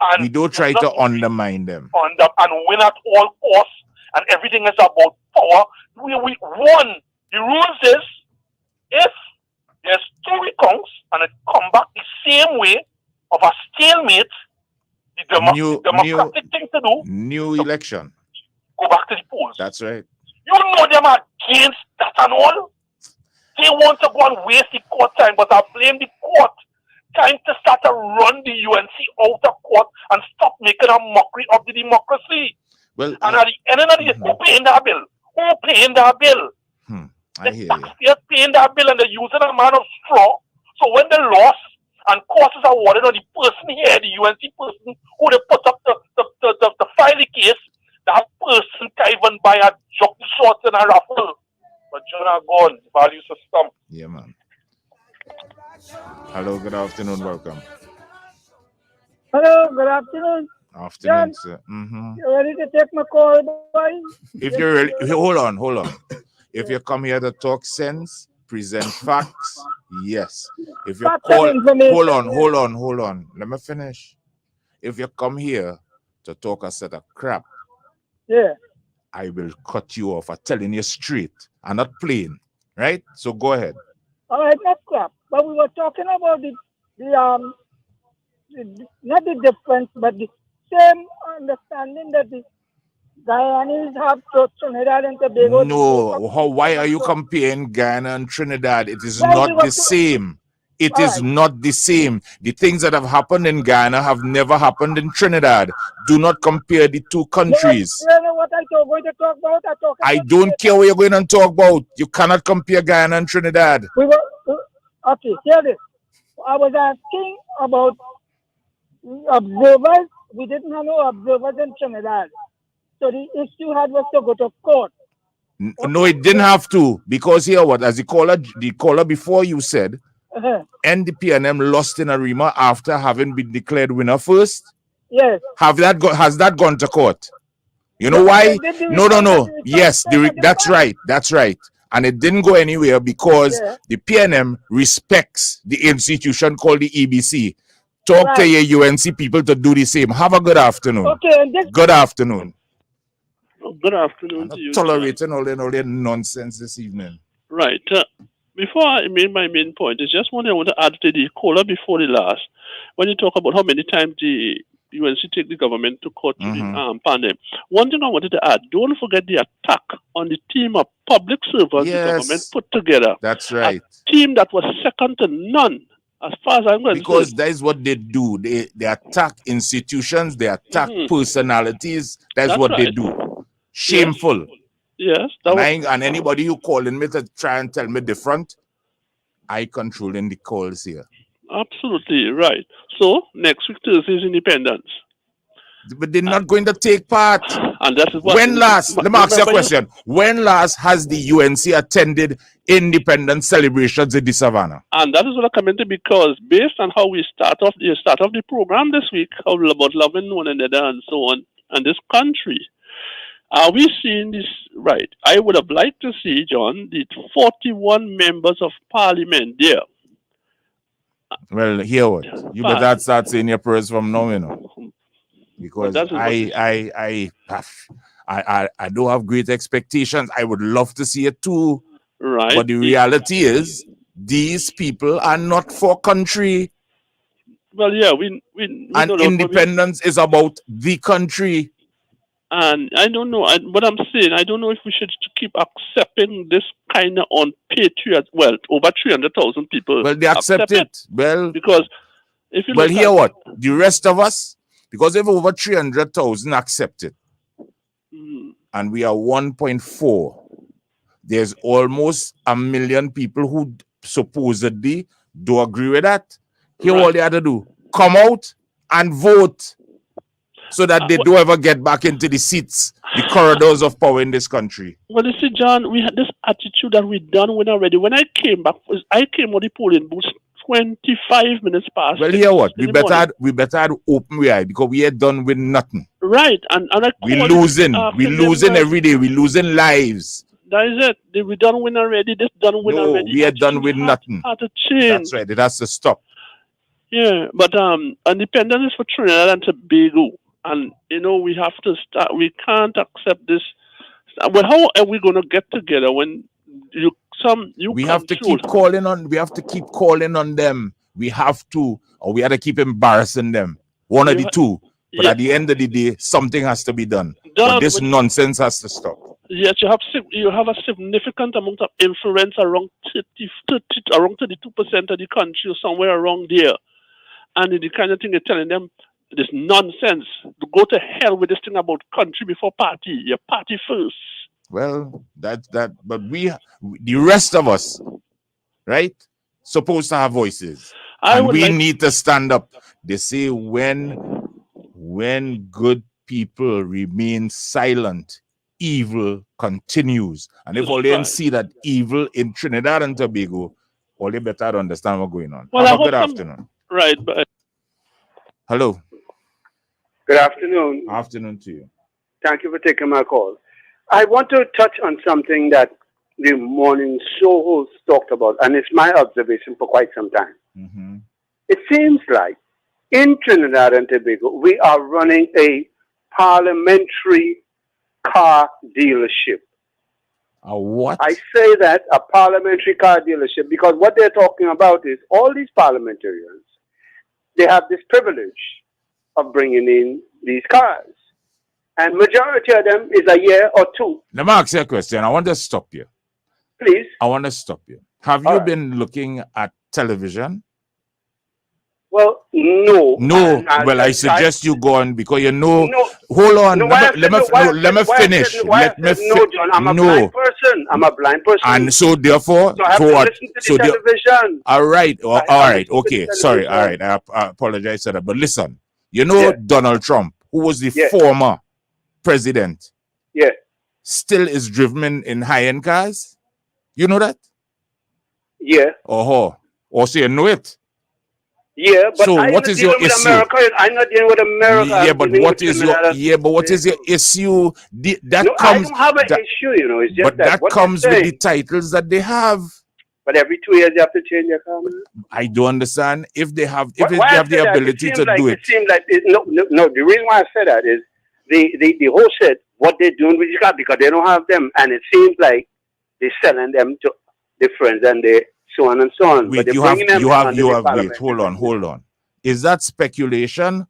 And we don't try to undermine them. And win at all costs, and everything is about power. We won. The rules is, if there's 2 recounts and it come back the same way of a stalemate, the democratic thing to do, new election. Go back to the polls. That's right. You know them against that and all. They want to go and waste the court time, but I blame the court. Time to start to run the UNC out of court and stop making a mockery of the democracy. Well, and at the end of the day, who paying that bill? Who paying that bill? I hear you. Taxpayers paying that bill and they're using a man of straw. So when they lost and costs are awarded on the person here, the UNC person who they put up the file the case, that person can even buy a jockey shorts and a raffle. But John are gone, value system. Yeah, man. Hello, good afternoon, welcome. Hello, good afternoon. Afternoon, John, sir. you ready to take my call, boy? If you're really, hold on. If you come here to talk sense, present facts, yes. If you Facts call, and information, hold on. Let me finish. If you come here to talk a set of crap, yeah. I will cut you off. I'm telling you straight. I'm not playing, right? So go ahead. All right, not crap. But we were talking about not the difference, but the same understanding that the Guyanese have to Trinidad and Tobago. No, why are you comparing Guyana and Trinidad? It is Well, we not were the same. It All is right. not the same. The things that have happened in Guyana have never happened in Trinidad. Do not compare the two countries. You know what I'm going to talk about? I don't care what you're going to talk about. You cannot compare Guyana and Trinidad. Okay, hear this. I was asking about observers. We didn't have no observers in Trinidad. So the issue had was to go to court. No, it didn't have to, because here what, as the caller before you said, NDPNM lost in Arima after having been declared winner first. Yes. Has that gone to court? You know why? No. Yes, that's right. And it didn't go anywhere because the PNM respects the institution called the EBC. Talk to your UNC people to do the same. Have a good afternoon. Okay. Good afternoon. Good afternoon I'm to not you. tolerating all that nonsense this evening. Right. Before I make my main point, it's just one I want to add to the caller before the last. When you talk about how many times the UNC take the government to court to the pandemic, one thing I wanted to add, don't forget the attack on the team of public servants the government put together. That's right. A team that was second to none, as far as I'm concerned. Because that is what they do. They attack institutions, they attack personalities. That's what they do. Shameful. Yes. And anybody who calling me to try and tell me different, I controlling the calls here. Absolutely right. So next week Thursday is Independence. But they're not going to take part. And that is what When last, let me ask you a question. When last has the UNC attended independence celebrations in the Savannah? And that is what I commented, because based on how we start off the program this week, about loving one another and so on, and this country, are we seeing this right? I would have liked to see, John, the 41 members of parliament there. Well, hear what? You better start saying your prayers from now, you know. Because I don't have great expectations. I would love to see it too. Right. But the reality is, these people are not for country. Well, yeah, we and independence is about the country. And I don't know, what I'm saying, I don't know if we should keep accepting this kind of unpatriot. Well, over 300,000 people. Well, they accept it. Well, because if you well, look hear at what? The rest of us, because if over 300,000 accept it, and we are 1.4, there's almost 1 million people who supposedly do agree with that. Here, all they have to do, come out and vote, so that they don't ever get back into the seats, the corridors of power in this country. Well, you see, John, we had this attitude that we done with already. When I came back, I came on the polling booth 25 minutes past. Well, hear what? We better had open way, because we had done with nothing. Right, and we losing every day. We losing lives. That is it. We done win already. This done win already. We had done with nothing. Had to change. That's right. It has to stop. Yeah, but independence is for Trinidad and Tobago. And, you know, we have to start. We can't accept this. Well, how are we going to get together when we have to keep calling on. We have to keep calling on them. We have to, or we have to keep embarrassing them. One of the two. But at the end of the day, something has to be done. But this nonsense has to stop. Yes, you have a significant amount of influence, around 32% of the country, or somewhere around there. And the kind of thing you're telling them, this nonsense. Go to hell with this thing about country before party. Your party first. Well, but the rest of us, right, supposed to have voices, and we need to stand up. They say when good people remain silent, evil continues. And if all they see that evil in Trinidad and Tobago, all they better understand what's going on. Well, have a good afternoon. Right, but hello. Good afternoon. Afternoon to you. Thank you for taking my call. I want to touch on something that the morning show host talked about, and it's my observation for quite some time. Mm-hmm. It seems like in Trinidad and Tobago, we are running a parliamentary car dealership. A what? I say that, a parliamentary car dealership, because what they're talking about is all these parliamentarians, they have this privilege of bringing in these cars. And majority of them is a year or two. Let me ask you a question. I want to stop you. Please. I want to stop you. Have you been looking at television? Well, no. No. Well, I suggest you go on because you know. No. Hold on. No, let me finish. No, John, I'm a blind person. I'm a blind person. And so therefore, so I have to listen to the television. All right. All right. Okay. Sorry. All right. I apologize for that. But listen, you know Donald Trump, who was the former president, still is driven in high-end cars. You know that? Yeah. Oh, so you know it. Yeah, but so I'm what not is your dealing with issue? America. I'm not dealing with America. Yeah, but what is your issue? That comes. I don't have an issue, you know. It's just but that comes with the titles that they have. But every 2 years you have to change your car. I do understand if they have the ability to do it. It seems like no. The reason why I said that is the host said what they're doing with your car because they don't have them, and it seems like they're selling them to their friends and they. So on and so on. Wait, you have. Wait, hold on. Is that speculation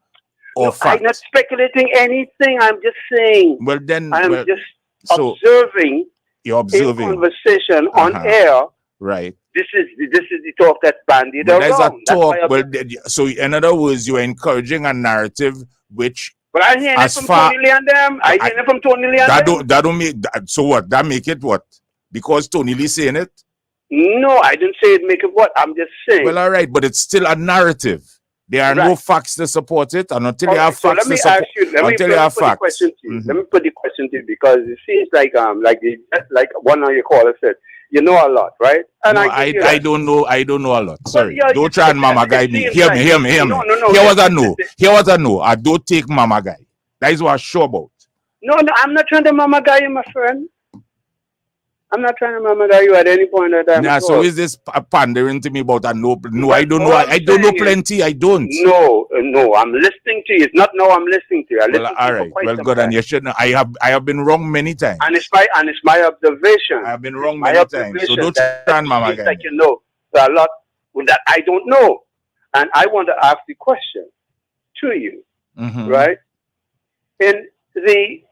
or fact? I'm not speculating anything. I'm just saying. Well, then I'm just observing. You're observing a conversation on air. Right. This is the talk that's bandied around. There's a talk. Well, so in other words, you're encouraging a narrative which. But I hear it from Tony Lee and them. I hear it from Tony Lee and them. That don't make. So what? That make it what? Because Tony Lee saying it. No, I didn't say it make it what. I'm just saying. Well, all right, but it's still a narrative. There are no facts to support it, and until you have facts to support it, until you have facts. Let me put the question to you because it seems like one of your callers said, you know a lot, right? And no, I don't know. I don't know a lot. Sorry, don't try and mama guy me. Hear me. No. Here was a no. I don't take mama guy. That is what I'm sure about. No, I'm not trying to mama guy you, my friend. I'm not trying to mama you at any point in time. Yeah, so is this pandering to me about a no? No, I don't know. I don't know plenty. I don't. No, I'm listening to you. It's not now I'm listening to you. Well, all right. Well, good. And you shouldn't. I have been wrong many times. And it's my observation. I have been wrong many times. So don't try and mama guy. Like you know, there are a lot that I don't know, and I want to ask the question to you, right? In the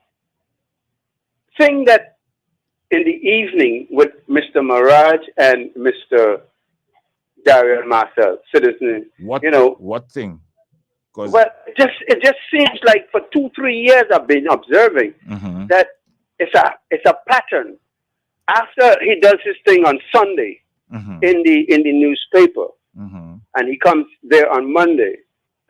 thing that. In the evening with Mr. Maraj and Mr. Darian Marcel, citizen. What thing? Well, it just seems like for 2-3 years I've been observing that it's a pattern. After he does his thing on Sunday in the newspaper, and he comes there on Monday.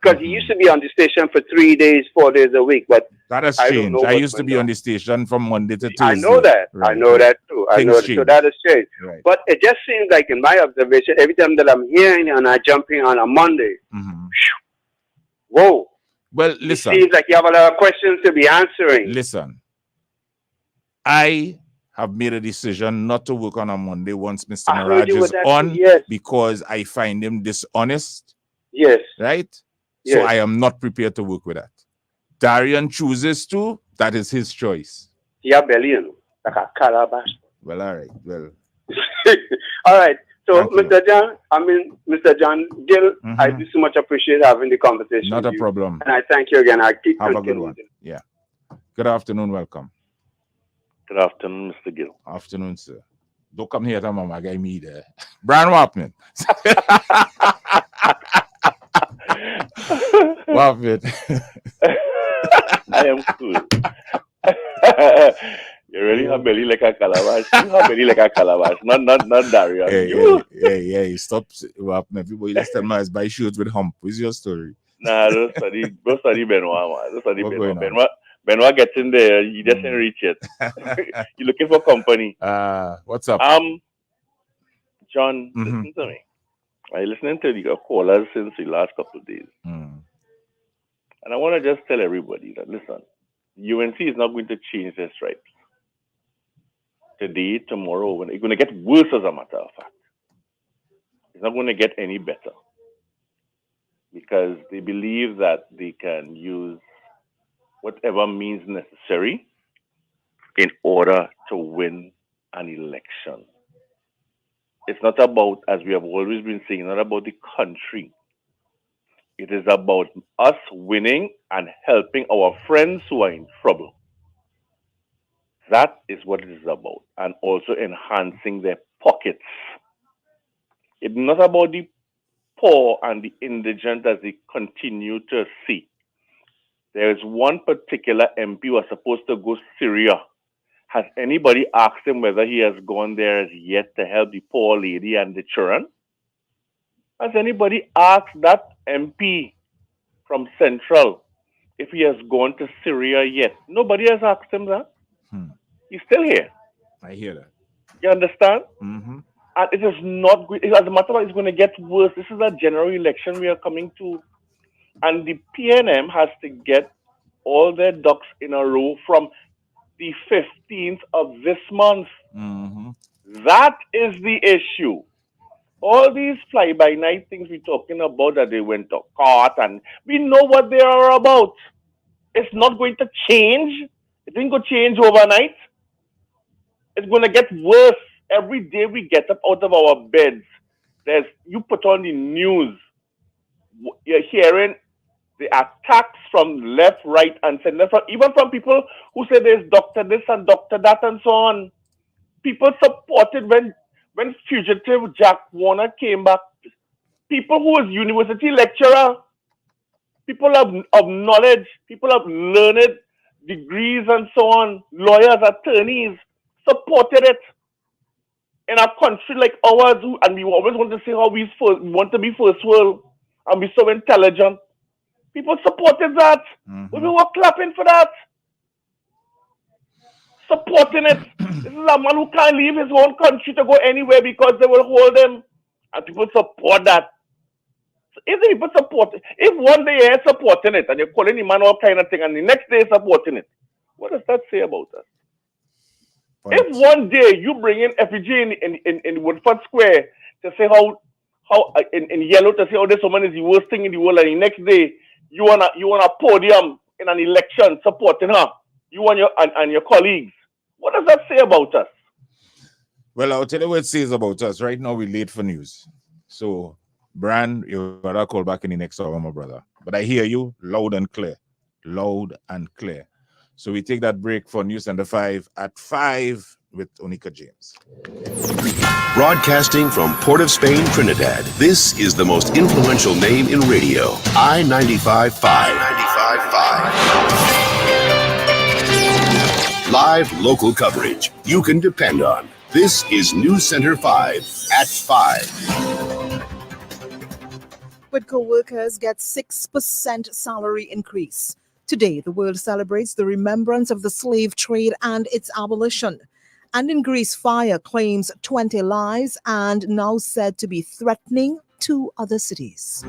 Because he used to be on the station for 3 days, 4 days a week, but that has changed. I used to be on the station from Monday to Tuesday. I know that. Right. I know that too. I know that. So that has changed. Right. But it just seems like, in my observation, every time that I'm hearing and I jump in on a Monday, whoa. Well, listen. It seems like you have a lot of questions to be answering. Listen, I have made a decision not to work on a Monday once Mr. Maraj is on because I find him dishonest. Yes. Right? Yes. So I am not prepared to work with that. Darian chooses to, that is his choice. Yeah, Pavilion, like a Calabash. Well, all right. Well. All right. So, Mr. John Gill, I do so much appreciate having the conversation. Not a problem. And I thank you again. Have a good one. Yeah. Good afternoon. Welcome. Good afternoon, Mr. Gill. Afternoon, sir. Don't come here to mama guy me there. Brian Wapman. Wow, man. I am cool. You really have belly like a calabash. You have belly like a calabash. Not Darius. Hey, stop. Well, everybody, let's tell me it's by shoots with hump. What's your story? Nah, don't study Benoit, man. Don't study What Benoit. going on? Benoit gets in there, he doesn't reach it. You're looking for company. What's up? John, listen to me. I'm listening to the callers since the last couple of days. And I want to just tell everybody that, listen, UNC is not going to change their stripes. Today, tomorrow, it's going to get worse as a matter of fact. It's not going to get any better. Because they believe that they can use whatever means necessary in order to win an election. It's not about, as we have always been saying, not about the country. It is about us winning and helping our friends who are in trouble. That is what it is about. And also enhancing their pockets. It's not about the poor and the indigent as they continue to see. There is one particular MP who was supposed to go Syria. Has anybody asked him whether he has gone there as yet to help the poor lady and the children? Has anybody asked that MP from Central if he has gone to Syria yet? Nobody has asked him that. He's still here. I hear that. You understand? Mm-hmm. And it is not good. As a matter of fact, it's going to get worse. This is a general election we are coming to. And the PNM has to get all their ducks in a row from the 15th of this month. That is the issue. All these fly-by-night things we're talking about that they went to court and we know what they are about. It's not going to change. It ain't going to change overnight. It's going to get worse. Every day we get up out of our beds, you put on the news, you're hearing the attacks from left, right, and center, even from people who say there's doctor this and doctor that and so on. People supported when fugitive Jack Warner came back. People who was university lecturer, people of knowledge, people of learned degrees and so on, lawyers, attorneys, supported it. In a country like ours, and we always want to say how we want to be first world and be so intelligent. People supported that. We were clapping for that. Supporting it. This is a man who can't leave his own country to go anywhere because they will hold him. And people support that. So if the people support it, if one day you're supporting it and you're calling the man all kind of thing and the next day you're supporting it, what does that say about us? If one day you bring in effigy in Woodford Square to say how in yellow to say, oh, this woman is the worst thing in the world, and the next day you on a podium in an election supporting her, you and your colleagues, what does that say about us? Well, I'll tell you what it says about us. Right now, we're late for news. So, Brand, you gotta call back in the next hour, my brother. But I hear you loud and clear. Loud and clear. So we take that break for News Under 5 at 5 with Onika James. Broadcasting from Port of Spain, Trinidad, this is the most influential name in radio, I-95.5. Live local coverage you can depend on. This is News Center 5 at 5. Quidco workers get 6% salary increase. Today, the world celebrates the remembrance of the slave trade and its abolition. And in Greece, fire claims 20 lives and now said to be threatening 2 other cities.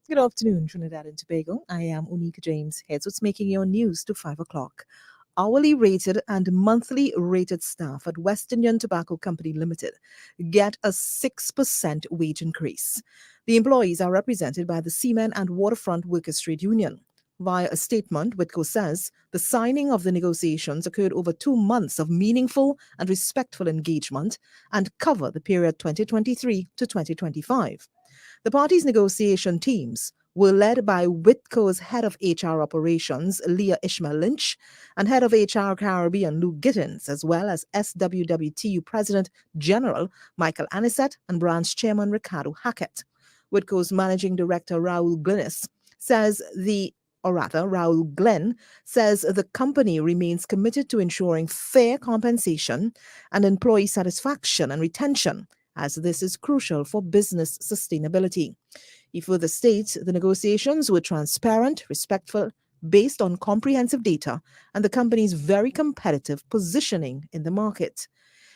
Good afternoon, Trinidad and Tobago. I am Onika James. Here's what's making your news to 5 o'clock. Hourly rated and monthly rated staff at West Indian Tobacco Company Limited get a 6% wage increase. The employees are represented by the Seamen and Waterfront Workers Trade Union. Via a statement, Whitco says the signing of the negotiations occurred over 2 months of meaningful and respectful engagement and cover the period 2023 to 2025. The parties' negotiation teams were led by Whitco's head of HR operations, Leah Ishmael Lynch, and head of HR Caribbean, Lou Gittins, as well as SWWTU President General Michael Anisette and branch chairman Ricardo Hackett. Whitco's managing director, Raul Glenn, says the company remains committed to ensuring fair compensation and employee satisfaction and retention, as this is crucial for business sustainability. He further states the negotiations were transparent, respectful, based on comprehensive data, and the company's very competitive positioning in the market.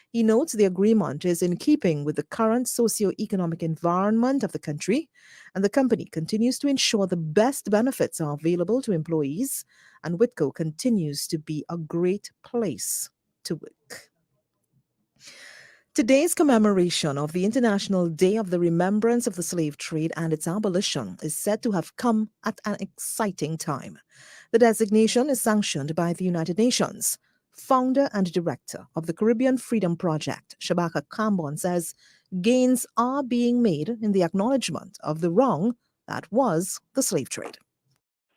He notes the agreement is in keeping with the current socio-economic environment of the country, and the company continues to ensure the best benefits are available to employees, and Whitco continues to be a great place to work. Today's commemoration of the International Day of the Remembrance of the Slave Trade and its abolition is said to have come at an exciting time. The designation is sanctioned by the United Nations. Founder and director of the Caribbean Freedom Project, Shabaka Kambon, says gains are being made in the acknowledgement of the wrong that was the slave trade.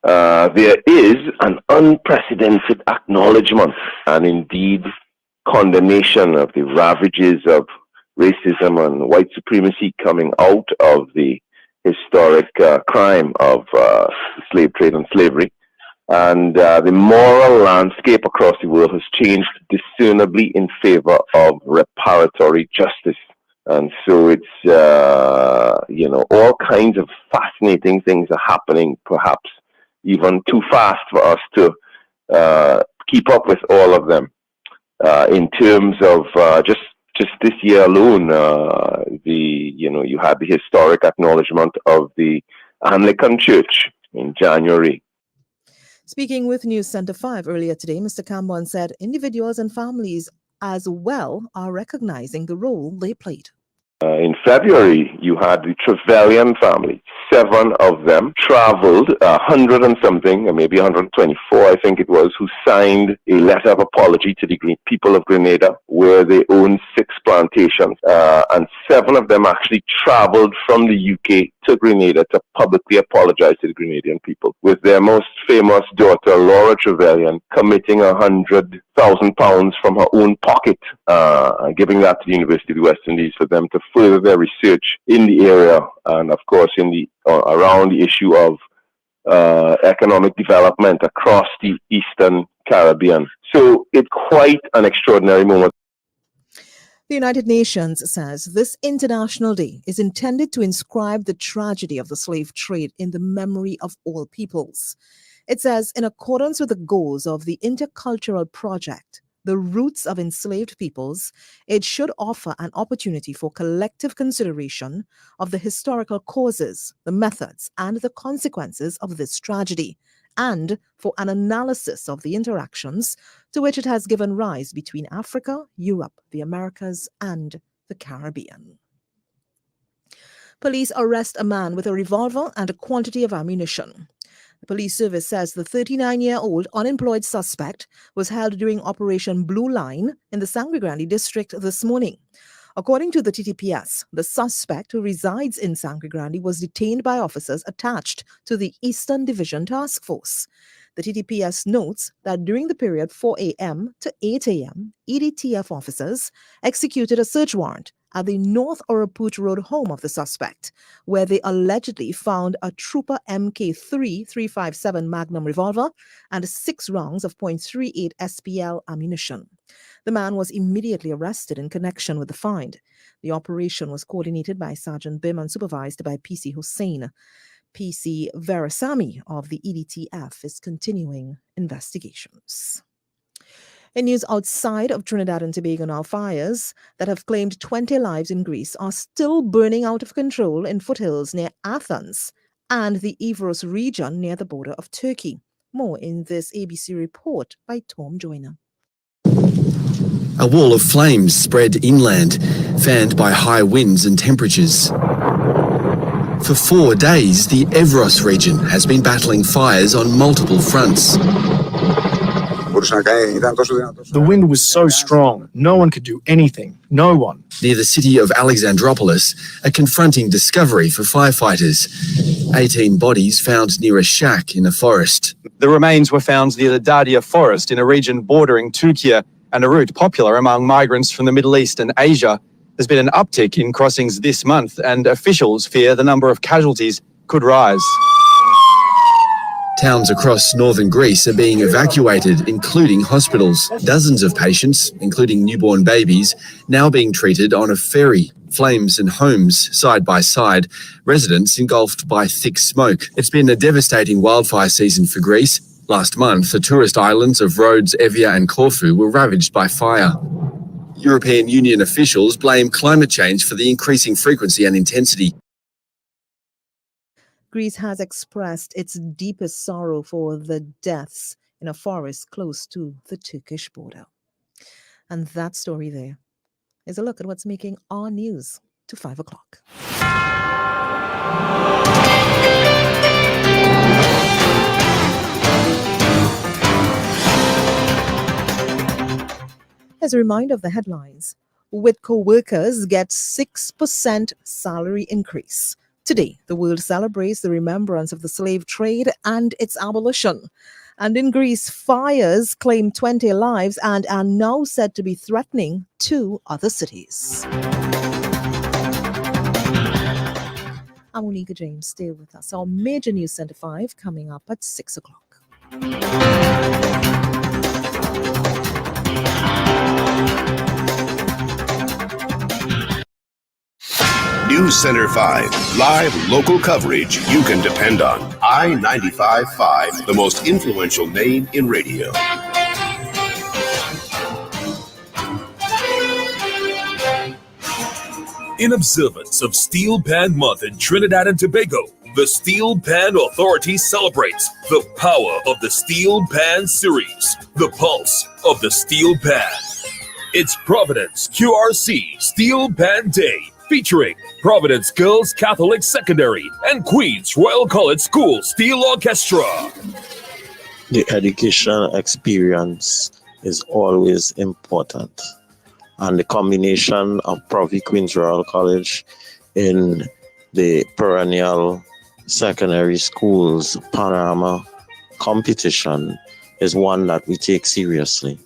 There is an unprecedented acknowledgement and indeed condemnation of the ravages of racism and white supremacy coming out of the historic crime of slave trade and slavery. And the moral landscape across the world has changed discernibly in favor of reparatory justice. And so it's, all kinds of fascinating things are happening, perhaps even too fast for us to keep up with all of them. In terms of just this year alone, you had the historic acknowledgement of the Anglican Church in January. Speaking with News Center 5 earlier today, Mr. Kambon said individuals and families as well are recognizing the role they played. In February, you had the Trevelyan family. 7 of them traveled, 100 and something, or maybe 124, I think it was, who signed a letter of apology to the people of Grenada, where they own 6 plantations. And 7 of them actually traveled from the UK to Grenada to publicly apologize to the Grenadian people, with their most famous daughter, Laura Trevelyan, committing £100,000 from her own pocket, and giving that to the University of the West Indies for them to further their research in the area, and of course in the around the issue of economic development across the Eastern Caribbean. So it's quite an extraordinary moment. The United Nations says this International Day is intended to inscribe the tragedy of the slave trade in the memory of all peoples. It says, in accordance with the goals of the Intercultural Project, the roots of enslaved peoples, it should offer an opportunity for collective consideration of the historical causes, the methods, and the consequences of this tragedy, and for an analysis of the interactions to which it has given rise between Africa, Europe, the Americas, and the Caribbean. Police arrest a man with a revolver and a quantity of ammunition. The police service says the 39-year-old unemployed suspect was held during Operation Blue Line in the Sangre Grande district this morning. According to the TTPS, the suspect, who resides in Sangre Grande, was detained by officers attached to the Eastern Division Task Force. The TTPS notes that during the period 4 a.m. to 8 a.m., EDTF officers executed a search warrant at the North Oraput Road home of the suspect, where they allegedly found a Trooper MK3 .357 Magnum revolver and 6 rounds of .38 SPL ammunition. The man was immediately arrested in connection with the find. The operation was coordinated by Sergeant Bim and supervised by PC Hussein. PC Verisami of the EDTF is continuing investigations. In news outside of Trinidad and Tobago now, fires that have claimed 20 lives in Greece are still burning out of control in foothills near Athens and the Evros region near the border of Turkey. More in this ABC report by Tom Joyner. A wall of flames spread inland, fanned by high winds and temperatures. For 4 days, the Evros region has been battling fires on multiple fronts. The wind was so strong, no one could do anything. No one. Near the city of Alexandropolis, a confronting discovery for firefighters. 18 bodies found near a shack in a forest. The remains were found near the Dadia forest in a region bordering Turkey and a route popular among migrants from the Middle East and Asia. There's been an uptick in crossings this month, and officials fear the number of casualties could rise. Towns across northern Greece are being evacuated, including hospitals. Dozens of patients, including newborn babies, now being treated on a ferry. Flames and homes side by side, residents engulfed by thick smoke. It's been a devastating wildfire season for Greece. Last month, the tourist islands of Rhodes, Evia and Corfu were ravaged by fire. European Union officials blame climate change for the increasing frequency and intensity. Greece has expressed its deepest sorrow for the deaths in a forest close to the Turkish border. And that story there is a look at what's making our news to 5 o'clock. As a reminder of the headlines, Whitco workers get 6% salary increase. Today, the world celebrates the remembrance of the slave trade and its abolition. And in Greece, fires claim 20 lives and are now said to be threatening 2 other cities. I'm Monica James. Stay with us. Our major news Center 5 coming up at 6 o'clock. News Center 5, live local coverage you can depend on. I-95.5, the most influential name in radio. In observance of Steel Pan Month in Trinidad and Tobago, the Steel Pan Authority celebrates the power of the Steel Pan series, the pulse of the Steel Pan. It's Providence QRC Steel Pan Day, featuring Providence Girls Catholic Secondary and Queens Royal College School Steel Orchestra. The educational experience is always important, and the combination of Provi Queens Royal College in the perennial secondary schools panorama competition is one that we take seriously.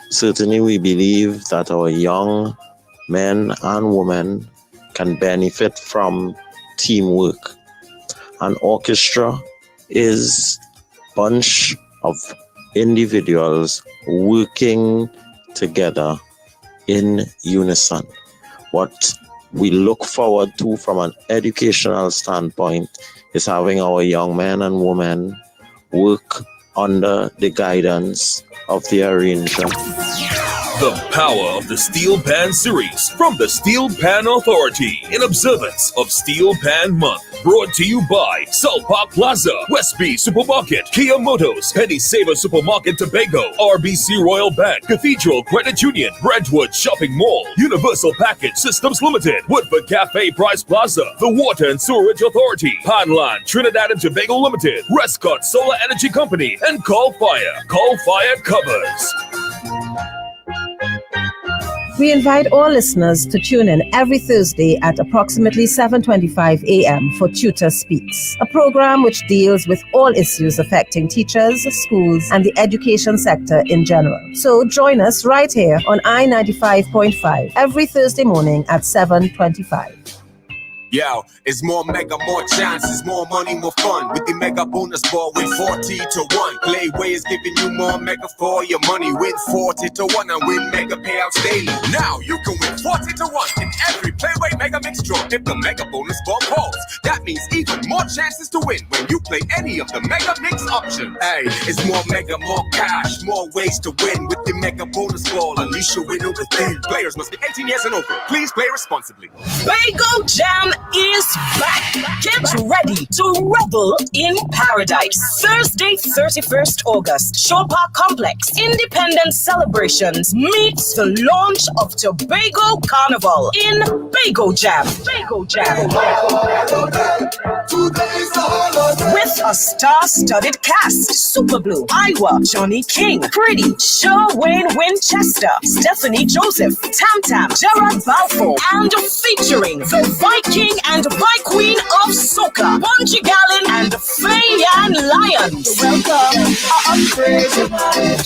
Certainly we believe that our young men and women can benefit from teamwork. An orchestra is a bunch of individuals working together in unison. What we look forward to from an educational standpoint is having our young men and women work under the guidance of the arranger. The power of the Steel Pan series from the Steel Pan Authority in observance of Steel Pan Month. Brought to you by South Park Plaza, Westby Supermarket, Kia Motors, Penny Saver Supermarket Tobago, RBC Royal Bank, Cathedral Credit Union, Brentwood Shopping Mall, Universal Package Systems Limited, Woodford Cafe Price Plaza, the Water and Sewerage Authority, Panland Trinidad and Tobago Limited, Rescott Solar Energy Company, and Call Fire. Call Fire covers. We invite all listeners to tune in every Thursday at approximately 7:25 a.m. for Tutor Speaks, a program which deals with all issues affecting teachers, schools, and the education sector in general. So join us right here on I-95.5 every Thursday morning at 7:25. Yo, it's more mega, more chances, more money, more fun. With the mega bonus ball, win 40-1. Playway is giving you more mega for your money. Win 40-1 and win mega payouts daily. Now you can win 40-1 in every Playway mega mix draw if the mega bonus ball calls. That means even more chances to win when you play any of the mega mix options. Hey, it's more mega, more cash, more ways to win with the mega bonus ball. Unleash your winner within. Players must be 18 years and over. Please play responsibly. Bagel Jam is back. Get ready to revel in paradise. Thursday, 31st August, Shore Park Complex. Independence celebrations meets the launch of Tobago Carnival in Bagel Jam. Bago Jam. With a star-studded cast: Super Blue, Iowa, Johnny King, Pretty, Sherwin Winchester, Stephanie Joseph, Tam Tam, Gerard Balfour, and featuring the Viking and Queen of Soca, Bungie Gallon and Fayan Lyons. Welcome.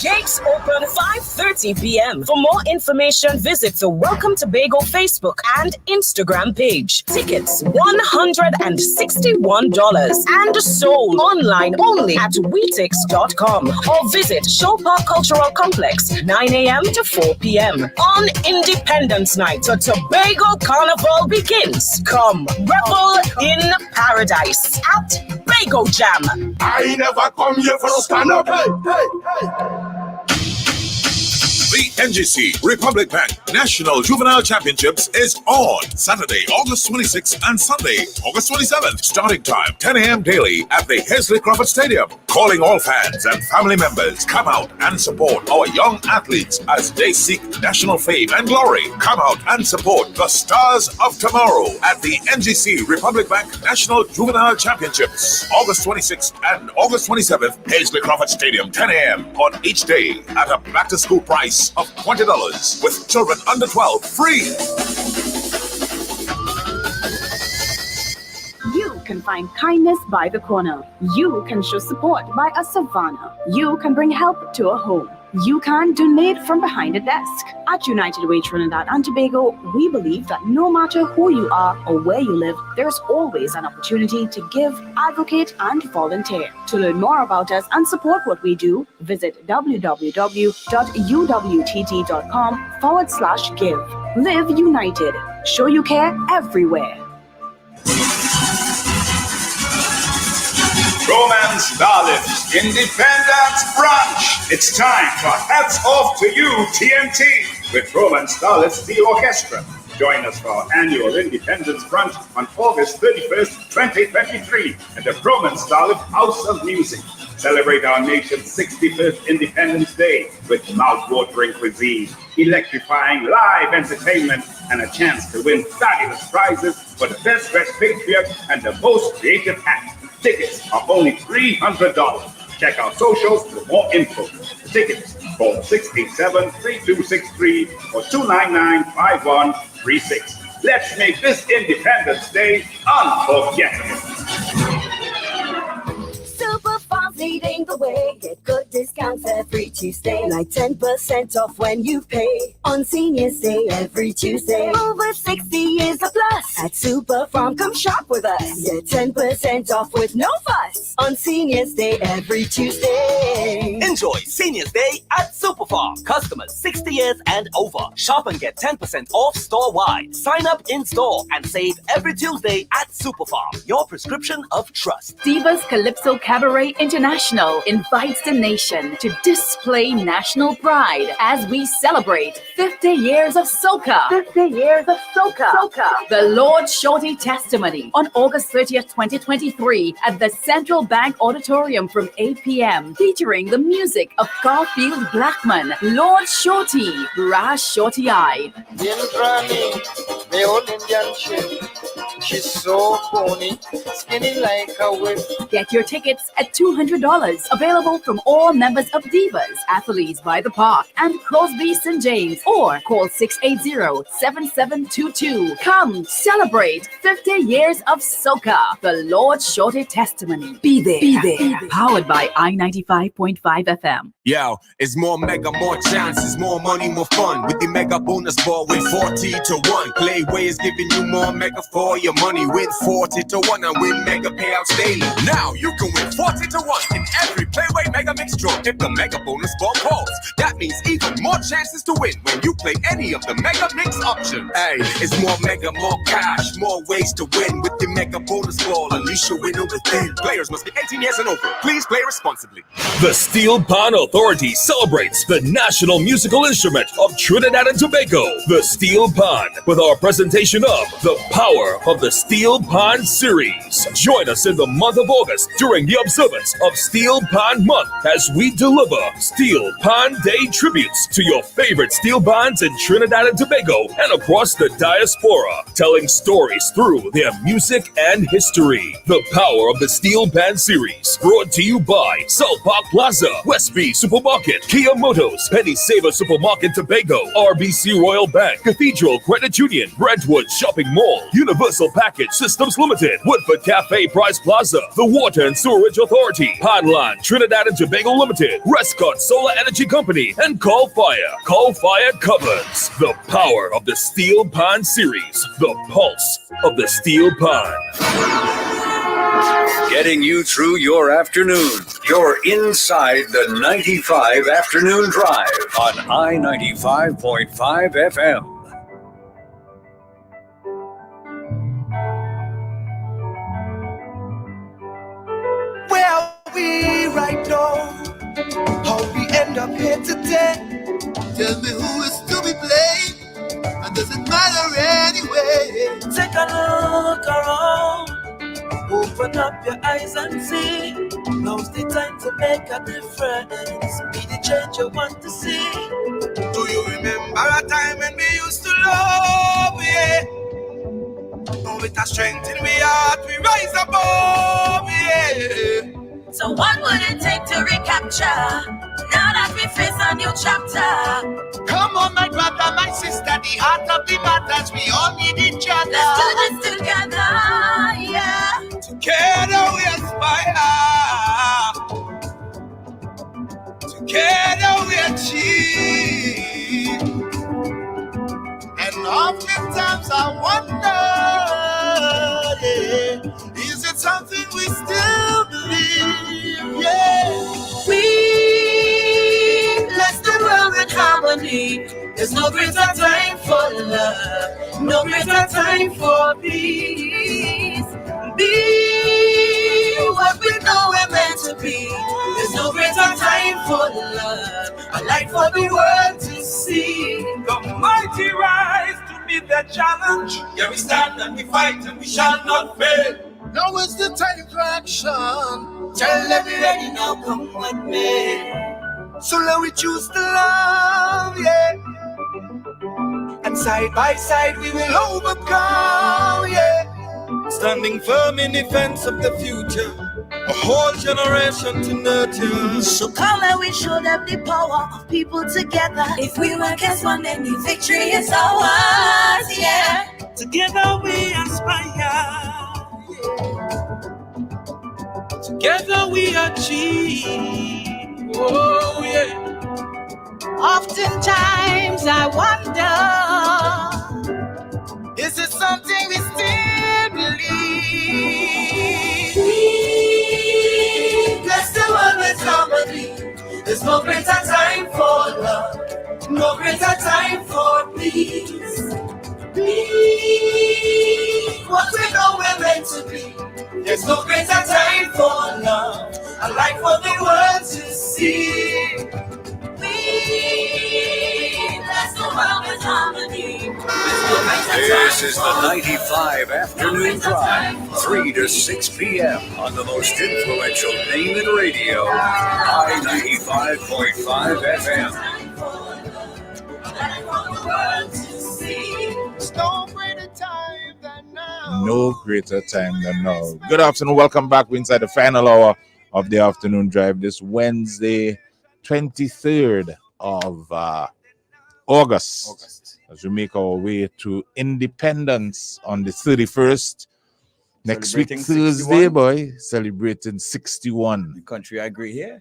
Gates open 5:30 p.m. For more information, visit the Welcome to Bago Facebook and Instagram page. Tickets $161 and sold online only at Weetix.com or visit Showpark Cultural Complex 9 a.m. to 4 p.m. On Independence Night, the Tobago Carnival begins. Come revel in paradise at Bago Jam. I never come here for a stand up. Hey. The NGC Republic Bank National Juvenile Championships is on Saturday, August 26th and Sunday, August 27th. Starting time 10 a.m. daily at the Hesley Crawford Stadium. Calling all fans and family members, come out and support our young athletes as they seek national fame and glory. Come out and support the stars of tomorrow at the NGC Republic Bank National Juvenile Championships, August 26th and August 27th, Hesley Crawford Stadium, 10 a.m. on each day at a back-to-school price of $20 with children under 12 free. You can find kindness by the corner. You can show support by a savannah. You can bring help to a home. You can donate from behind a desk. At United Way Trinidad and Tobago, we believe that no matter who you are or where you live, there's always an opportunity to give, advocate, and volunteer. To learn more about us and support what we do, visit www.uwtt.com/give. Live united. Show you care everywhere. Romance Darlings Independence Branch. It's time for Hats Off to You TNT with Romance Darlings the Orchestra. Join us for our annual Independence Brunch on August 31st, 2023 at the Romance Darlings House of Music. Celebrate our nation's 61st Independence Day with mouth-watering cuisine, electrifying live entertainment, and a chance to win fabulous prizes for the best dressed patriot and the most creative act. Tickets are only $300. Check our socials for more info. Tickets, call 687-3263 or 299-5136. Let's make this Independence Day unforgettable. Super Farms leading the way. Get good discounts every Tuesday, like 10% off when you pay. On Seniors Day every Tuesday. Over 60 years or plus. At Super Farm, come shop with us. Get 10% off with no fuss. On Seniors Day every Tuesday. Enjoy Seniors Day at Super Farm. Customers 60 years and over. Shop and get 10% off store-wide. Sign up in-store and save every Tuesday at Super Farm. Your prescription of trust. Divas Calypso Cabaret International invites the nation to display national pride as we celebrate 50 years of soca. 50 years of soca. The Lord Shorty Testimony on August 30th, 2023 at the Central Bank Auditorium from 8 p.m. featuring the music of Garfield Blackman, Lord Shorty, Brass Shorty Eye. The old Indian chick, she's so pony, skinny like a whip. Get your tickets at $200. Available from all members of Divas, Athletes by the Park, and Crosby St. James, or call 680-7722. Come celebrate 50 years of soca. The Lord Shorty Testimony. Be there. Powered by I-95.5 FM. Yo, it's more mega, more chances, more money, more fun. With the mega bonus ball, win 40 to 1. Playway is giving you more mega for your money. Win 40 to 1 and win mega payouts daily. Now you can win 40 to 1 in every Playway Mega Mix draw if the mega bonus ball calls. That means even more chances to win when you play any of the mega mix options. Hey, it's more mega, more cash, more ways to win with the mega bonus ball. Unleash your winner within. Players must be 18 years and over. Please play responsibly. The Steel Pan Authority celebrates the national musical instrument of Trinidad and Tobago, the steel pan, with our presentation of the Power of the Steel Pan series. Join us in the month of August during the observance of Steel Pan Month as we deliver Steel Pan Day tributes to your favorite steel bands in Trinidad and Tobago and across the diaspora, telling stories through their music and history. The Power of the Steel Pan series, brought to you by South Park Plaza, Westby Supermarket, Kia Motors, Penny Saver Supermarket Tobago, RBC Royal Bank, Cathedral Credit Union, Brentwood Shopping Mall, Universal Package Systems Limited, Woodford Cafe Price Plaza, the Water and Sewerage Authority, Panland Trinidad and Tobago Limited, Rescott Solar Energy Company, and Call Fire. Call Fire covers the Power of the Steel Pan series, the pulse of the steel pan. Getting you through your afternoon. You're inside the 95 Afternoon Drive on I-95.5 FM. Where are we right now? How we end up here today? Tell me who is to be blamed, and does it matter anyway? Take a look around. Open up your eyes and see. Now's the time to make a difference. Be the change you want to see. Do you remember a time when we used to love, yeah? Now with our strength in we heart, we rise above, yeah. So what would it take to recapture? Now that we face a new chapter. Come on, my brother, my sister, the heart of the matters, we all need each other. Let's do this together, yeah. Together we aspire. Together we achieve. And oftentimes I wonder, yeah, is it something we still believe? Yeah. We bless the world with harmony. There's no greater time for love, no greater time for peace. Be what we know we're meant to be. There's no greater time for love, a light for the world to see. The mighty rise to meet the challenge. Yeah, we stand and we fight and we shall not fail. Now is the time for action. Tell everybody now, come with me. So let we choose to love, yeah. And side by side we will overcome, yeah. Standing firm in defense of the future, a whole generation to nurture. So come and we show them the power of people together. If we work as one, then the victory is ours, yeah. Together we aspire. Together we achieve. Oh yeah. Oftentimes I wonder, is it something we still believe? bless the world with harmony. There's no greater time for love, no greater time for peace. Be what we know we're meant to be. There's no greater time for love, a light for the world to see. We bless the world with harmony. This is the 95 Afternoon Drive, 3 to 6 p.m. on the most influential name in radio, I-95.5 FM. No greater time than now. Good afternoon. Welcome back. We're inside the final hour of the afternoon drive this Wednesday, 23rd of August, as we make our way to Independence on the 31st. Next week, Thursday, 61. boy, celebrating 61. The country I agree here.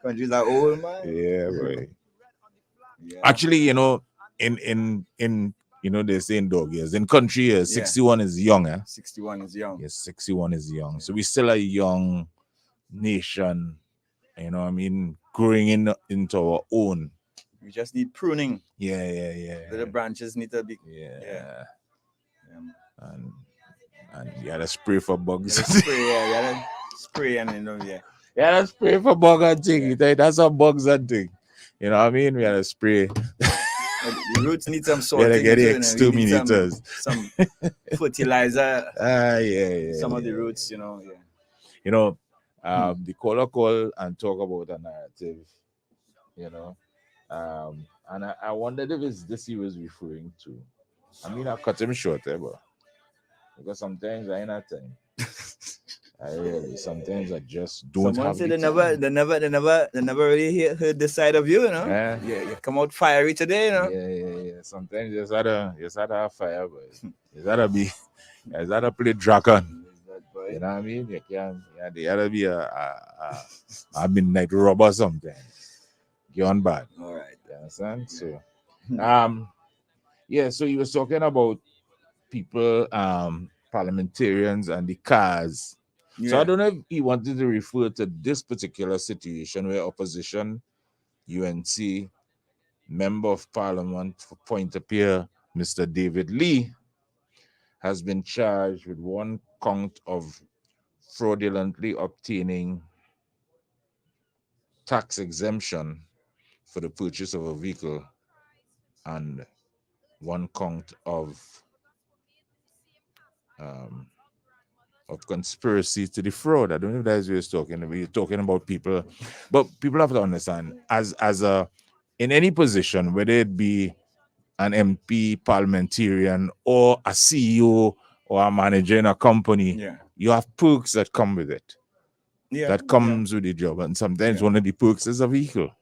Countries are old, man. Yeah, boy. Yeah. Actually, you know, in you know, they say in dog years, in country years, 61 is young, eh? 61 is young. Yes, 61 is young. So we're still a young nation, you know what I mean, growing into our own. We just need pruning. Yeah. The branches need to be. Yeah. And you gotta spray for bugs. You gotta spray and you know, You gotta spray for bug and thing. That's how bugs and thing. You know what I mean? We gotta spray. The roots need some Better sorting. get too, the you know. You need exterminators. some fertilizer. Yeah. Some of the roots, you know. Yeah. You know, the caller call and talk about a narrative, you know. And I wondered if it's this he was referring to. I mean, I cut him short, but because sometimes I ain't have time. Sometimes I just don't Someone have said the they never really heard this side of you, you know. Yeah. You come out fiery today, you know. Yeah. Sometimes you just gotta have fire, but you gotta play dragon. You know what I mean? You can, there gotta be a midnight rubber sometimes. You're on bad. All right. You understand? So, so he was talking about people, parliamentarians and the cars. So I don't know if he wanted to refer to this particular situation where opposition UNC member of parliament for Pointe-a-Pierre, Mr. David Lee, has been charged with one count of fraudulently obtaining tax exemption for the purchase of a vehicle and one count of conspiracy to defraud. I don't know if that's what he's talking about. You're talking about people, but people have to understand as in any position, whether it be an MP, parliamentarian, or a CEO or a manager in a company, you have perks that come with it. That comes with the job, and sometimes one of the perks is a vehicle.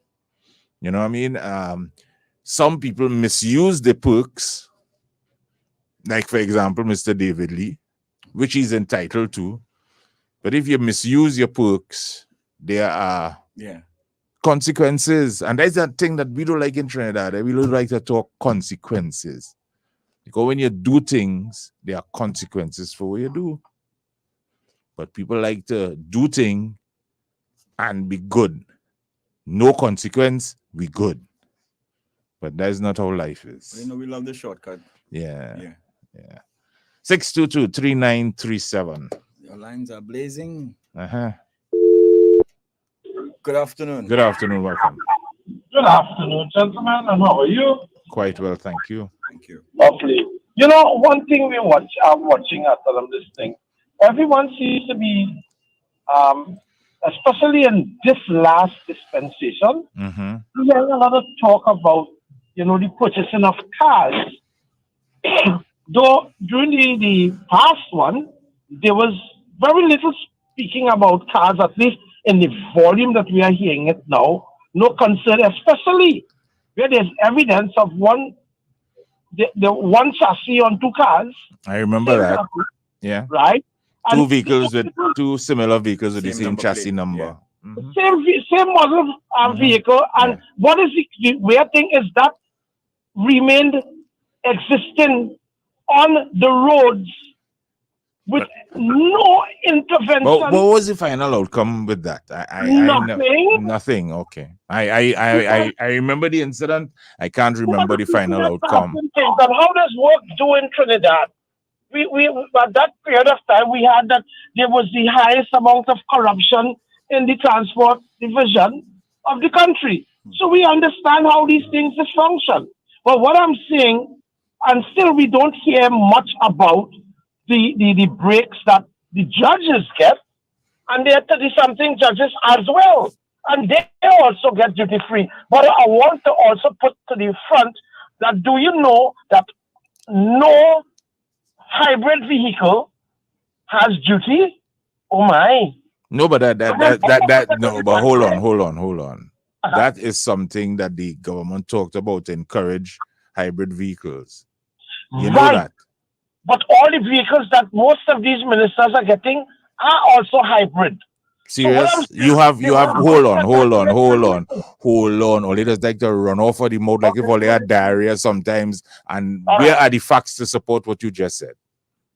You know what I mean? Some people misuse the perks, like for example, Mr. David Lee, which he's entitled to. But if you misuse your perks, there are consequences. And that's that thing that we don't like in Trinidad. We don't like to talk consequences. Because when you do things, there are consequences for what you do. But people like to do things and be good. No consequence, we good. But that's not how life is. You know, we love the shortcut. Yeah. 622-3937. Your lines are blazing. Uh-huh. Good afternoon. Good afternoon. Welcome. Good afternoon, gentlemen, and how are you? Quite well, thank you. Thank you. Lovely. You know, one thing I'm watching after I'm listening, everyone seems to be, especially in this last dispensation, there's a lot of talk about, the purchasing of cars. Though during the past one, there was very little speaking about cars, at least in the volume that we are hearing it now. No concern, especially where there's evidence of the one chassis on two cars. I remember that. Yeah. Right? Two similar vehicles with the same chassis number. Same model vehicle. And what is the weird thing is that remained existing on the roads with no intervention. What was the final outcome with that? Nothing. Nothing. Okay. I remember the incident. I can't remember the final outcome. And how does work do in Trinidad? We at that period of time we had that there was the highest amount of corruption in the transport division of the country. So we understand how these things function. But what I'm saying, and still we don't hear much about the breaks that the judges get, and there are 30-something judges as well, and they also get duty free. But I want to also put to the front that do you know that no hybrid vehicle has duty? Oh my! No, but but hold on. That is something that the government talked about to encourage hybrid vehicles. You know that. But all the vehicles that most of these ministers are getting are also hybrid. Serious? So you have hold on. Or they just like to run off of the mouth like if all they had diarrhea sometimes. And where are the facts to support what you just said?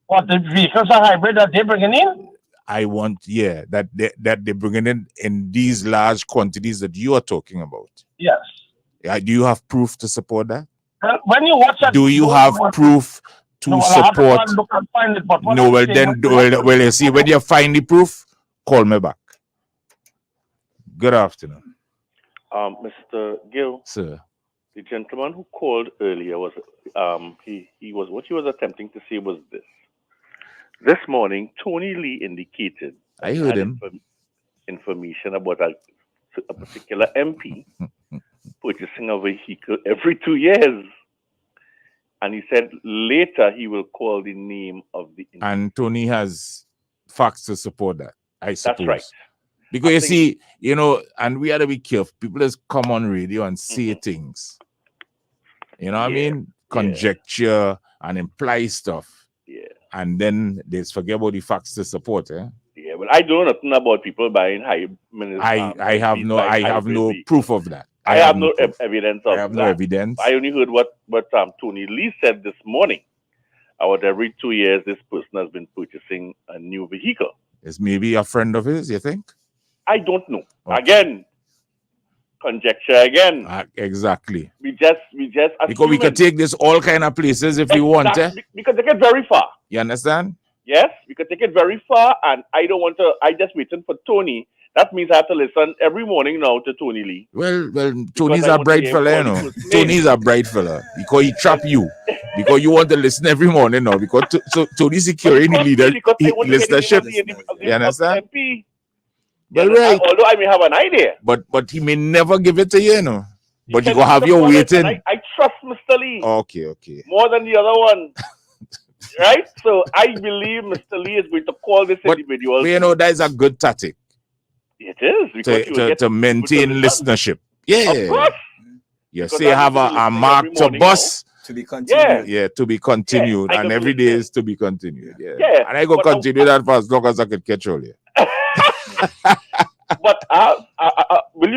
What, the vehicles are hybrid that they're bringing in? I want, that they're bringing in these large quantities that you are talking about. Yes. Do you have proof to support that? When you watch do you have proof to support? No, well then, you see, when you find the proof, call me back. Good afternoon. Mr. Gill. Sir. The gentleman who called earlier was he was what he was attempting to say was this. This morning, Tony Lee indicated that I he heard had him. information about a particular MP purchasing a vehicle every 2 years. And he said later he will call the name of the And Tony has facts to support that, I suppose. That's right. Because you see, you know, and we had to be careful. People just come on radio and say things. You know what I mean? Conjecture and imply stuff. Yeah. And then they just forget about the facts to support, eh? Yeah, well, I don't know nothing about people buying I have no proof of that. I have no evidence of I have that. no evidence. I only heard what Tony Lee said this morning. About every 2 years, this person has been purchasing a new vehicle. Is maybe a friend of his, you think? I don't know. Okay. Again, conjecture again. Exactly. We just Because we could take this all kind of places if we want, eh? We could take it very far. You understand? Yes, we could take it very far, and I don't want to. I just waiting for Tony. That means I have to listen every morning now to Tony Lee. Well, Tony's a bright fella, you know. Tony's a bright fella because he trap you. Because you want to listen every morning now. Because Tony's securing the listenership. You understand? Well, right. Although I may have an idea. But he may never give it to you, you know. But you go have your waiting. I trust Mr. Lee. Okay. More than the other one. Right? So I believe Mr. Lee is going to call this individual. But you know, that is a good tactic. It is. To maintain listenership. Yeah. Of course. You say have a mark to bus. To be continued. Yeah, to be continued. Yeah, and every day is to be continued. Yeah. And I go continue that for as long as I could catch all you. But will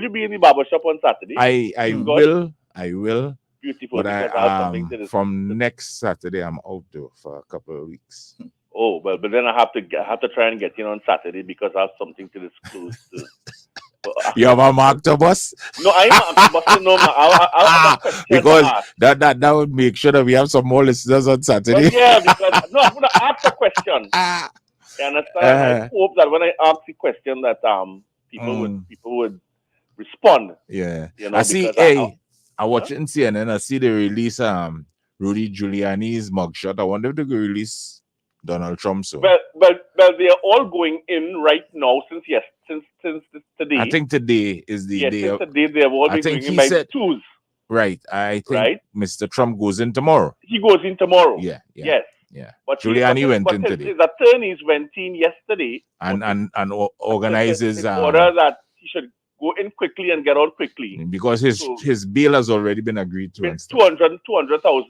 you be in the barbershop on Saturday? I will. Beautiful. But from next Saturday I'm out though for a couple of weeks. Oh well, but then I have to try and get in on Saturday because I have something to disclose. You have a mark to bus? No, I am busting no mark. I'll have a question because to ask. that would make sure that we have some more listeners on Saturday. Well, yeah, because I'm gonna ask a question. You understand? I hope that when I ask the question that people would respond. Yeah. You know, I see I watch it in CNN. I see they release Rudy Giuliani's mugshot. I wonder if they could release Donald Trump soon. Well, they are all going in right now since today. I think today is the day. Since today they have all been going in by twos. Right. I think Mr. Trump goes in tomorrow. He goes in tomorrow. Yeah. Yes. But Giuliani went in today. His attorneys went in yesterday and organizes order that he should go in quickly and get out quickly because his bail has already been agreed to. It's $200,000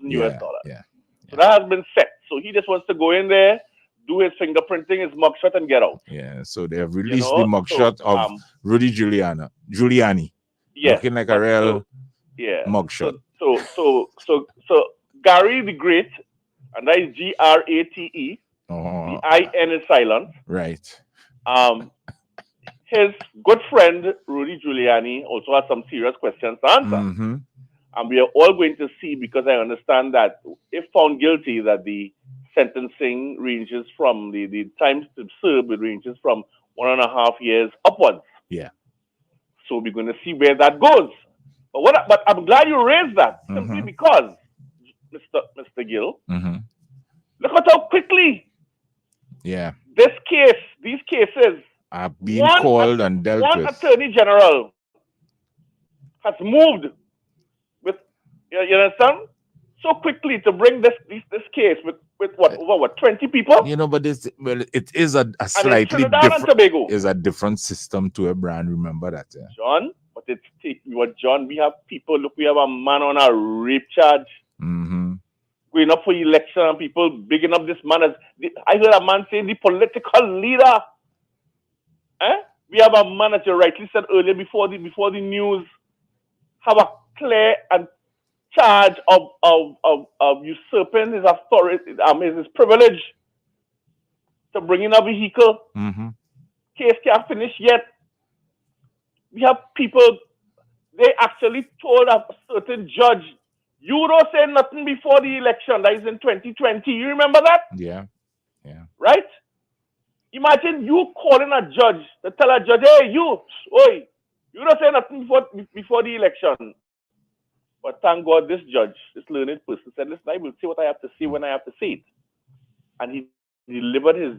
US. Yeah. So that has been set. So he just wants to go in there, do his fingerprinting, his mugshot, and get out. Yeah. So they have released the mugshot of Rudy Giuliani. Yeah. Looking like a real mugshot. So Gary the Great, and that is GRATE. The IN is silent. Right. His good friend Rudy Giuliani also has some serious questions to answer. Mm-hmm. And we are all going to see, because I understand that if found guilty, that the sentencing ranges from the time to serve ranges from 1.5 years upwards. Yeah. So we're going to see where that goes. But I'm glad you raised that simply because, Mr. Gill, look at how quickly these cases are being called and dealt with. One attorney general has moved with, you understand, so quickly to bring this case with what 20 people. You know, but it is a slightly different. Is a different system to a brand. Remember that, John. But John, we have people. Look, we have a man on a rape charge. Going up for election, and people bigging up this man as I heard a man saying the political leader. We have a man, as you rightly said earlier, before the news, have a clear and charge of usurping his authority, his privilege to bring in a vehicle. Case can't finish yet. We have people, they actually told a certain judge, you don't say nothing before the election, that is in 2020. You remember that? Yeah. Right? Imagine you calling a judge to tell a judge, hey, you don't say nothing before the election. But thank God this judge, this learned person, said, listen, I will say what I have to say when I have to say it. And he delivered his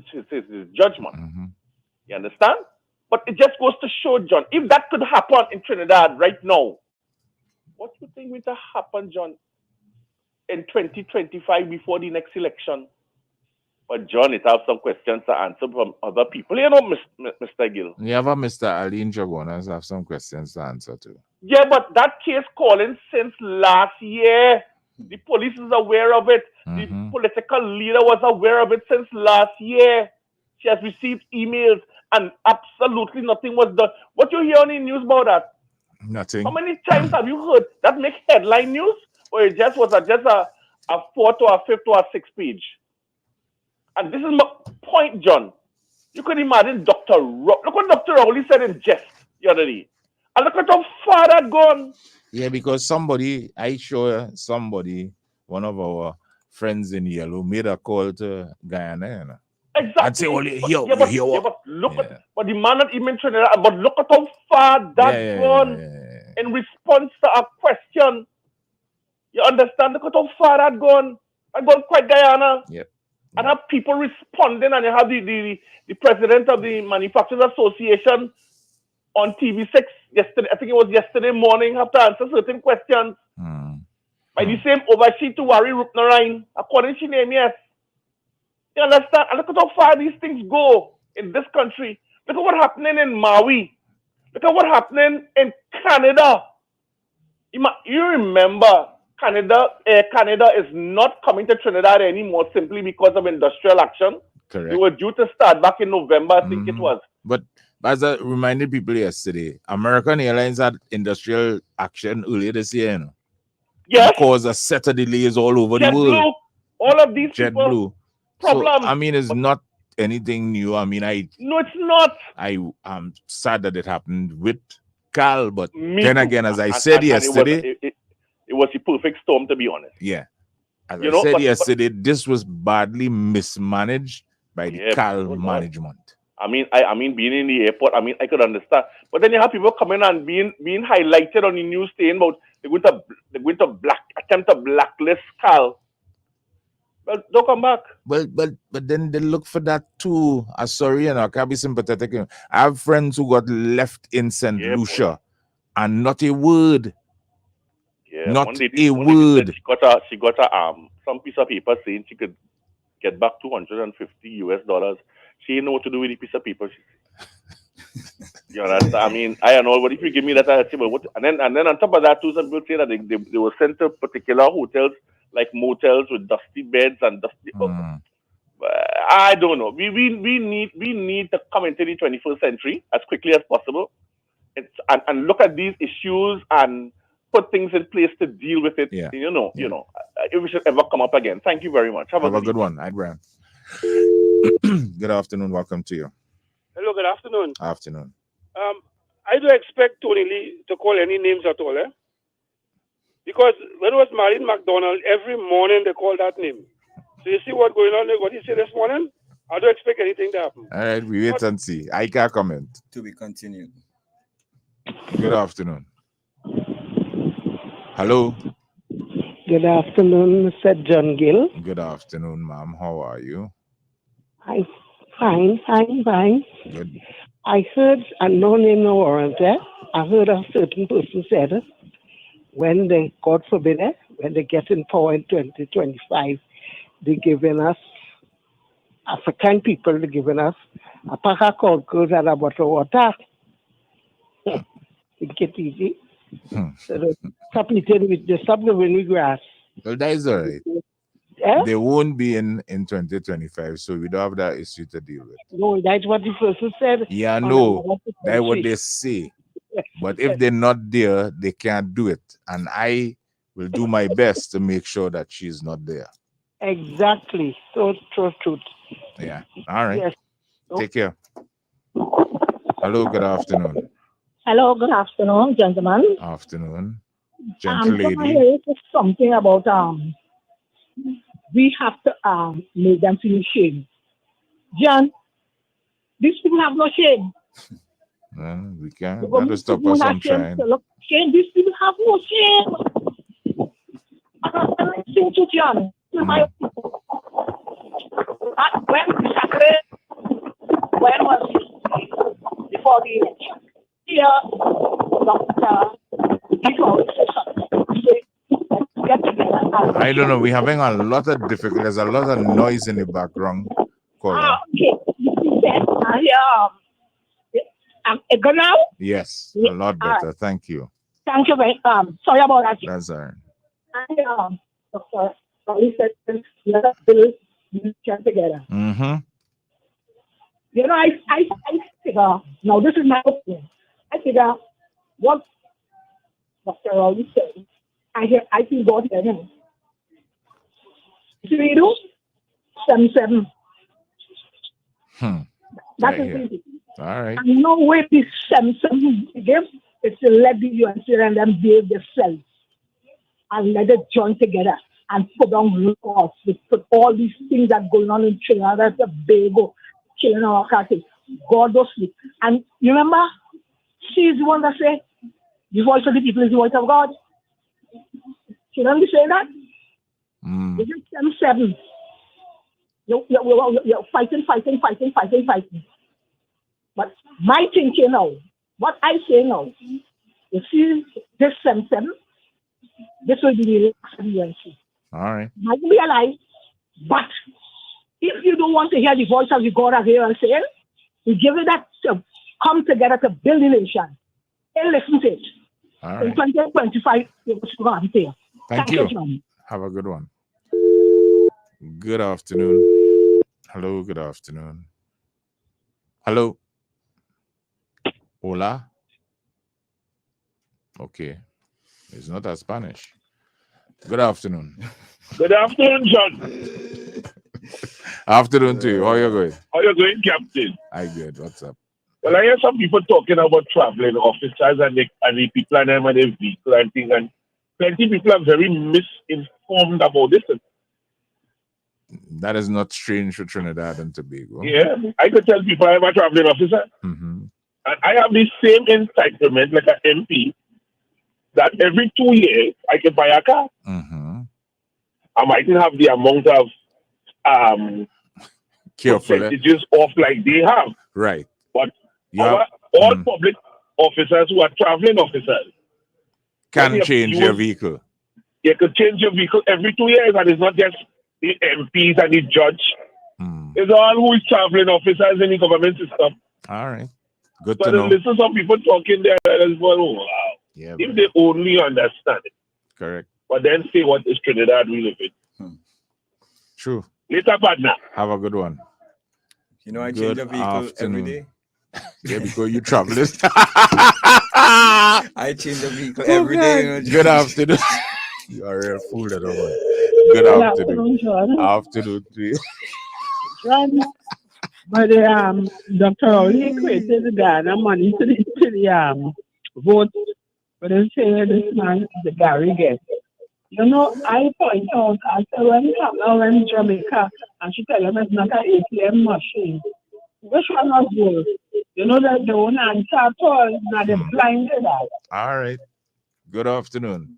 judgment. You understand? But it just goes to show, John, if that could happen in Trinidad right now, what do you think will happen, John, in 2025 before the next election? But John, it have some questions to answer from other people. You know, Mr. Gill. You have a Mr. Aline Jagonas have some questions to answer too. Yeah, but that case calling since last year. The police is aware of it. The political leader was aware of it since last year. She has received emails and absolutely nothing was done. What you hear on the news about that? Nothing. How many times have you heard that make headline news? Or it just was just a fourth or a fifth or a sixth page? And this is my point, John. You could imagine look what Dr. Rowley said in jest the other day. And look at how far that gone. Yeah, because one of our friends in Yellow, made a call to Guyana, you know. Exactly. And say, well, but the man not even Trinidad. But look at how far that gone in response to a question. You understand? Look at how far that gone. That gone quite Guyana. Yep. And have people responding, and you have the president of the Manufacturers Association on TV6 yesterday. I think it was yesterday morning. Have to answer certain questions by the same overseer to Wari Rupnarain, according to name. Yes, you understand? And look at how far these things go in this country. Look at what happening in Maui. Look at what happening in Canada. You remember? Canada is not coming to Trinidad anymore simply because of industrial action. Correct. They were due to start back in November, I think it was. But as I reminded people yesterday, American Airlines had industrial action earlier this year. You know? Yes. Caused a set of delays all over the world. JetBlue, all of these JetBlue. problems. So, I mean, it's not anything new. I mean, No, it's not. I'm sad that it happened with Cal, but then again, as I said yesterday, it was a perfect storm, to be honest. Yeah. As I said yesterday, this was badly mismanaged by the Cal management. I mean, being in the airport, I could understand. But then you have people coming and being highlighted on the news saying about they're going to attempt to blacklist Cal. Well, don't come back. But then they look for that too. I'm sorry, I can't be sympathetic. I have friends who got left in St. Lucia and not a word. Yeah, not a word. She got some piece of paper saying she could get back $250. She didn't know what to do with the piece of paper. You know, I mean, I don't know. But if you give me that, I'll say, well, what? And then on top of that, too, some people say that they were sent to particular hotels, like motels with dusty beds and dusty. I don't know. We need to come into the 21st century as quickly as possible. And look at these issues and put things in place to deal with it. Yeah. You know, if it should ever come up again. Thank you very much. Have a good one. Graham. Good afternoon. Welcome to you. Hello, good afternoon. Afternoon. I don't expect Tony Lee to call any names at all, because when it was Marlene McDonald, every morning they call that name. So you see what's going on, what you say this morning? I don't expect anything to happen. All right, we wait and see. I can't comment. To be continued. Good afternoon. Hello. Good afternoon, Mr. John Gill. Good afternoon, ma'am. How are you? I'm fine. Good. I heard, and no name, no warrant there. I heard a certain person said, when they, God forbid, when they get in power in 2025, they're giving us, African people, they're giving us a pack of cockles and a bottle of water. Think it easy. So they stop eating with, they stop living with grass. Well, that is all right. Yeah? They won't be in 2025, so we don't have that issue to deal with. No, that's what the person said. Yeah, no, that's what they say. But if they're not there, they can't do it. And I will do my best to make sure that she's not there. Exactly. So truth. Yeah. All right. Yes. Take care. Hello, good afternoon. Hello, good afternoon, gentlemen. Afternoon. Gentle lady. It's something about we have to make them feel shame. John, these people have no shame. Well, we can't. That'll stop us from trying. Shame, these people have no shame. listening to John. My, when Saturday, when was it? Before the election. Here, Dr. Picong said something. Get together. I don't know. We're having a lot of difficulty. There's a lot of noise in the background. Caller. Okay. Good now? Yes, a lot better. Thank you. Thank you very sorry about that. That's all right. Dr. Raleigh said, let us build this church together. Mm-hmm. You know, I figure, now this is my opinion. I figure what Dr. Raleigh said, I think God heard him. See what you do? 7-7. That is easy. All right. And no way this 7-7 give is to let the UNC and them build themselves and let it join together and put down laws to put all these things that going on in Trinidad, that's a big killing our country. God does sleep. And you remember, she is the one that said, the voice of the people is the voice of God. She doesn't say that. This is 7-7. You're fighting. But my thinking now, what I say now, you see this 7-7, this will be the last UNC. All right. Might be alive, but if you don't want to hear the voice of the God of here and saying, we give you that to come together to build a nation. And listen to it. All right. In 2025, you're going to be there. Thank you. John. Have a good one. Good afternoon. Hello, good afternoon. Hello. Hola. Okay. It's not a Spanish. Good afternoon. Good afternoon, John. Afternoon to you. How you going? How you going, Captain? I good. What's up? Well, I hear some people talking about traveling officers and the people and them and their vehicle and things, and plenty of people are very misinformed about this. That is not strange for Trinidad and Tobago. Yeah, I could tell people I'm a traveling officer. Mm-hmm. And I have the same entitlement like an MP that every 2 years I can buy a car. Mm-hmm. I mightn't have the amount of percentages off like they have. Right. But all public officers who are traveling officers can change your vehicle. You could change your vehicle every 2 years, and it's not just the MPs and the judge. It's all who is traveling officers in the government system. All right. Good but to know. Listen, some people talking there as well. Oh, wow. Yeah, if they only understand it. Correct. But then say what is Trinidad we live in. True. Later, partner. Have a good one. You know, I change a vehicle every day. Yeah, because you traveling. I change a vehicle every day. You know, good afternoon. You are a real fool, that one. Good afternoon. Afternoon to you. John, but Dr. Rowley equated the Ghana money to the vote, but they say this man, the Gary gets. You know, I point out, I said, when Hannah went to Jamaica, and she tell him it's not an ATM machine. Which one was worse? You know that they won't answer at all, now they're blinded out. All right. Good afternoon.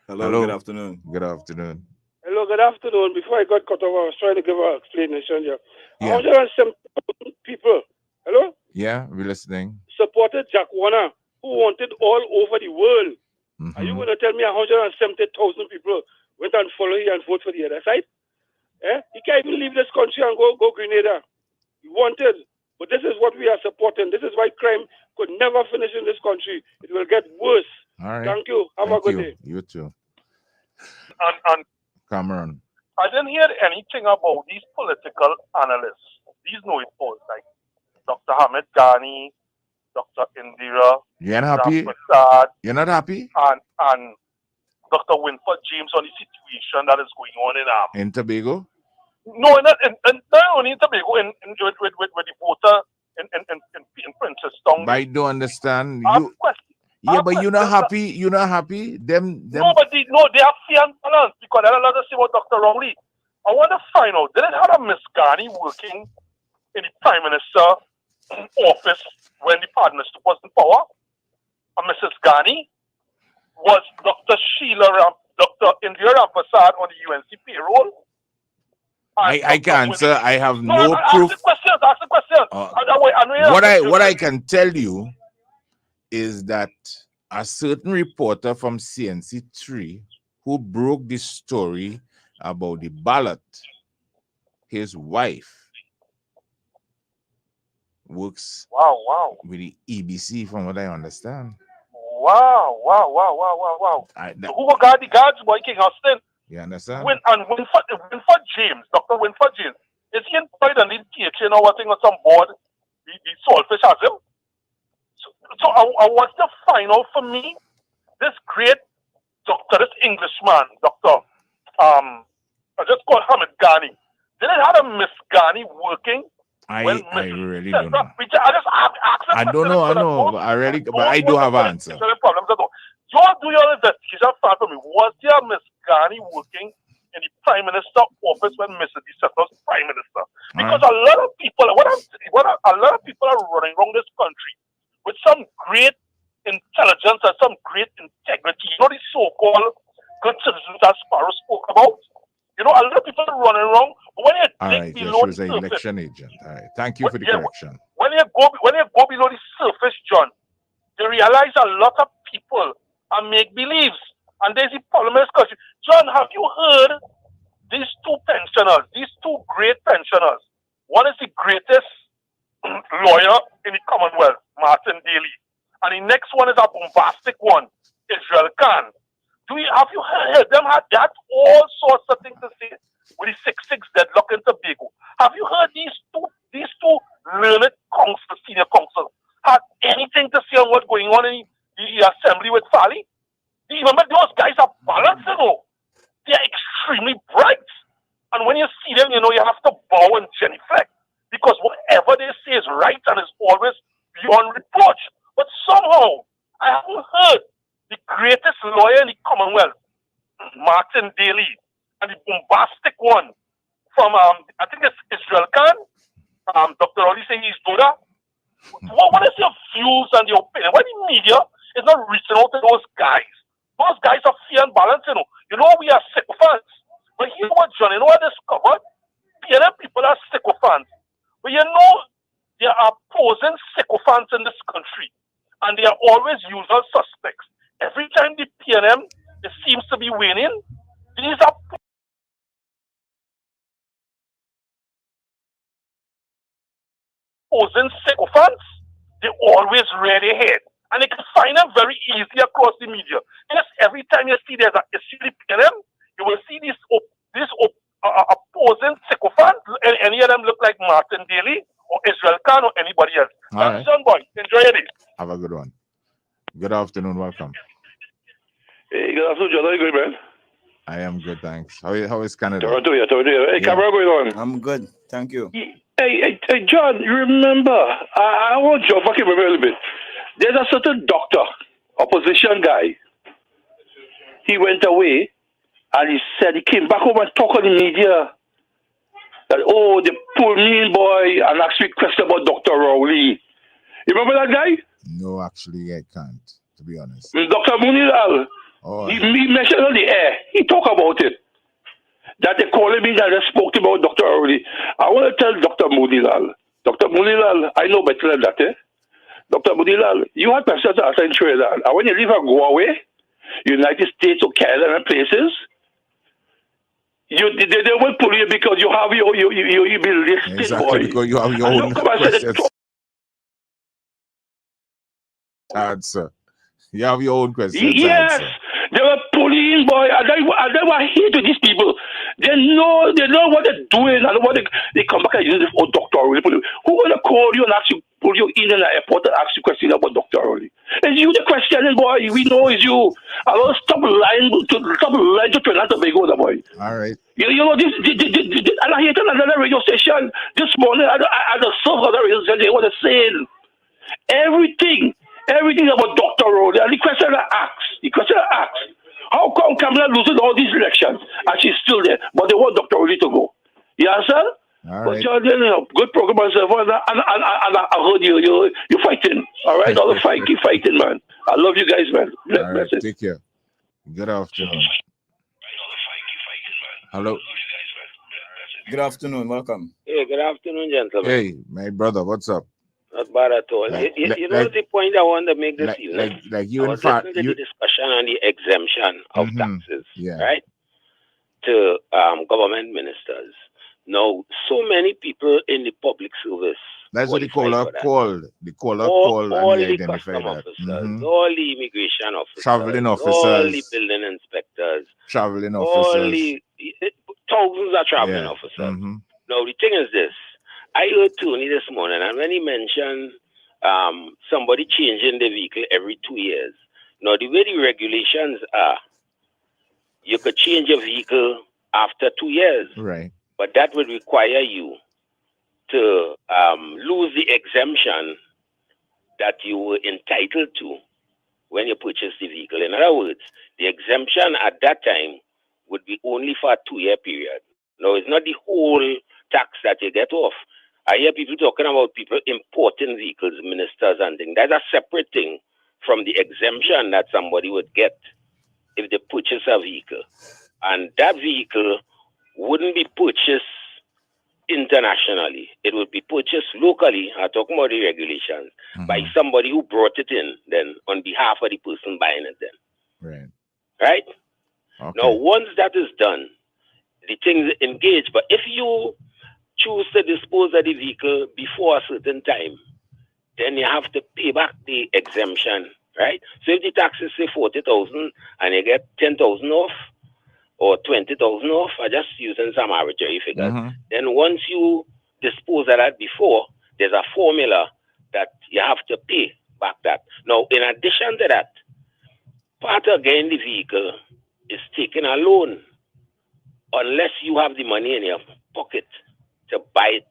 Hello, good afternoon. Good afternoon. Hello, good afternoon. Before I got cut off, I was trying to give an explanation here. Yeah. 107,000 people, hello? Yeah, we're listening. Supported Jack Warner, who wanted all over the world. Are you going to tell me 170,000 people went and followed you and vote for the other side? Eh? He can't even leave this country and go Grenada. He wanted. But this is what we are supporting. This is why crime could never finish in this country. It will get worse. All right. Thank you. Have a good day. You too. And Cameron. I didn't hear anything about these political analysts. These know-it-alls like Dr. Hamid Ghani, Dr. Indira. You're not happy? Prasad, You're not happy? And Dr. Winford James on the situation that is going on in Tobago? No, not only in Tobago, with the voter in Princess Town. I don't understand. But you're not happy. You're not happy. Them. No, but they have fear and balance because I don't know to say what Dr. Rowley. I want to find out, did it have a Miss Ghani working in the Prime Minister office when the Prime Minister was in power? A Mrs. Ghani? Was Dr. Leela Dr. Indira Prasad on the UNC payroll? I can't, sir. I have No, no ask proof. the question. Ask the question. What I can tell you is that a certain reporter from CNC3 who broke this story about the ballot, his wife works with the EBC, from what I understand. Wow. So who will guard the guards, boy, King Austin? You understand? Winford James, Dr. Winford James, is he employed on the kitchen or what thing on some board? The Saltfish has him. So I want to find out for me this great doctor, this Englishman, Dr. I just call Hamid Ghani. Did it have a Miss Ghani working? I really don't know. I just asked I don't know, but I do have an answer. Problems at all. You all do your investigation for me. Was there Miss Ghani working in the Prime Minister office when Mr. DeSantis was Prime Minister? Because a lot of people, a lot of people are running around this country with some great intelligence and some great integrity. You know, the so-called good citizens that Sparrow spoke about. You know, a lot of people are running around. When you dig below the surface, election agent. All right. Thank you for the correction. When you go below the surface, John, you realize a lot of people are make believes, and there's the problem in this country. John, have you heard these two pensioners, these two great pensioners? One is the greatest lawyer in the Commonwealth, Martin Daly, and the next one is a bombastic one, Israel Khan. Have you heard them? They had all sorts of things to say with the 6-6 deadlock in Tobago. Have you heard these two learned counsels, senior counsels, had anything to say on what's going on in the assembly with Fali? Remember, those guys are balanced, you know. They're extremely bright. And when you see them, you know, you have to bow and genuflect. Because whatever they say is right and is always beyond reproach. But somehow, I haven't heard the greatest lawyer in the Commonwealth, Martin Daly, and the bombastic one from, I think it's Israel Khan, Dr. Oli saying he's Buddha. What is your views and your opinion? Why the media is not reaching out to those guys? Those guys are fair and balanced, you know. You know, we are sycophants. But you know what, John, you know what I discovered? PNM people are sycophants. But you know, there are opposing sycophants in this country. And they are always usual suspects. Every time the PNM it seems to be winning, these are opposing sycophants. They always ready ahead. And you can find them very easily across the media. Yes, every time you see there's a PNM, you will see this opposing sycophant. Any of them look like Martin Daly or Israel Khan or anybody else. All right. John Boy, enjoy your day. Have a good one. Good afternoon. Welcome. Hey, good afternoon, John. How are you going, man? I am good, thanks. How is Canada? Toronto. Hey, camera going on. I'm good. Thank you. Hey, John, you remember? I want you to fucking remember a little bit. There's a certain doctor, opposition guy. He went away and he said he came back home and talked on the media that, oh, they pulled me in, boy, and asked me a question about Dr. Rowley. You remember that guy? No, actually, I can't, to be honest. Dr. Munilal. Oh, he mentioned on the air. He talked about it. That they called me that they spoke about Dr. Rowley. I want to tell Dr. Munilal. Dr. Munilal, I know better than that, eh? Dr. Munilal, you had questions to in Trinidad. And when you leave and go away, United States or Canada and places, they will pull you because you have you be listed, exactly, boy. Because you have your own questions. Answer. You have your own questions. Yes, answer. They were pulling, boy, and they were here to these people. They know what they're doing, and what they come back and use it for Dr. Rowley. Who gonna call you and ask you, pull you in the airport and ask you questions about Dr. Rowley? It's you the questioning, boy. We know it's you. I will stop lying to Trinidad and Tobago, boy. All right. You know this, and I hear another radio station this morning. I the serve other radio station. They were saying everything about Dr. Rowley. And the question I asked, how come Kamala losing all these elections and she's still there, but they want Dr. Rowley to go? You understand? All But right. John, good program, and I heard you're fighting. All right, all the fight, keep fighting, man. I love you guys, man. All right, take care. Good afternoon. Hello. Good afternoon. Welcome. Hey, good afternoon, gentlemen. Hey, my brother, what's up? Not bad at all. Like, You know the point I want to make this evening? like you I in was fact, listening to the discussion on the exemption of taxes, yeah. right, to government ministers. Now, so many people in the public service. That's what the caller called. The caller all, called all and he the identified custom that. officers, all the immigration officers, Traveling all the officers. building inspectors, Traveling all officers. the thousands of traveling officers. Now, the thing is this. I heard Tony this morning, and when he mentioned somebody changing the vehicle every 2 years. Now, the way the regulations are, you could change your vehicle after 2 years. Right. But that would require you to lose the exemption that you were entitled to when you purchased the vehicle. In other words, the exemption at that time would be only for a 2-year period. Now, it's not the whole tax that you get off. I hear people talking about people importing vehicles, ministers and things. That's a separate thing from the exemption that somebody would get if they purchase a vehicle. And that vehicle wouldn't be purchased internationally. It would be purchased locally. I'm talking about the regulations by somebody who brought it in then on behalf of the person buying it then. Right. Right? Okay. Now, once that is done, the things engage. But if you choose to dispose of the vehicle before a certain time, then you have to pay back the exemption, right? So if the tax is say 40,000 and you get 10,000 off or 20,000 off, I'm just using some arbitrary figures. Then once you dispose of that before, there's a formula that you have to pay back that. Now, in addition to that, part of getting the vehicle is taking a loan unless you have the money in your pocket to buy it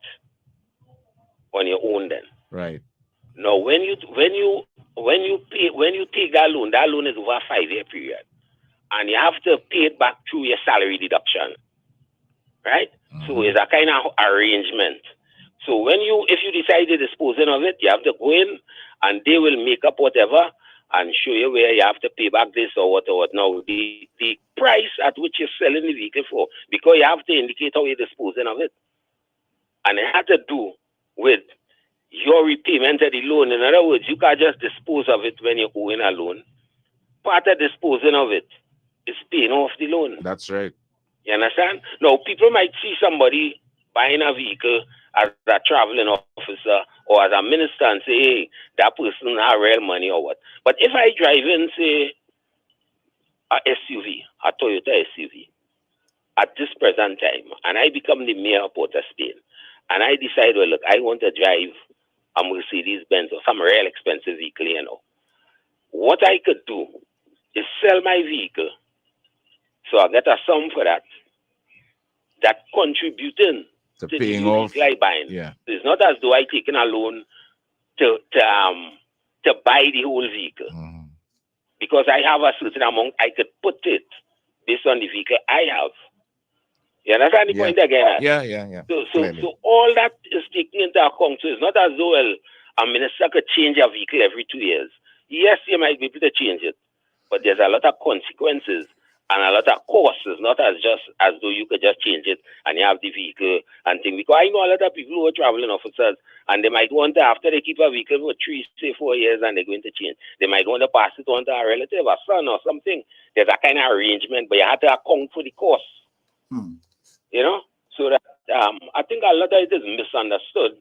on your own then. Right. Now when you take that loan is over a 5-year period. And you have to pay it back through your salary deduction. Right? So it's a kind of arrangement. So if you decide to dispose of it, you have to go in and they will make up whatever and show you where you have to pay back this or what. Now, the price at which you're selling the vehicle for, because you have to indicate how you're disposing of it. And it had to do with your repayment of the loan. In other words, you can't just dispose of it when you're owing a loan. Part of disposing of it is paying off the loan. That's right. You understand? Now, people might see somebody buying a vehicle as a traveling officer or as a minister and say, hey, that person has real money or what. But if I drive in, say, a SUV, a Toyota SUV, at this present time, and I become the mayor of Port of Spain, and I decide, well, look, I want to drive a Mercedes-Benz or some real expensive vehicle, what I could do is sell my vehicle, so I get a sum for that contributing to paying the off. vehicle I buying. Yeah. It's not as though I taken a loan to buy the whole vehicle. Because I have a certain amount, I could put it based on the vehicle I have. You understand the point again? Yeah. So all that is taken into account. So it's not as though a minister could change a vehicle every 2 years. Yes, you might be able to change it, but there's a lot of consequences and a lot of costs. It's not as though you could just change it and you have the vehicle and things. Because I know a lot of people who are traveling officers and they might want to, after they keep a vehicle for 3, say 4 years and they're going to change, they might want to pass it on to a relative, a son or something. There's a kind of arrangement, but you have to account for the costs. So that I think a lot of it is misunderstood,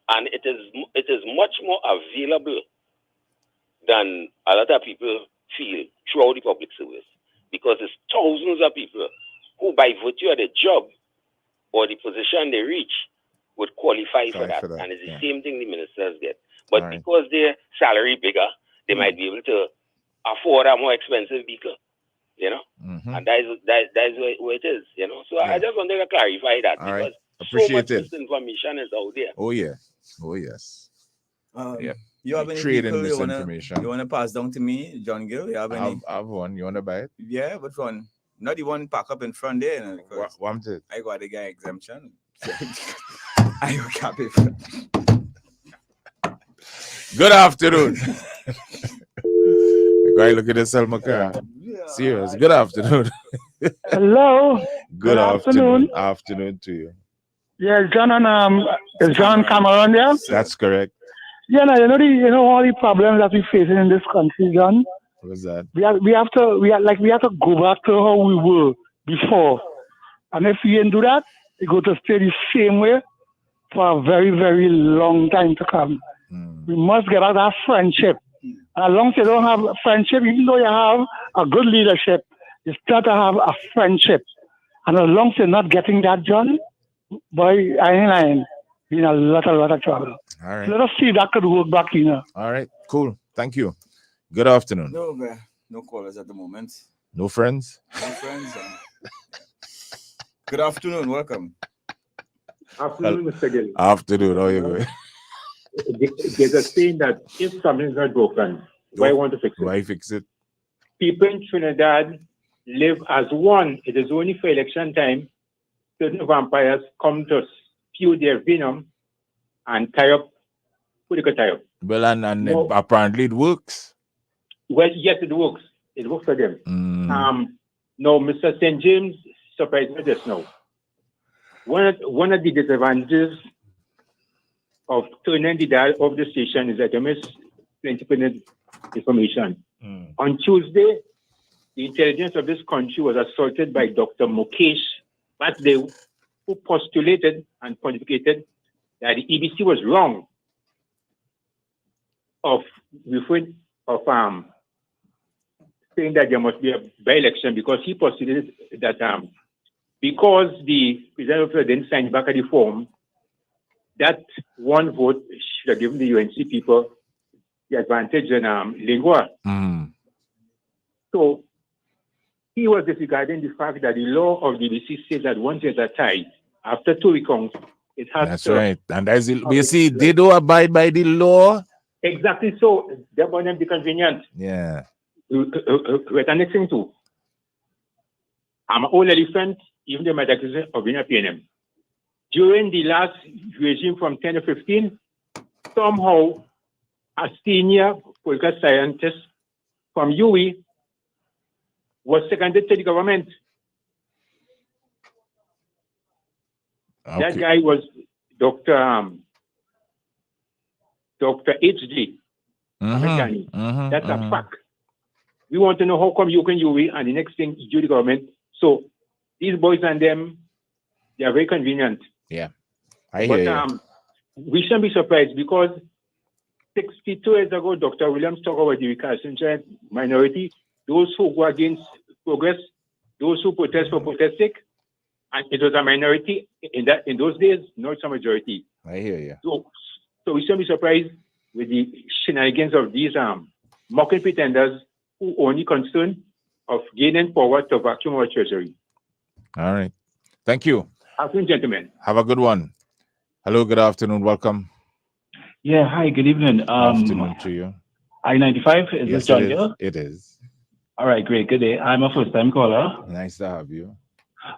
and it is much more available than a lot of people feel throughout the public service, because it's thousands of people who, by virtue of the job or the position they reach, would qualify for that. And it's the same thing the ministers get. But because their salary bigger, they might be able to afford a more expensive vehicle. And that is where it is, So I just wanted to clarify that because so much misinformation is out there. Oh yes. You have any Trading vehicle misinformation. you wanna pass down to me, John Gill? You have any? I have one. You wanna buy it? Yeah, which one? Not the one pack up in front there. What it? I got the guy exemption. I can't pay for it. Good afternoon. Go look at the Selma car. Yeah, Serious. Good afternoon. Hello. Good afternoon. Afternoon to you. Yeah, John and is John Cameron there? That's correct. Yeah, no, you know all the problems that we're facing in this country, John. What's that? We have to go back to how we were before, and if we didn't do that, we go to stay the same way for a very, very long time to come. We must get out that friendship. And as long as you don't have a friendship, even though you have a good leadership, you still to have a friendship. And as long as you're not getting that, John, boy, I ain't in a lot of trouble. All right. Let us see if that could work back, you know. All right. Cool. Thank you. Good afternoon. No, man. No callers at the moment. No friends? No friends. Good afternoon. Welcome. Afternoon, Mr. Gill. Afternoon. How are you going? There's a saying that if something's not broken, why want to fix it? Why fix it? People in Trinidad live as one. It is only for election time. Certain vampires come to spew their venom and tie up who they could tie up. Well, and apparently it works. Well, yes, it works. It works for them. No, Mr. St. James surprised me just now. One of the disadvantages of turning the dial of the station is that you miss 20% information. On Tuesday, the intelligence of this country was assaulted by Dr. Mukesh Batsdev, who postulated and pontificated that the EBC was wrong of saying that there must be a by-election, because he postulated that because the president didn't sign back at the form, that one vote should have given the UNC people the advantage in Lingua. So he was disregarding the fact that the law of the BC says that once there's a tie, after 2 recounts, it has That's to... right. And as you see, they don't abide by the law. Exactly so. They're going to be convenient. Yeah. With the next thing too. I'm an old elephant, even the Madagascar of being a PNM. During the last regime from 10 to 15, somehow a senior political scientist from UE was seconded to the government. Okay. That guy was Dr. H.G. That's a fact. We want to know how come you can UE and the next thing you do the government. So these boys and them, they are very convenient. Yeah, I hear you. We shouldn't be surprised, because 62 years ago, Dr. Williams talked about the recalcitrant minority, those who go against progress, those who protest for protest's sake, and it was a minority in those days, not a majority. I hear you. So we shouldn't be surprised with the shenanigans of these mocking pretenders who only concerned of gaining power to vacuum our treasury. All right. Thank you. Afternoon, gentlemen. Have a good one. Hello, good afternoon. Welcome. Yeah, hi, good evening. Afternoon to you. I-95, is this John Gill? It is. All right, great, good day. I'm a first-time caller. Nice to have you.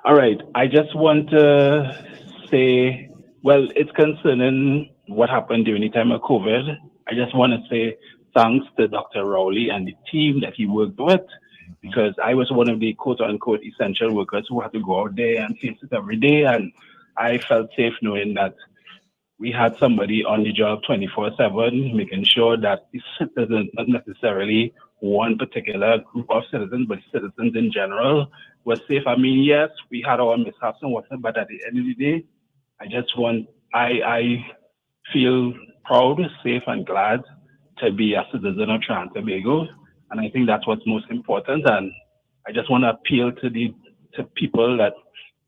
All right, I just want to say, well, it's concerning what happened during the time of COVID. I just want to say thanks to Dr. Rowley and the team that he worked with, because I was one of the quote-unquote essential workers who had to go out there and face it every day, and I felt safe knowing that we had somebody on the job 24/7, making sure that the citizens, not necessarily one particular group of citizens, but citizens in general, were safe. I mean, yes, we had our mishaps and whatnot, but at the end of the day, I feel proud, safe, and glad to be a citizen of Trinidad and Tobago, and I think that's what's most important. And I just want to appeal to people that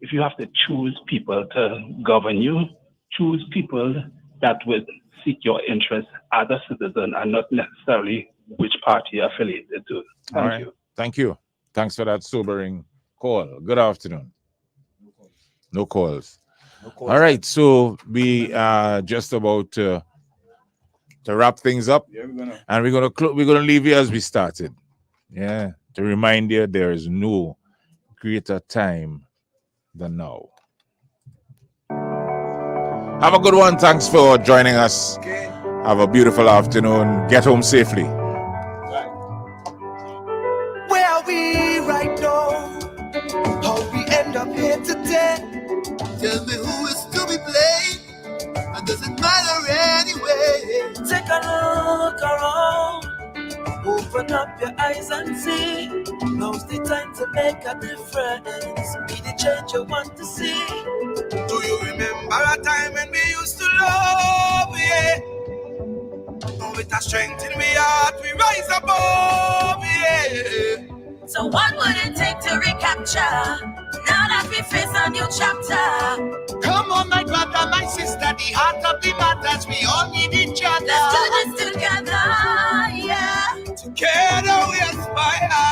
if you have to choose people to govern you, choose people that would seek your interest as a citizen and not necessarily which party you're affiliated to. Thank you. Thank you. Thanks for that sobering call. Good afternoon. No calls. All right, so we are just about to wrap things up, and we're gonna leave you as we started. Yeah, to remind you there is no greater time than now. Have a good one. Thanks for joining us. Have a beautiful afternoon. Get home safely. Where are we? up here today. Tell me who is to be blamed, and does it matter anyway? Take a look around, open up your eyes and see. Now's the time to make a difference. Be the change you want to see. Do you remember a time when we used to love, yeah? Now with a strength in we heart, we rise above, yeah. So what would it take to recapture? Now that we face a new chapter. Come on, my brother, my sister, the heart of the matters, we all need each other. Let's do this together, yeah. Together we aspire.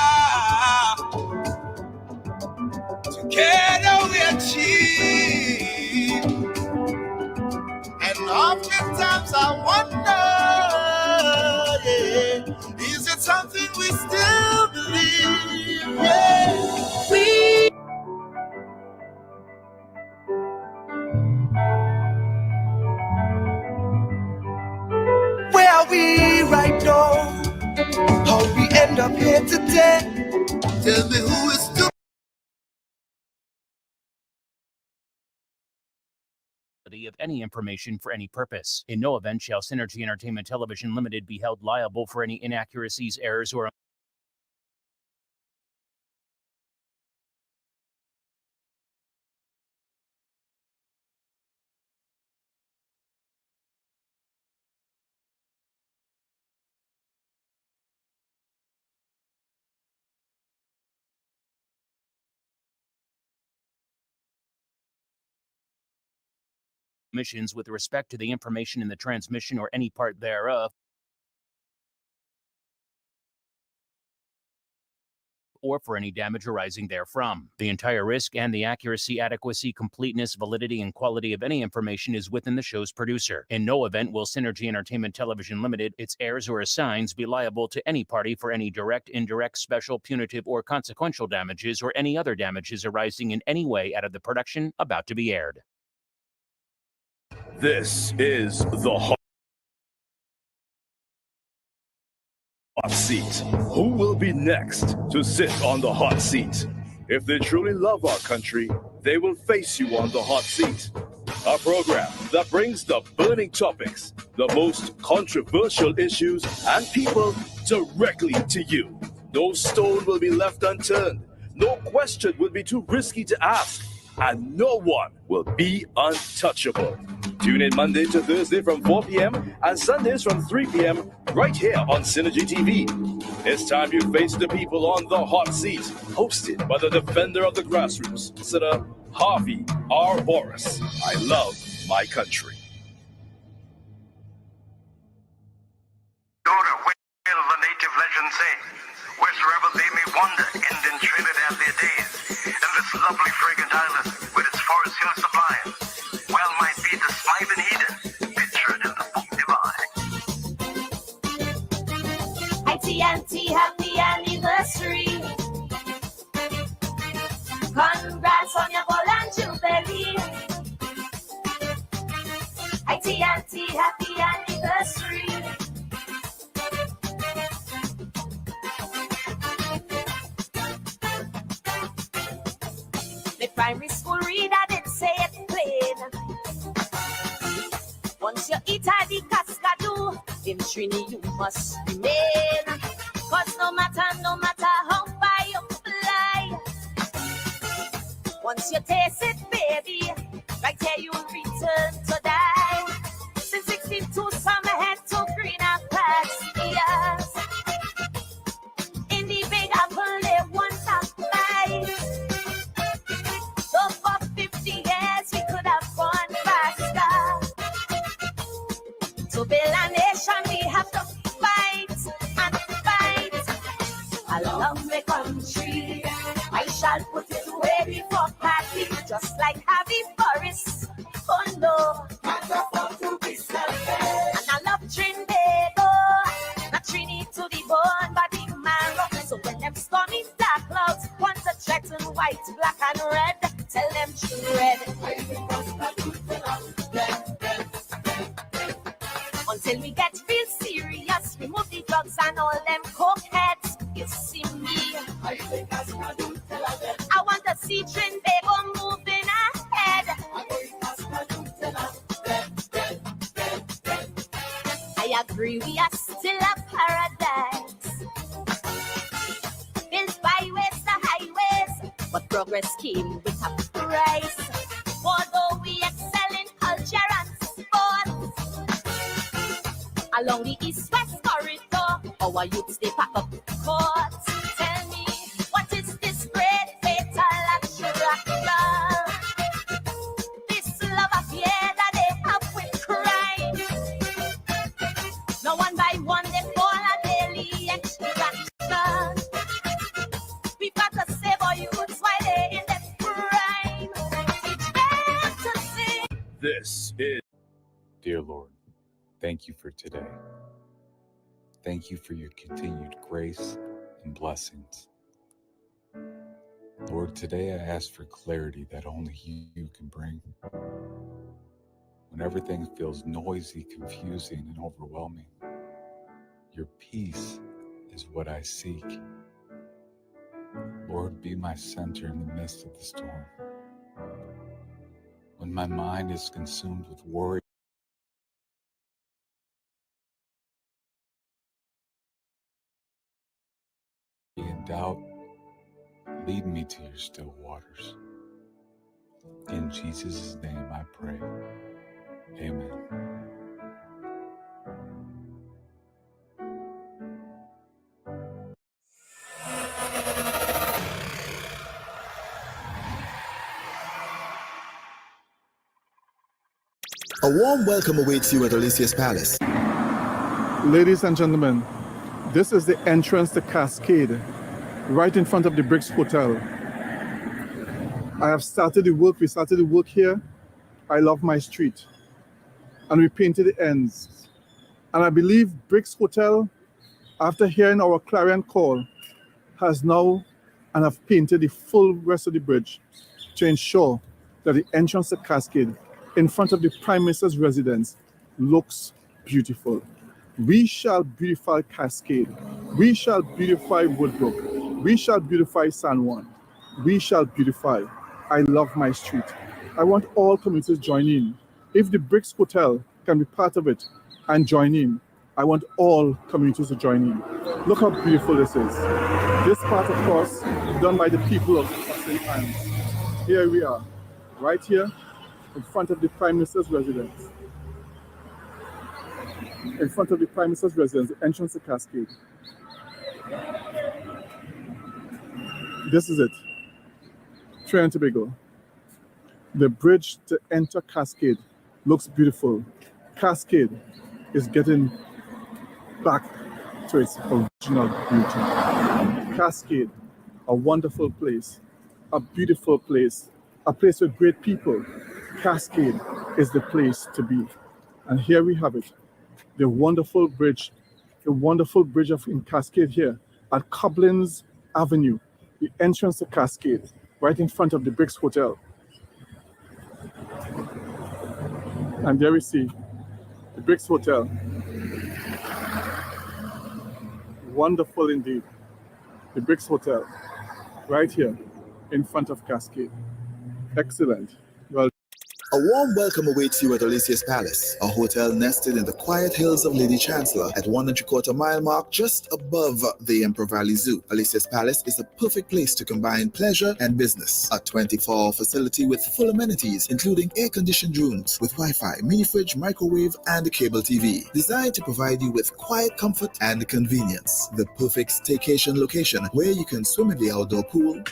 Together we achieve. And oftentimes I wonder, yeah, is it something we still believe? Yeah. Where are we right now? How we end up here today? Tell me who is to Of any information for any purpose. In no event shall Synergy Entertainment Television Limited be held liable for any inaccuracies, errors, or omissions with respect to the information in the transmission or any part thereof, or for any damage arising therefrom. The entire risk and the accuracy, adequacy, completeness, validity, and quality of any information is within the show's producer. In no event will Synergy Entertainment Television Limited, its heirs or assigns be liable to any party for any direct, indirect, special, punitive, or consequential damages or any other damages arising in any way out of the production about to be aired. This is the hot seat. Who will be next to sit on the hot seat? If they truly love our country, they will face you on the hot seat. A program that brings the burning topics, the most controversial issues, and people directly to you. No stone will be left unturned. No question will be too risky to ask. And no one will be untouchable. Tune in Monday to Thursday from 4 p.m. and Sundays from 3 p.m. right here on Synergy TV. It's time you face the people on the hot seat, hosted by the defender of the grassroots, Senator Harvey R. Boris. I love my country. Daughter, will the native legends say, wheresoever they may wander, end in Trinidad their days, and this lovely fragrant island with its forest hill sublime, well might be the Smythe Eden, pictured in the book divine. Auntie, happy anniversary. Congrats on your ball and jubilee. Auntie, happy anniversary. The primary school reader did say it plain. Once you eat at the cascadoo, in Trini you must remain. Cause no matter how far you fly, once you taste it, baby, right here you return to die. Since 62, summer head to greener pastures. In the big apple, they want to fly. So for 50 years, we could have gone faster. To build a nation, we have to fight and fight. I love my country. I shall put it away before party, just like Happy Forest. Oh no, and I love Trinbago, not Trini to the bone, but the marrow. So when them stormy dark clouds want to threaten white, black, and red, tell them red. Until we get real serious, remove the drugs and all them coke heads. You see me, I want to See Trinbago moving ahead. I agree, we are still a paradise. Built byways to highways, but progress came with a price. Although we excel in culture and sports, along the east-west corridor, our youths they pack up courts. Tell me, what is this great fatal attraction? This love affair that they have with crime. Now one by one they fall a daily extraction. We got to save our youths while they're in their prime. This is Dear Lord, thank you for today. Thank you for your continued grace and blessings. Lord, today I ask for clarity that only you can bring. When everything feels noisy, confusing, and overwhelming, your peace is what I seek. Lord, be my center in the midst of the storm. When my mind is consumed with worry, and doubt, lead me to your still waters. In Jesus' name I pray. Amen. A warm welcome awaits you at Alicia's Palace. Ladies and gentlemen, this is the entrance to Cascade, right in front of the Bricks Hotel. I have started the work. We started the work here. I love my street. And we painted the ends. And I believe Bricks Hotel, after hearing our clarion call, has now and have painted the full rest of the bridge to ensure that the entrance to Cascade in front of the Prime Minister's residence looks beautiful. We shall beautify Cascade. We shall beautify Woodbrook. We shall beautify San Juan. We shall beautify. I love my street. I want all communities to join in. If the Bricks Hotel can be part of it and join in, I want all communities to join in. Look how beautiful this is. This part, of course, done by the people of St. Anne's. Here we are, right here in front of the Prime Minister's residence. In front of the Prime Minister's residence, the entrance to Cascade. This is it. Trinidad and Tobago. The bridge to enter Cascade looks beautiful. Cascade is getting back to its original beauty. Cascade, a wonderful place, a beautiful place, a place with great people. Cascade is the place to be. And here we have it, the wonderful bridge in Cascade here at Coblins Avenue, the entrance to Cascade, right in front of the Bricks Hotel. And there we see the Bricks Hotel. Wonderful indeed. The Bricks Hotel, right here in front of Cascade. Excellent. Well, A warm welcome awaits you at Alicia's Palace, a hotel nested in the quiet hills of Lady Chancellor at 1 3/4 mile mark just above the Emperor Valley Zoo. Alicia's Palace is a perfect place to combine pleasure and business. A 24-hour facility with full amenities, including air-conditioned rooms with Wi-Fi, mini-fridge, microwave, and a cable TV, designed to provide you with quiet comfort and convenience. The perfect staycation location where you can swim in the outdoor pool,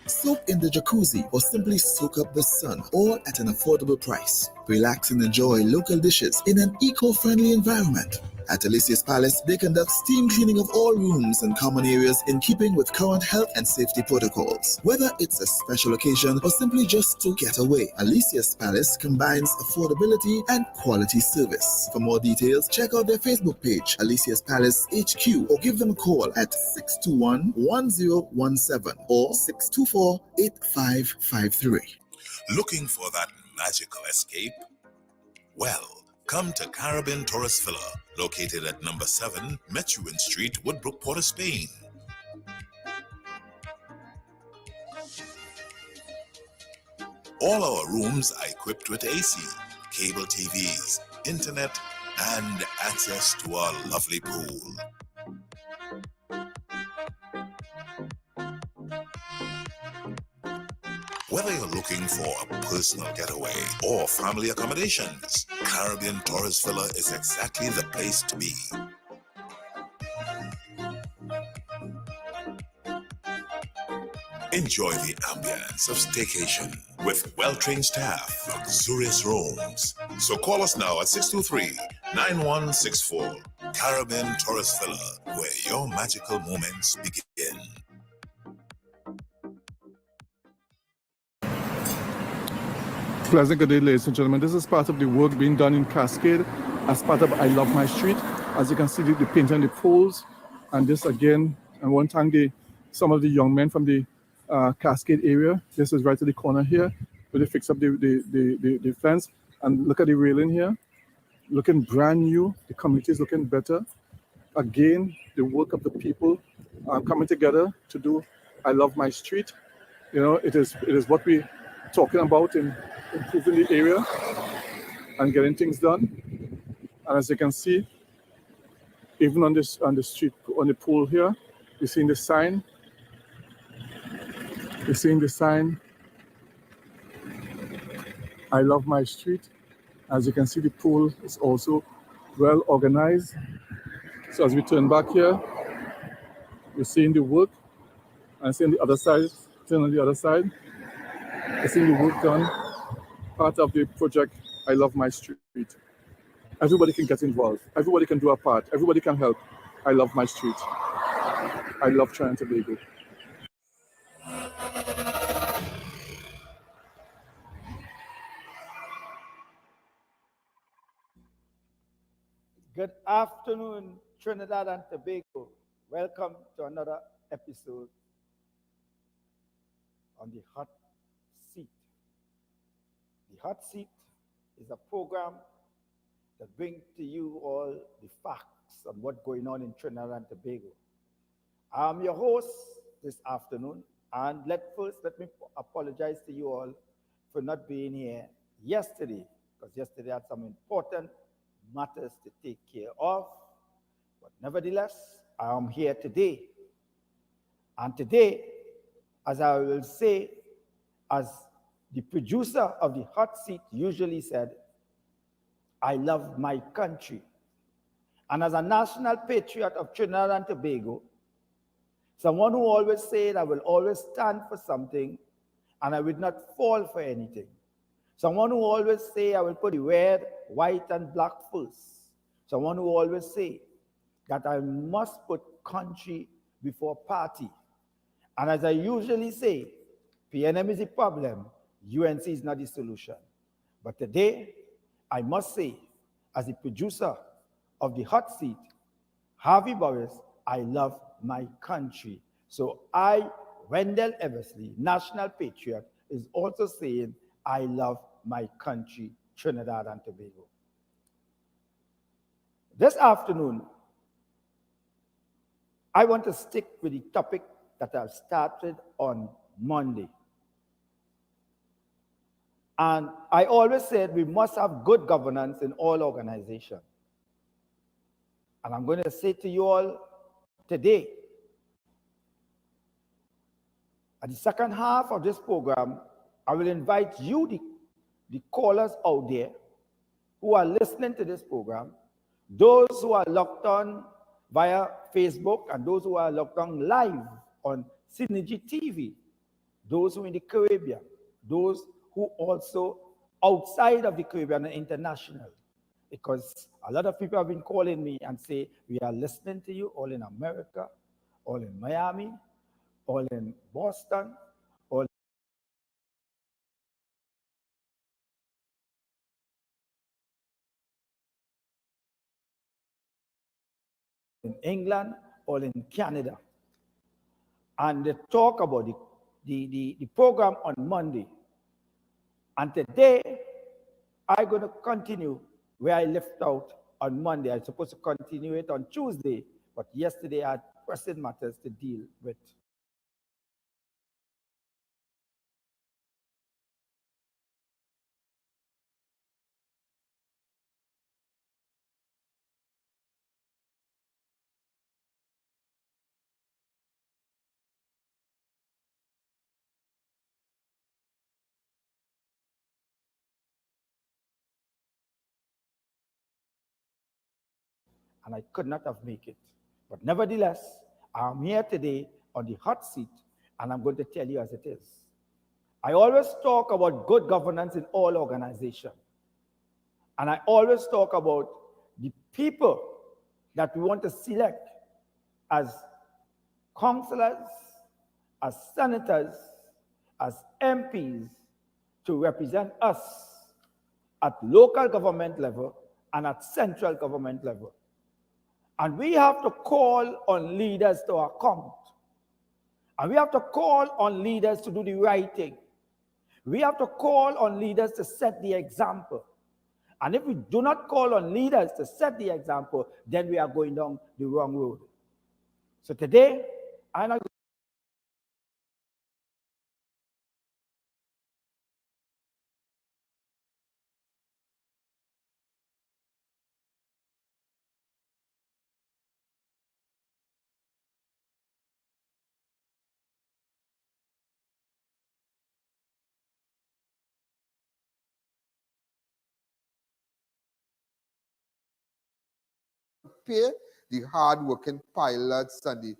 soak in the jacuzzi, or simply soak up the sun, all at an affordable price. Relax and enjoy local dishes in an eco-friendly environment. At Alicia's Palace, they conduct steam cleaning of all rooms and common areas in keeping with current health and safety protocols. Whether it's a special occasion or simply just to get away, Alicia's Palace combines affordability and quality service. For more details, check out their Facebook page, Alicia's Palace HQ, or give them a call at 621-1017 or 624-8553. Looking for that magical escape? Well, come to Caribbean Tourist Villa, located at number 7 Methuen Street, Woodbrook, Port of Spain. All our rooms are equipped with AC, cable TVs, internet, and access to our lovely pool. Whether you're looking for a personal getaway or family accommodations, Caribbean Tourist Villa is exactly the place to be. Enjoy the ambience of staycation with well-trained staff, luxurious rooms. So call us now at 623-9164. Caribbean Tourist Villa, where your magical moments begin. Pleasant good day, ladies and gentlemen. This is part of the work being done in Cascade as part of I Love My Street. As you can see, the paint on the poles. And this again, I want to thank some of the young men from the Cascade area. This is right to the corner here, where they fix up the fence. And look at the railing here, looking brand new. The community is looking better. Again, the work of the people coming together to do I Love My Street. You know, it is what we're talking about in improving the area and getting things done. And as you can see, even on the street, on the pole here, you're seeing the sign. You're seeing the sign, I Love My Street. As you can see, the pole is also well organized. So as we turn back here, you're seeing the work. And seeing the other side, turn on the other side. You're seeing the work done. Part of the project, I Love My Street. Everybody can get involved. Everybody can do a part. Everybody can help. I love my street. I love Trinidad and Tobago. Good afternoon, Trinidad and Tobago. Welcome to another episode on the Hot Seat. The Hot Seat is a program that brings to you all the facts on what's going on in Trinidad and Tobago. I'm your host this afternoon, and let me apologize to you all for not being here yesterday, because yesterday I had some important matters to take care of. But nevertheless, I am here today. And today, as I will say, as the producer of the Hot Seat usually said, I love my country. And as a national patriot of Trinidad and Tobago, someone who always said I will always stand for something and I will not fall for anything. Someone who always say I will put the red, white, and black first. Someone who always say that I must put country before party. And as I usually say, PNM is the problem, UNC is not the solution. But today, I must say, as the producer of the Hot Seat, Harvey Burris, I love my country. So I, Wendell Eversley, national patriot, is also saying, I love my country, Trinidad and Tobago. This afternoon, I want to stick with the topic that I started on Monday. And I always said we must have good governance in all organizations. And I'm going to say to you all today, at the second half of this program, I will invite you, the callers out there who are listening to this program, those who are logged on via Facebook and those who are logged on live on Synergy TV, those who are in the Caribbean, those who also outside of the Caribbean and international. Because a lot of people have been calling me and say, we are listening to you all in America, all in Miami, all in Boston, all in England, all in Canada. And they talk about the program on Monday. And today, I'm going to continue where I left out on Monday. I'm supposed to continue it on Tuesday, but yesterday I had pressing matters to deal with. and I could not have made it. But nevertheless, I'm here today on the hot seat, and I'm going to tell you as it is. I always talk about good governance in all organizations. And I always talk about the people that we want to select as councillors, as senators, as MPs to represent us at local government level and at central government level. And we have to call on leaders to account. And we have to call on leaders to do the right thing. We have to call on leaders to set the example. And if we do not call on leaders to set the example, then we are going down the wrong road. So today, I'm not pay the hard-working pilots and the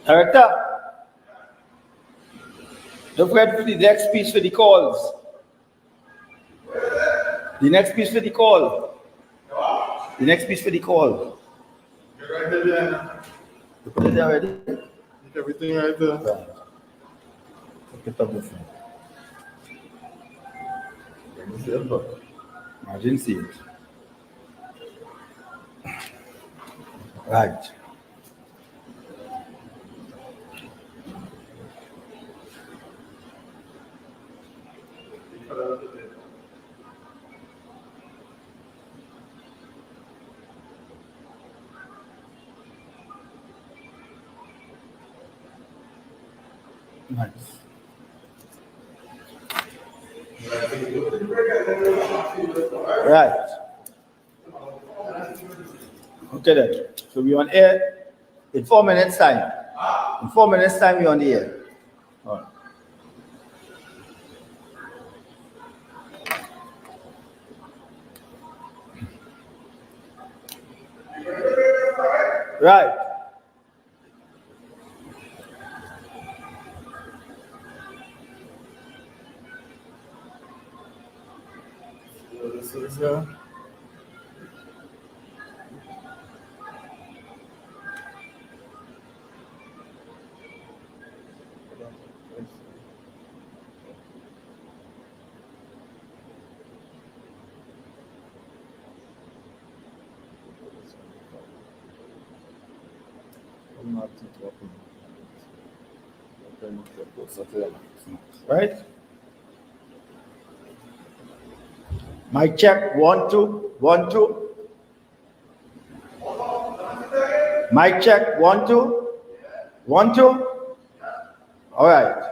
Director, don't forget for the next piece for the calls. The next piece for the call. The next piece for the call. You're right there. You put it there already? Everything right there. Right. Look it up with me. I didn't see it. Right. Nice. Right. Okay then. So we're on air in 4 minutes time. In 4 minutes time we're on the air. All right. Right. This is right. Mic check 1 2 1 2. Mic check 1 2 1 2. All right.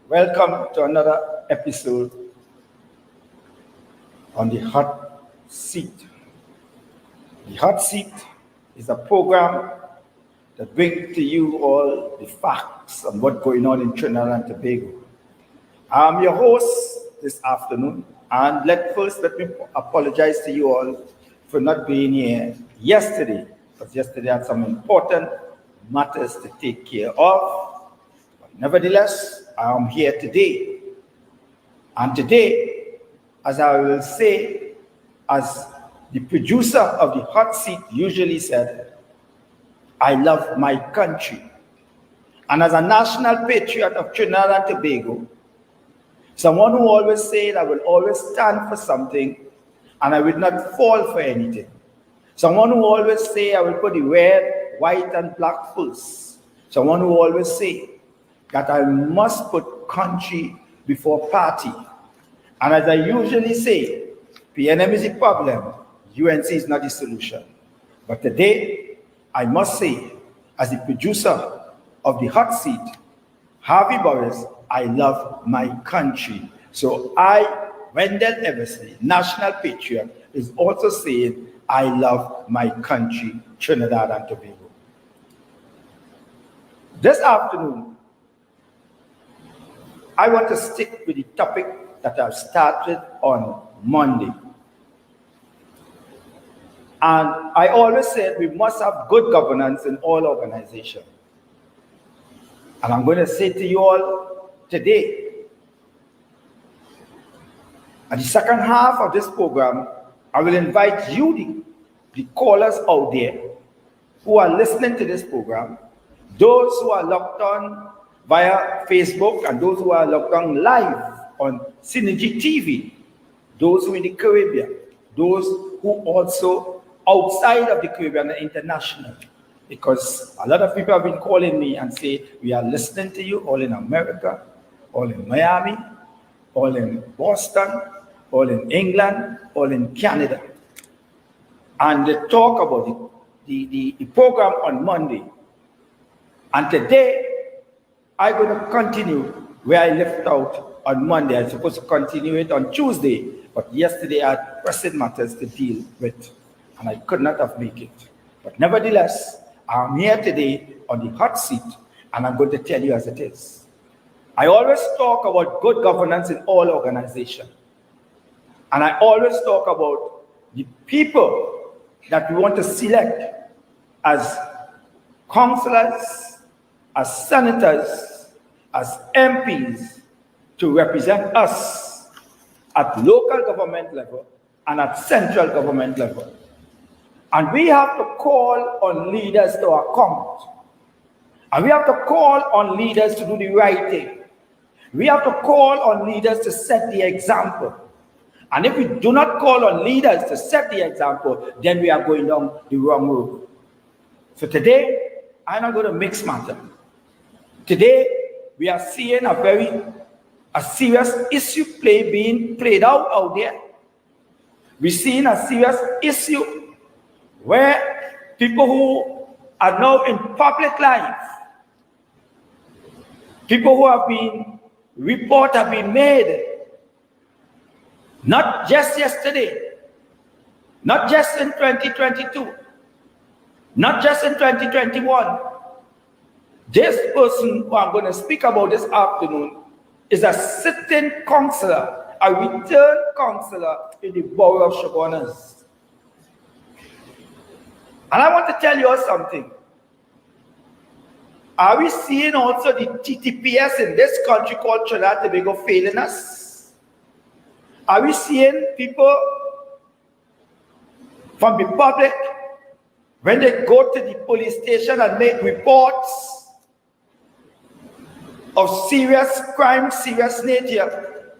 Welcome to another episode on the hot seat. The hot seat is a program that brings to you all the facts on what's going on in Trinidad and Tobago. I'm your host this afternoon, and let me apologize to you all for not being here yesterday, because yesterday I had some important matters to take care of. But nevertheless, I am here today. And today, as I will say, as the producer of the hot seat usually said, I love my country. And as a national patriot of Trinidad and Tobago, someone who always said I will always stand for something and I will not fall for anything. Someone who always say I will put the red, white, and black first. Someone who always say that I must put country before party. And as I usually say, PNM is the problem, UNC is not the solution. But today, I must say, as the producer of the hot seat, Harvey Burris, I love my country. So I, Wendell Eversley, national patriot, is also saying, I love my country, Trinidad and Tobago. This afternoon, I want to stick with the topic that I've started on Monday. And I always said we must have good governance in all organizations. And I'm going to say to you all today, at the second half of this program, I will invite you, the callers out there who are listening to this program, those who are logged on via Facebook and those who are logged on live on Synergy TV, those who are in the Caribbean, those who also outside of the Caribbean and international. Because a lot of people have been calling me and say, we are listening to you all in America, all in Miami, all in Boston, all in England, all in Canada. And they talk about the program on Monday. And today, I'm going to continue where I left out on Monday. I'm supposed to continue it on Tuesday, but yesterday I had pressing matters to deal with, and I could not have made it. But nevertheless, I'm here today on the hot seat, and I'm going to tell you as it is. I always talk about good governance in all organizations. And I always talk about the people that we want to select as councillors, as senators, as MPs to represent us at local government level and at central government level. And we have to call on leaders to account. And we have to call on leaders to do the right thing. We have to call on leaders to set the example. And if we do not call on leaders to set the example, then we are going down the wrong road. So today, I'm not going to mix matter. Today, we are seeing a serious issue being played out there. We're seeing a serious issue where people who are now in public life, people who have been, reports have been made, not just yesterday, not just in 2022, not just in 2021. This person who I'm going to speak about this afternoon is a sitting councillor, a returned councillor in the borough of Chaguanas. And I want to tell you all something. Are we seeing also the TTPS in this country called Trinidad and Tobago failing us? Are we seeing people from the public, when they go to the police station and make reports of serious crime, serious nature,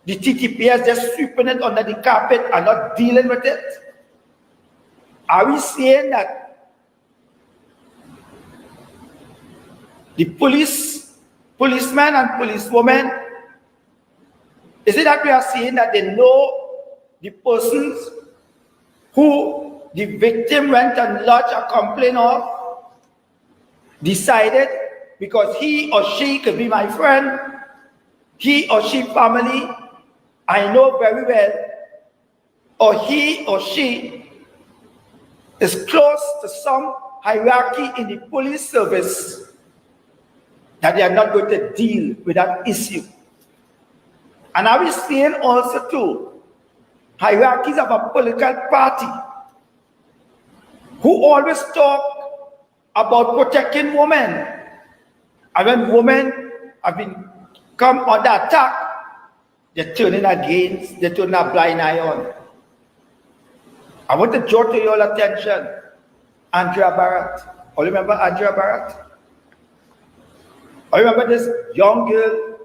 the TTPS just sweeping it under the carpet and not dealing with it? Are we seeing that the policemen and policewomen, is it that we are seeing that they know the persons who the victim went and lodged a complaint of, decided because he or she could be my friend, he or she family, I know very well, or he or she is close to some hierarchy in the police service that they are not going to deal with that issue. And I was seeing also too hierarchies of a political party who always talk about protecting women. And when women have been come under attack, they're turning against, they're turning a blind eye on. I want to draw to your attention Andrea Barrett. All remember Andrea Barrett? I remember this young girl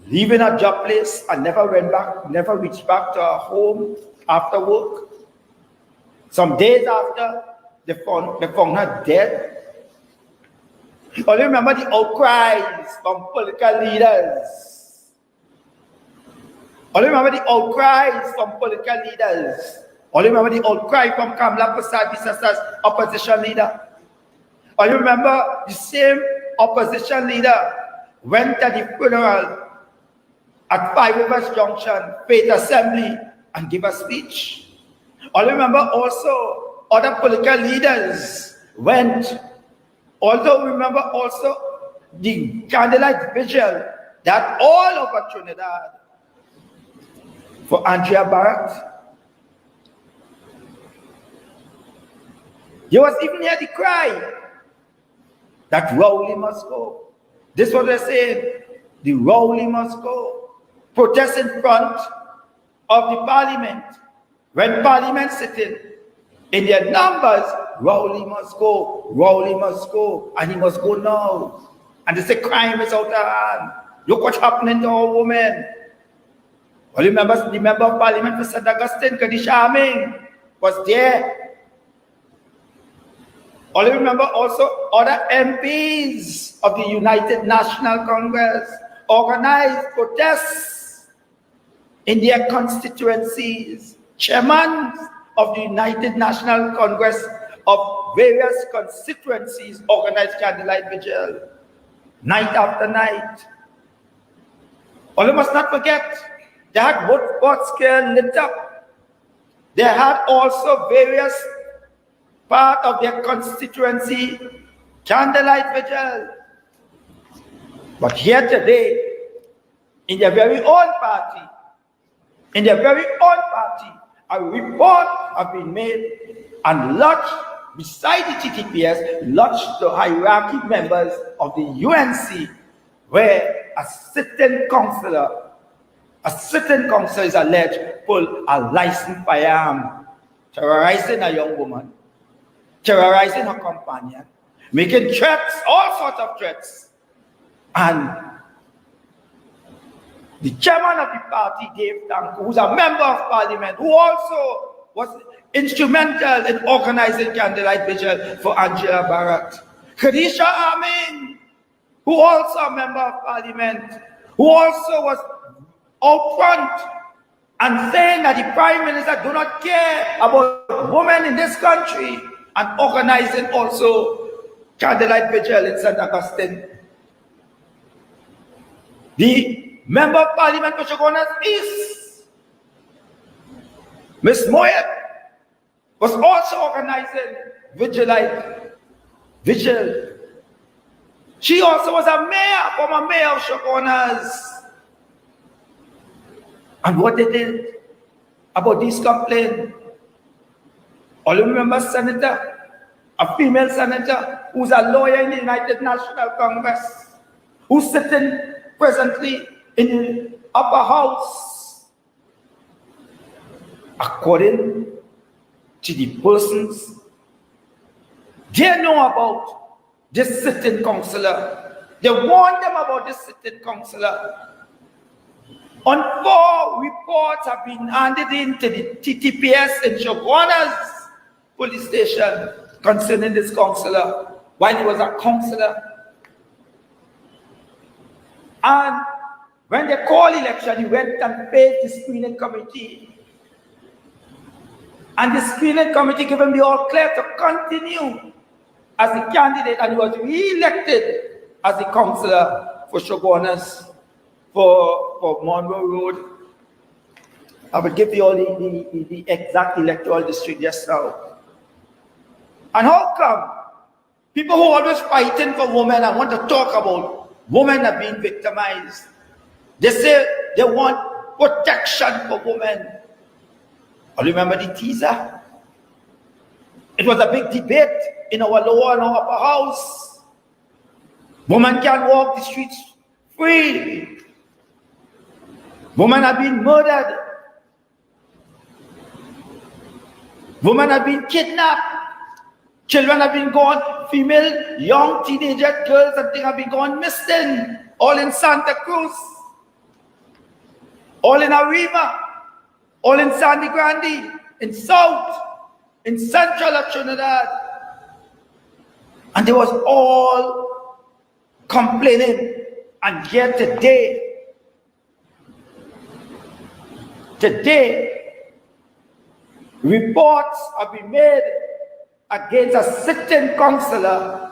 leaving her job place and never went back, never reached back to her home after work. Some days after, they found her dead. I remember the outcries from political leaders. I remember the outcries from political leaders. I remember the outcry from Kamala Prasad-Bissasa's opposition leader. I remember the same opposition leader went to the funeral at Five Rivers Junction, Faith Assembly, and gave a speech. I remember also other political leaders went. Although remember also the candlelight vigil that all over Trinidad for Andrea Barrett. There was even here the cry that Rowley must go. This is what they're saying. The Rowley must go. Protest in front of the parliament. When parliament sitting in their numbers, Rowley must go. Rowley must go. And he must go now. And they say crime is out of hand. Look what's happening to our women. Well, remember the member of parliament for St. Augustine, Kadisha Aming, was there. I remember also other MPs of the United National Congress organized protests in their constituencies. Chairmen of the United National Congress of various constituencies organized candlelight vigil, night after night. All you must not forget, they had both scale lit up. They had also various part of their constituency candlelight vigil. But here today, in their very own party, a report has been made and lodged beside the TTPS, lodged to hierarchy members of the UNC, where a certain councillor is alleged to pull a licensed firearm, terrorizing a young woman, terrorizing her companion, making threats, all sorts of threats. And the chairman of the party, Dave Tanko, who's a member of parliament, who also was instrumental in organizing candlelight vigil for Angela Barrett. Kadisha Amin, who also a member of parliament, who also was out front and saying that the prime minister do not care about women in this country, and organizing also candlelight vigil in St. Augustine. The member of parliament for Shogunas East, Miss Moyet, was also organizing vigil. She also was a mayor, former mayor of Shogunas. And what they did about this complaint, all you remember a female senator who's a lawyer in the United National Congress, who's sitting presently in the upper house. According to the persons, they know about this sitting councillor. They warned them about this sitting councillor. On 4 reports have been handed in to the TTPS in Shogunas police station concerning this councillor while he was a councillor. And when they called election, he went and faced the screening committee. And the screening committee gave him the all clear to continue as the candidate, and he was re-elected as the councillor for Shogunas for Monroe Road. I will give you all the exact electoral district just now. And how come people who are always fighting for women and want to talk about women are being victimized, they say they want protection for women? I remember the teaser. It was a big debate in our lower and our upper house. Women can't walk the streets free. Women are being murdered. Women are being kidnapped. Children have been gone. Female, young teenager girls and things have been gone missing. All in Santa Cruz. All in Arriba. All in Sandy Grande. In South. In Central of Trinidad. And they was all complaining. And yet today, reports have been made against a sitting councillor,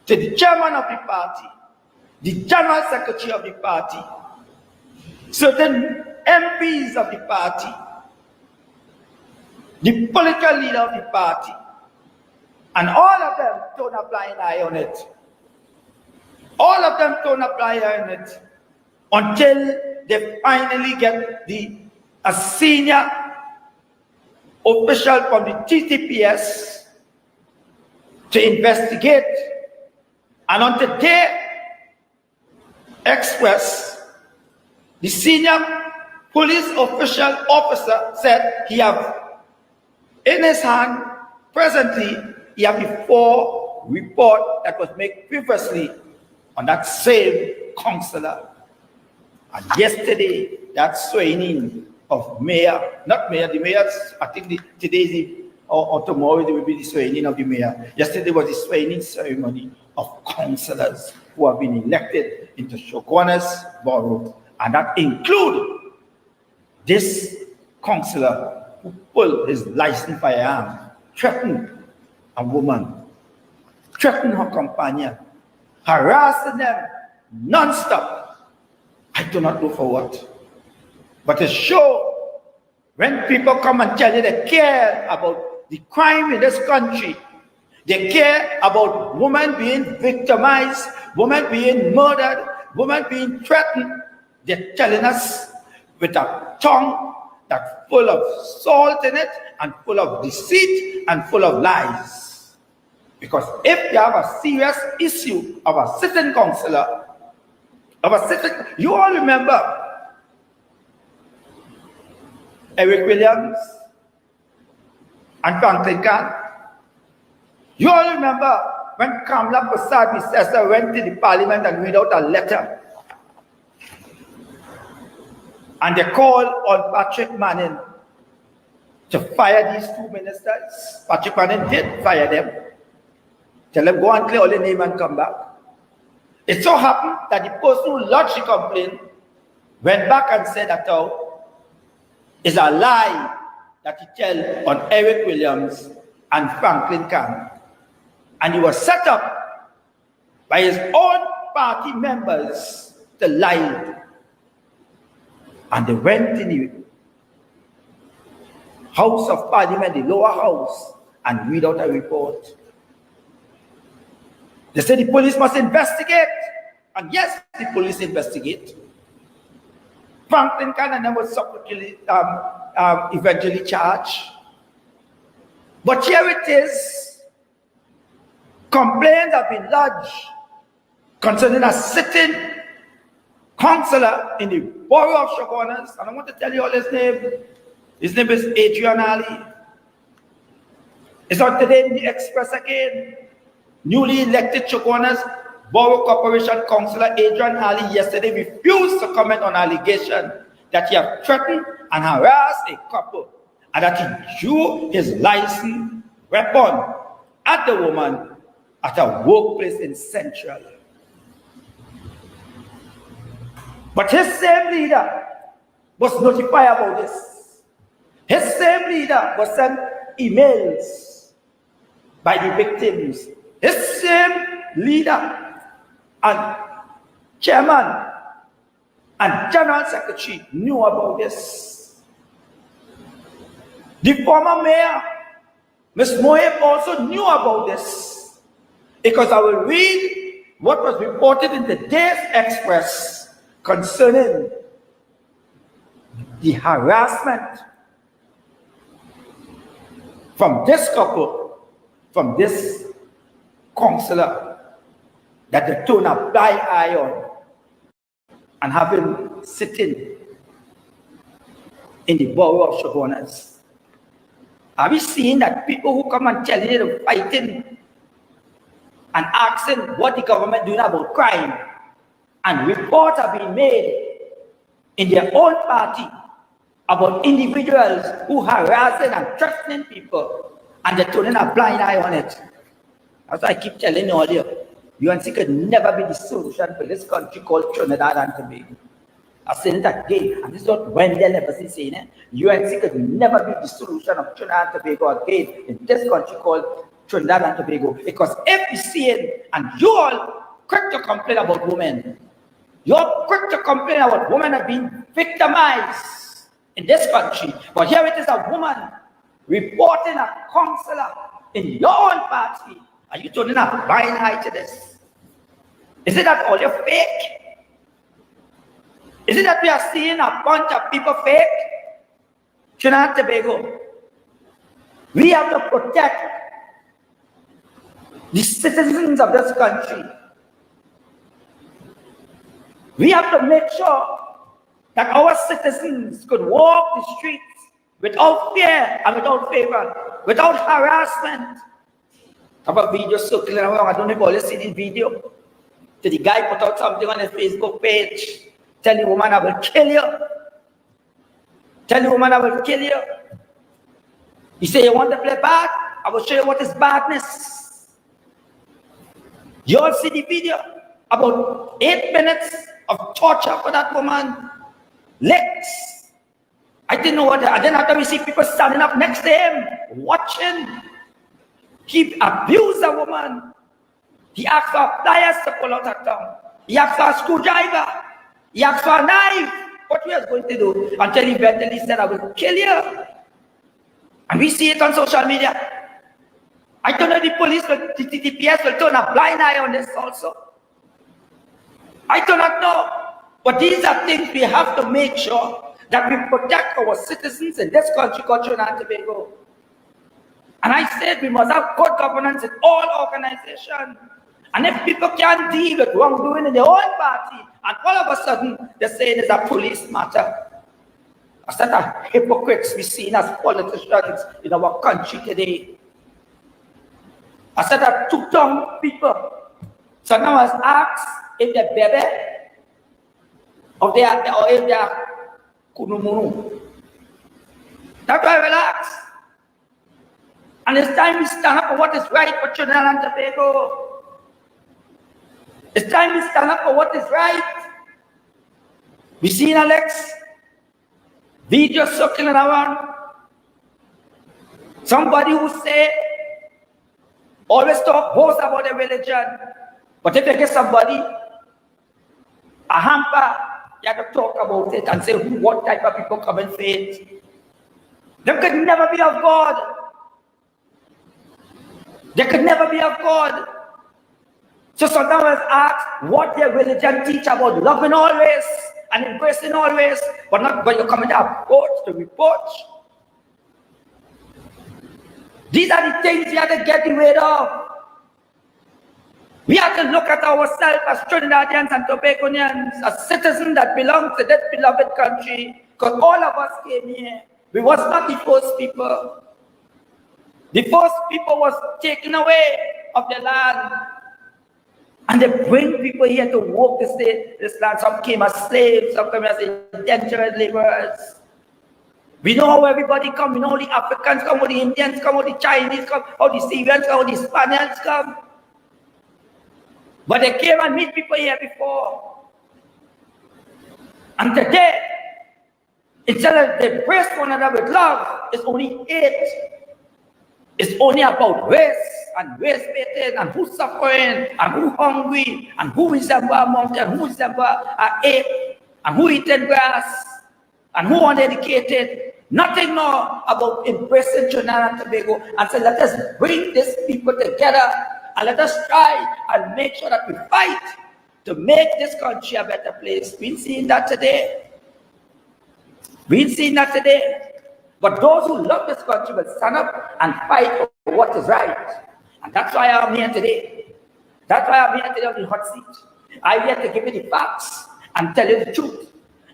to the chairman of the party, the general secretary of the party, certain MPs of the party, the political leader of the party, and all of them turn a blind eye on it. All of them turn a blind eye on it until they finally get a senior official from the TTPS to investigate. And on today Express, the senior police officer said he have in his hand presently, he have the 4 report that was made previously on that same councillor. And yesterday, that swearing of mayor, not mayor, the mayor, I think today or tomorrow there will be the swearing of the mayor. Yesterday was the swearing ceremony of councillors who have been elected into Shoguana's borough. And that include this councillor who pulled his licensed firearm, threatened a woman, threatened her companion, harassing them non-stop. I do not know for what. But to show when people come and tell you they care about the crime in this country, they care about women being victimized, women being murdered, women being threatened, they're telling us with a tongue that's full of salt in it and full of deceit and full of lies. Because if you have a serious issue of a sitting councillor, you all remember Eric Williams and Franklin Khan. You all remember when Kamla Prasad Bissessa went to the parliament and read out a letter and they called on Patrick Manning to fire these 2 ministers. Patrick Manning did fire them. Tell them, go and clear all the name and come back. It so happened that the person who lodged the complaint went back and said that it's a lie that he tell on Eric Williams and Franklin Khan. And he was set up by his own party members to lie. And they went in the House of Parliament, the lower house, and read out a report. They said the police must investigate. And yes, the police investigate. Franklin Khan was subsequently eventually charged. But here it is. Complaints have been lodged concerning a sitting councillor in the borough of Shoguanas. And I want to tell you all his name. His name is Adrian Ali. It's on today in the Express again. Newly elected Shoguanas Borough Corporation Councillor Adrian Ali yesterday refused to comment on allegation that he had threatened and harassed a couple and that he drew his licensed weapon at the woman at a workplace in Central. But his same leader was notified about this. His same leader was sent emails by the victims. His same leader and chairman and general secretary knew about this. The former mayor Ms. Moab also knew about this because I will read what was reported in the Day's Express concerning the harassment from this couple, from this counselor, that they turn a blind eye on and have him sitting in the borough of Chabonas. Are we seeing that people who come and tell you they're fighting and asking what the government doing about crime, and reports are being made in their own party about individuals who harassing and threatening people, and they're turning a blind eye on it? As I keep telling you earlier, UNC could never be the solution for this country called Trinidad and Tobago. I said it again, and this is what Wendell ever saying it. UNC could never be the solution of Trinidad and Tobago again in this country called Trinidad and Tobago. Because if you see it, and you all quick to complain about women, you're quick to complain about women have been victimized in this country. But here it is a woman reporting a counselor in your own party. Are you turning a blind eye to this? Is it that all you're fake? Is it that we are seeing a bunch of people fake? Trinidad and Tobago, we have to protect the citizens of this country. We have to make sure that our citizens could walk the streets without fear and without favor, without harassment. I have a video circling around. I don't know if all you see this video. So the guy put out something on his Facebook page. Tell the woman I will kill you. Tell the woman I will kill you. You say you want to play bad? I will show you what is badness. You all see the video? About 8 minutes of torture for that woman. Licks. I didn't know what. I didn't have to see people standing up next to him, watching. He abused a woman. He asked for pliers to pull out her tongue. He asked for a screwdriver. He asked for a knife. What we are going to do? Until he eventually said, I will kill you. And we see it on social media. I don't know if the police, the TTPS will turn a blind eye on this also. I do not know. But these are things we have to make sure that we protect our citizens in this country called Trinidad and Tobago. And I said we must have good governance in all organizations. And if people can't deal with wrongdoing in their own party, and all of a sudden they're saying it's a police matter. A set of hypocrites we see as politicians in our country today. A set of two-tongued people. So now I was asked if they're baby or if they are kunumunu. That's why I will ask. And it's time we stand up for what is right for Trinidad and Tobago. It's time we stand up for what is right. We seen Alex video circling around. Somebody who say always talk boast about their religion, but if you get somebody a hamper, you have to talk about it and say what type of people come in faith. They could never be of God. They could never be of God. So sometimes I ask what their religion teach about loving always and embracing always, but not when you come in the approach to reproach. These are the things we have to get rid of. We have to look at ourselves as Trinidadians and Tobagonians, as citizens that belong to this beloved country, because all of us came here. We was not the first people. The first people was taken away of the land. And they bring people here to work this land. Some came as slaves, some came as indentured laborers. We know how everybody come. We know how the Africans come, how the Indians come, how the Chinese come, how the Syrians come, how the Spaniards come. But they came and meet people here before. And today, instead of they embrace one another with love, it's only hate. It's only about race and race-baiting and who's suffering and who's hungry and who is a monkey and who is a ape and who eating grass and who uneducated. Nothing more about embracing Trinidad and Tobago and say, let us bring these people together and let us try and make sure that we fight to make this country a better place. We've seen that today. We've seen that today. But those who love this country will stand up and fight for what is right. And that's why I'm here today. That's why I'm here today on the hot seat. I'm here to give you the facts and tell you the truth.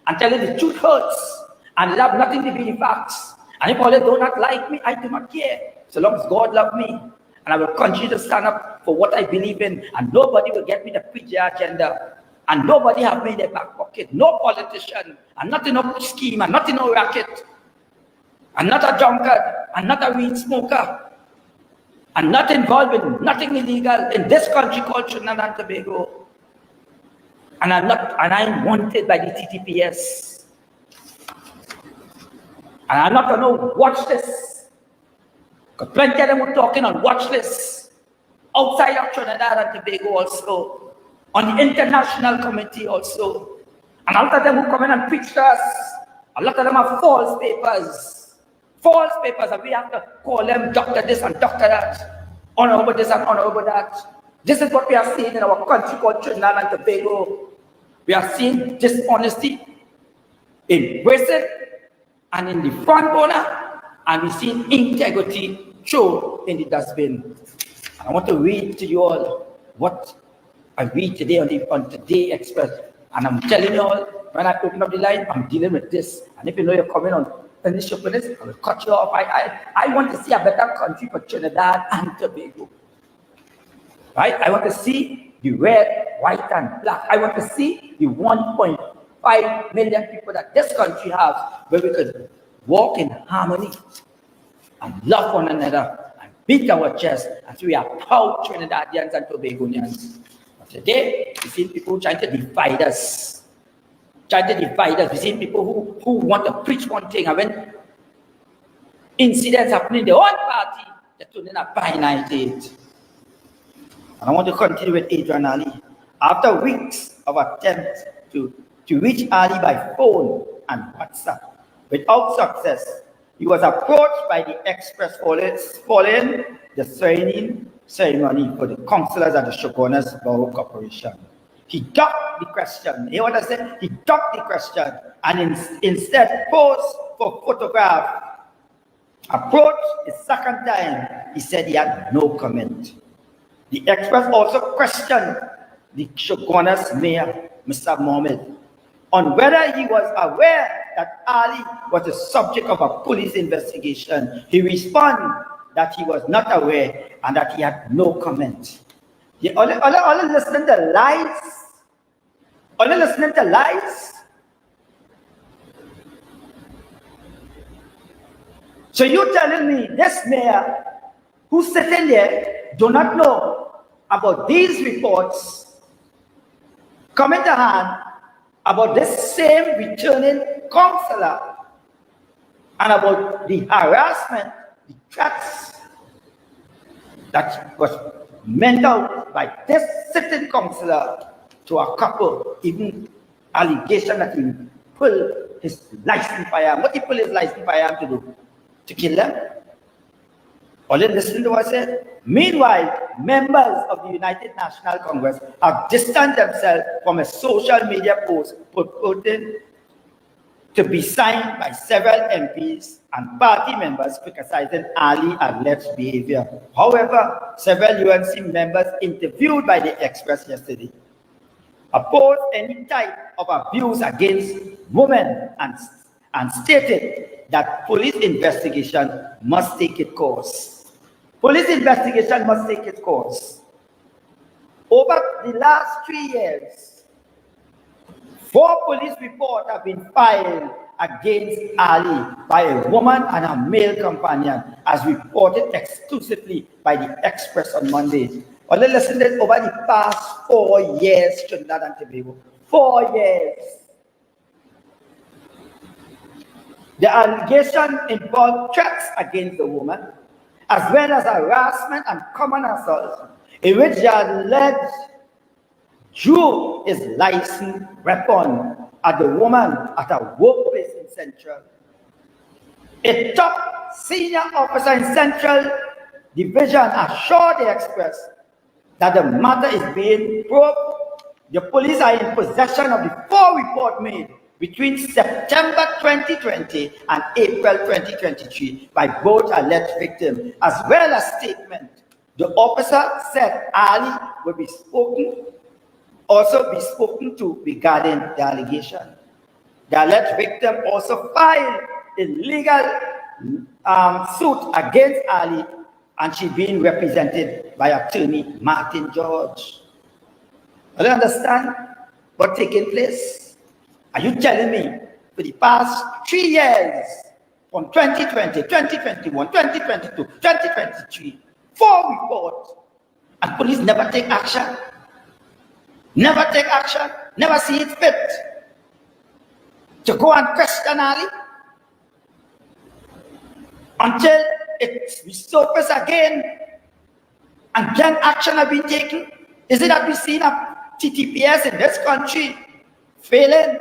And tell you the truth hurts. And it have nothing to be the facts. And if all they do not like me, I do not care. So long as God loves me. And I will continue to stand up for what I believe in. And nobody will get me to preach their agenda. And nobody have me in their back pocket. No politician. And not in no scheme. And not in no racket. And not a drunkard. And not a weed smoker. And not involved in nothing illegal in this country called Trinidad and Tobago. And I'm wanted by the TTPS. And I'm not going to watch this. Because plenty of them were talking on watch lists outside of Trinidad and Tobago also, on the international committee also. And a lot of them who come in and preach to us, a lot of them are false papers. False papers, and we have to call them doctor this and doctor that, honorable this and honorable that. This is what we are seeing in our country called Trinidad and Tobago. We are seeing dishonesty in Western and in the front burner, and we see integrity shown in the dustbin. I want to read to you all what I read today on Today Express, and I'm telling you all, when I open up the line, I'm dealing with this. And if you know you're coming on finish up with this, I will cut you off. I want to see a better country for Trinidad and Tobago. Right? I want to see the red, white, and black. I want to see the 1.5 million people that this country has, where we could walk in harmony and love one another and beat our chest and say we are proud Trinidadians and Tobagonians. But today, we see people trying to divide us. We see people who want to preach one thing, and when incidents happen in their own party, they turn in a finite date. And I want to continue with Adrian Ali. After weeks of attempts to reach Ali by phone and WhatsApp without success, he was approached by the Express following the ceremony for the councillors at the Shogunas Borough Corporation. He ducked the question. You know what I said? He ducked the question and instead posed for photograph. Approached the second time, he said he had no comment. The Express also questioned the Shogunas mayor, Mr. Mohammed, on whether he was aware that Ali was the subject of a police investigation. He responded that he was not aware and that he had no comment. Only listening to lies. Only listening to lies. So you're telling me this mayor who's sitting there do not know about these reports coming to hand about this same returning councillor and about the harassment, the threats that was meant out by this sitting councillor to a couple, even allegation that he pulled his licensed firearm. What he pulled his licensed firearm to do? To kill them? All you listen to what I said? Meanwhile, members of the United National Congress have distanced themselves from a social media post purporting to be signed by several MPs and party members criticizing Ali alleged behavior. However, several UNC members interviewed by the Express yesterday opposed any type of abuse against women and stated that police investigation must take its course. Police investigation must take its course. Over the last 3 years, 4 police reports have been filed against Ali by a woman and a male companion, as reported exclusively by the Express on Monday. Only listen to this, over the past 4 years, Trinidad and Tobago. 4 years. The allegation involved threats against the woman, as well as harassment and common assault, in which the alleged drew his licensed weapon at the woman at a workplace in Central. A top senior officer in Central Division assured the Express that the matter is being probed. The police are in possession of the 4 reports made between September 2020 and April 2023 by both alleged victims, as well as statements. The officer said Ali will be also be spoken to regarding the allegation. The alleged victim also filed a legal suit against Ali, and she being represented by attorney Martin George. I don't understand what's taking place. Are you telling me for the past 3 years, from 2020, 2021, 2022, 2023, 4 reports, and police never take action? Never take action, never see it fit to go and question Ali until it resurfaces again and then action has been taken? Is it that we've seen a TTPS in this country failing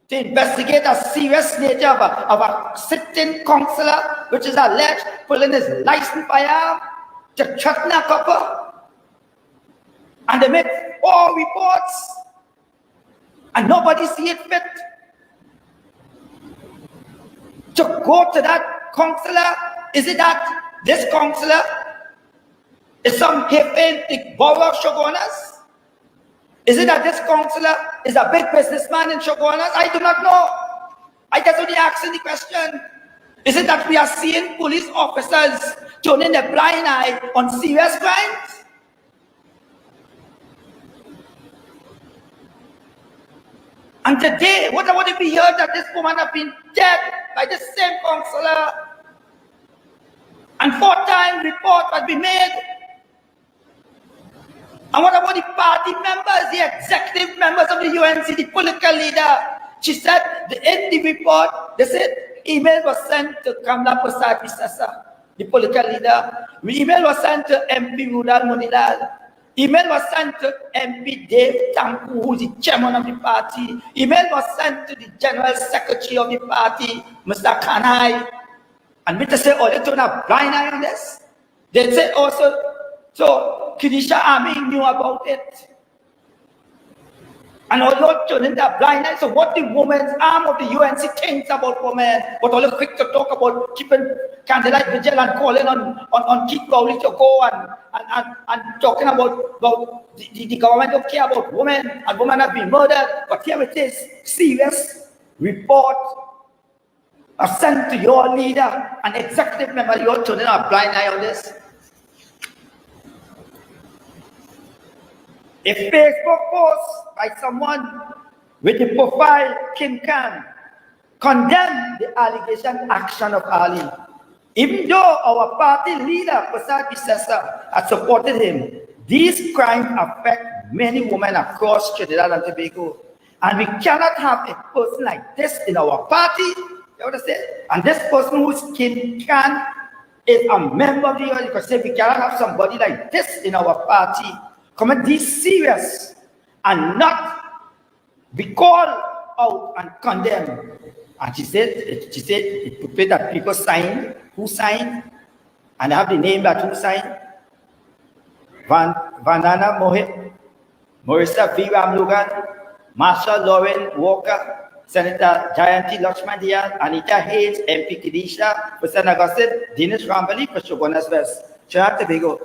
to investigate a serious nature of a sitting councillor, which is alleged pulling his licensed firearm to threaten a couple? And they make 4 reports and nobody see it fit to go to that councillor? Is it that this councillor is some hippie big borough Shogunas? Is it that this councillor is a big businessman in Shogunas? I do not know. I just only asking the question. Is it that we are seeing police officers turning a blind eye on serious crimes? And today, what if we heard that this woman has been dead by the same councillor? And 4-time report has been made. And what about the party members, the executive members of the UNC, the political leader? She said in the report, they said email was sent to Kamla Prasad Visasa, the political leader. Email was sent to MP Rudal Munilal. Email was sent to MP Dave Tanku, who is the chairman of the party. Email was sent to the general secretary of the party, Mr. Kanai. And Mr. say, oh, they turn a blind eye on this. They said also, so Kidisha Army knew about it. And although turning that blind eye, so what the women's arm of the UNC thinks about women, but all quick to talk about keeping candlelight vigil and calling on Keith Rowley to go and talking about the government don't care about women and women have been murdered. But here it is, serious report sent to your leader, an executive member. You're turning a blind eye on this. A Facebook post by someone with the profile Kim Khan condemned the allegation action of Ali. Even though our party leader, Prasad Visasa, had supported him, these crimes affect many women across Trinidad and Tobago. And we cannot have a person like this in our party. You understand? And this person who's Kim Khan is a member of the UNC, because we cannot have somebody like this in our party. Come and be serious and not be called out and condemned. And she said it put that people signed. Who signed? And I have the name that who signed. Vandana Mohit, Marissa V. Ramlogan, Marsha Lauren Walker, Senator Jayanti Lakshmandian, Anita Hayes, MP Kidisha, for St. Augustine, Dinesh Rambali for Shogunas West. Trinidad Tobago.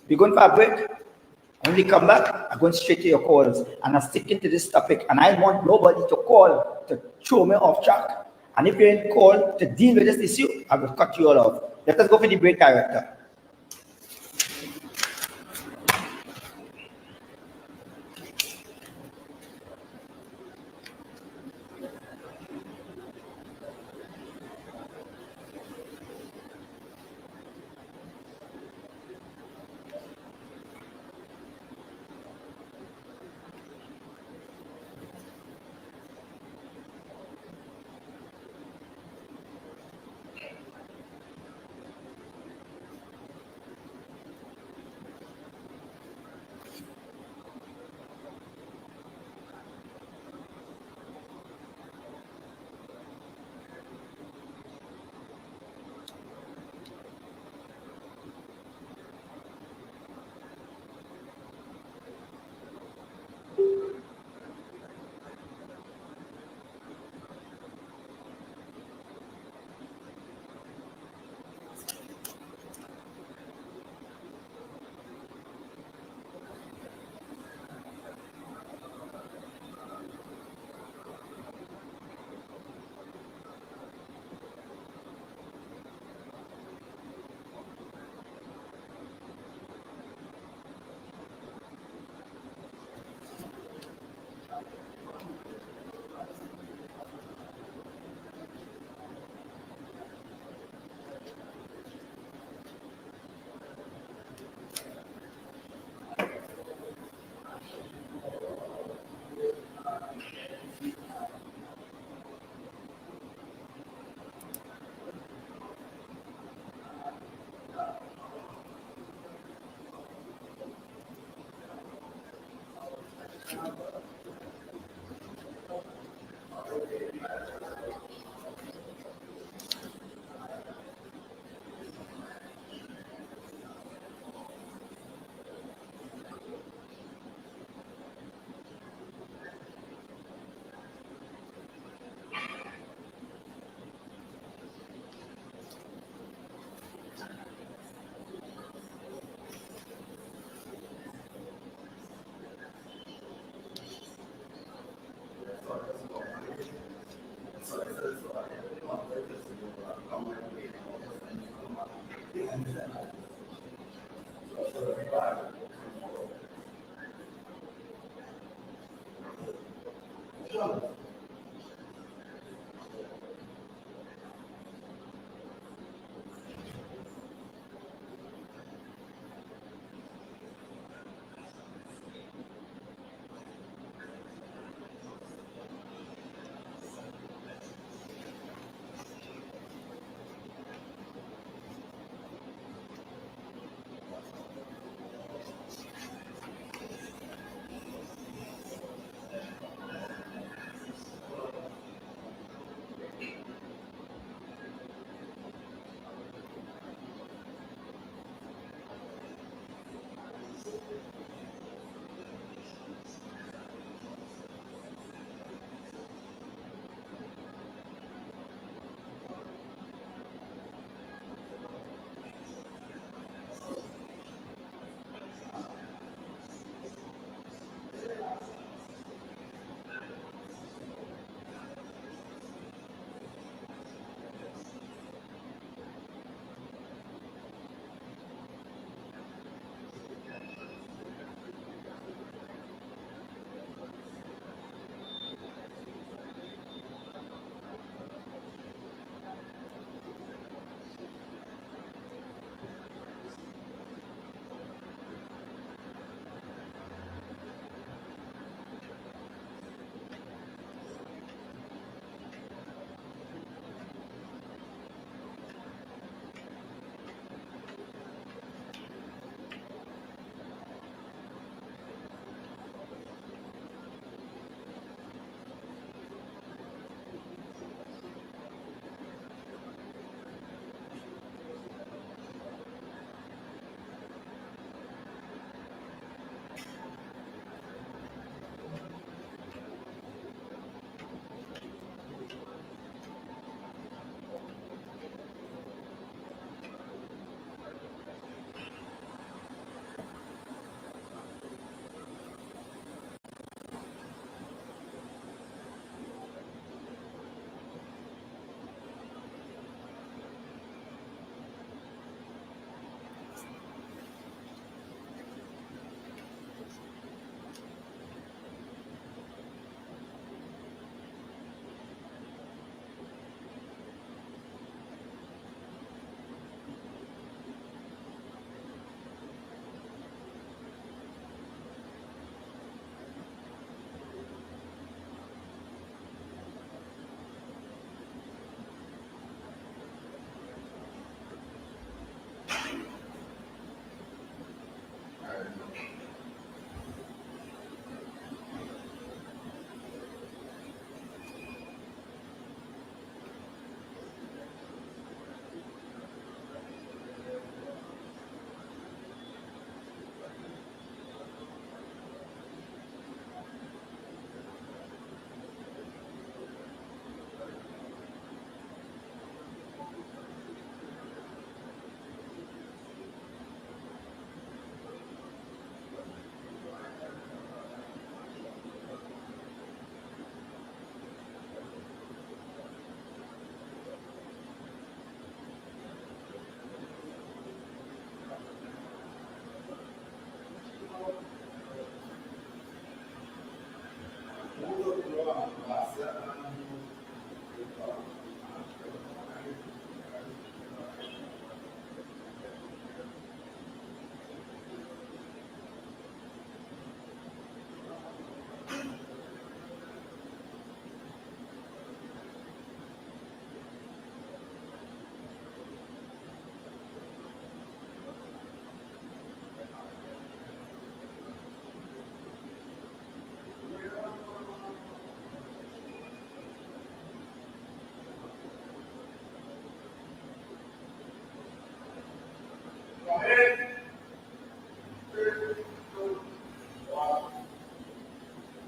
We're going for a break. When we come back, I'm going straight to your calls and I'm sticking to this topic. And I want nobody to call to throw me off track. And if you're in call to deal with this issue, I will cut you all off. Let us go for the break, director.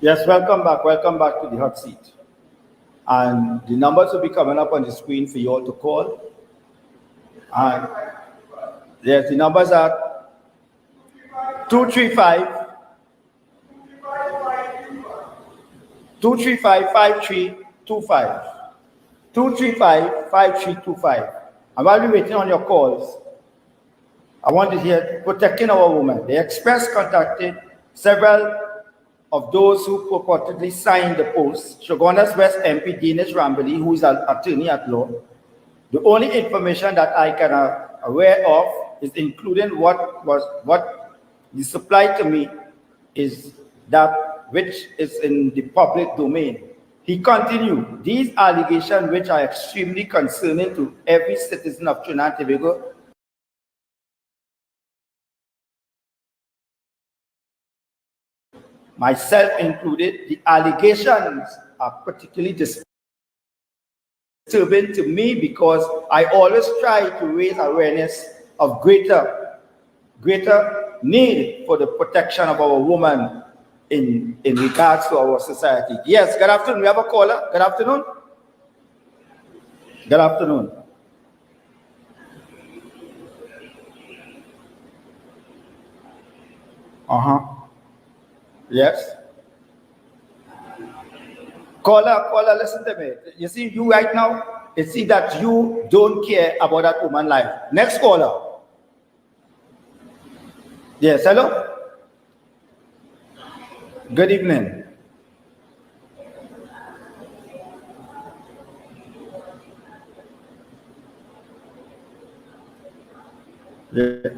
Yes, welcome back to the hot seat. And the numbers will be coming up on the screen for you all to call. And yes, the numbers are 235 5325. 235-5325. And while we're waiting on your calls, I want to hear protecting our women. The Express contacted several of those who purportedly signed the post. Shogunas West MP Dinesh Rambali, who is an attorney at law. The only information that I can aware of is including what is supplied to me is that which is in the public domain. He continued, these allegations, which are extremely concerning to every citizen of Trinidad and Tobago, myself included, the allegations are particularly disturbing to me because I always try to raise awareness of greater need for the protection of our women in regards to our society. Yes, good afternoon. We have a caller. Good afternoon. Good afternoon. Yes. Caller, listen to me. You see, you right now, you see that you don't care about that woman's life. Next caller. Yes, hello? Good evening. Yeah.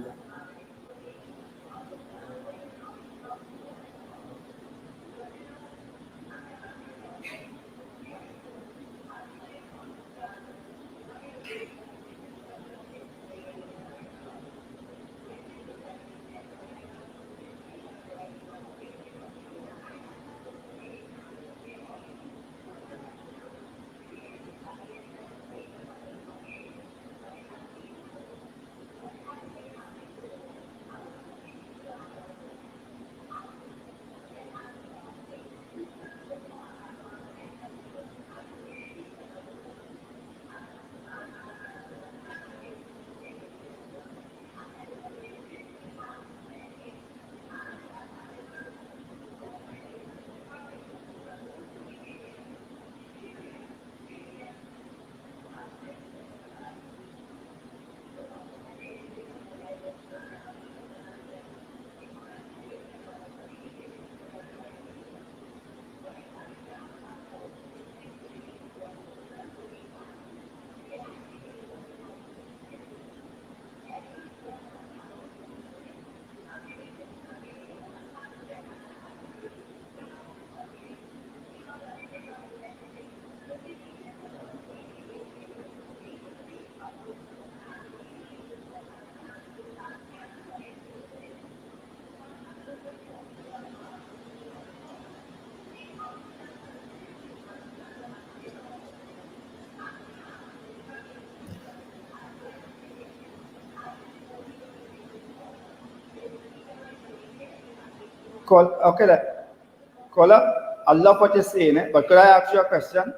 Caller, I love what you're saying, but could I ask you a question?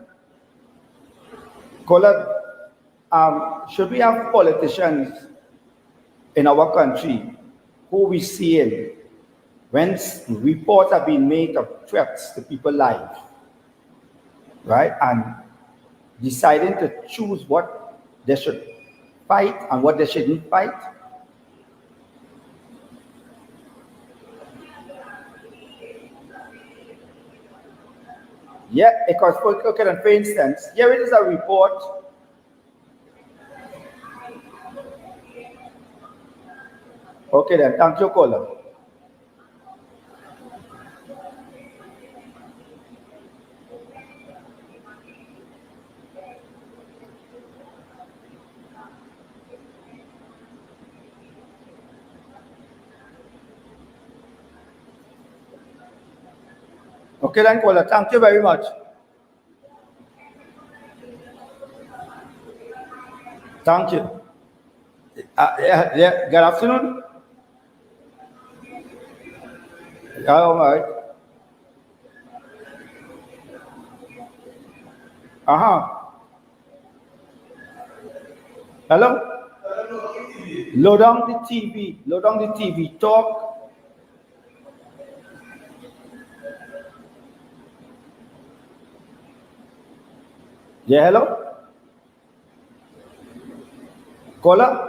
Caller, should we have politicians in our country who we see when reports have been made of threats to people's lives, right? And deciding to choose what they should fight and what they shouldn't fight? Yeah, because okay, then for instance, here it is a report. Okay then, thank you, caller. Okay then, caller, thank you very much. Thank you. Good afternoon. All right. Hello? Load down the TV. Load down the TV. Talk. Yeah, hello? Caller?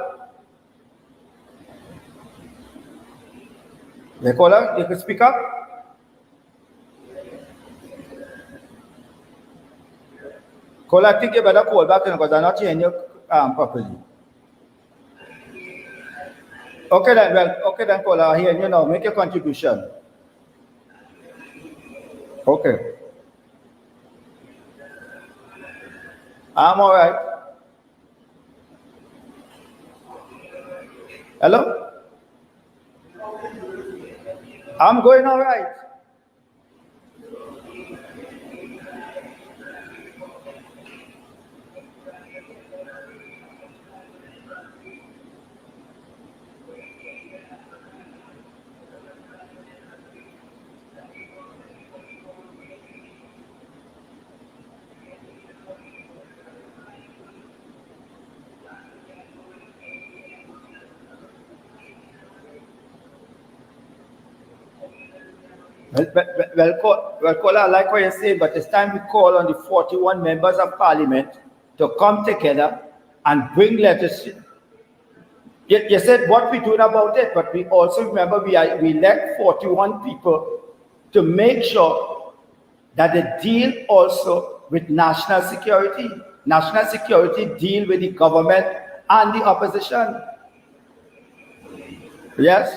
Yeah, caller, you can speak up. Caller, I think you better call back because I'm not hearing you properly. Okay then, caller, I hear you now. Make your contribution. Okay. I'm all right. Hello? I'm going all right. Well, caller, I like what you're saying, but it's time we call on the 41 members of parliament to come together and bring legislation. You said what we're doing about it, but we also remember we elect 41 people to make sure that they deal also with national security. National security deal with the government and the opposition. Yes?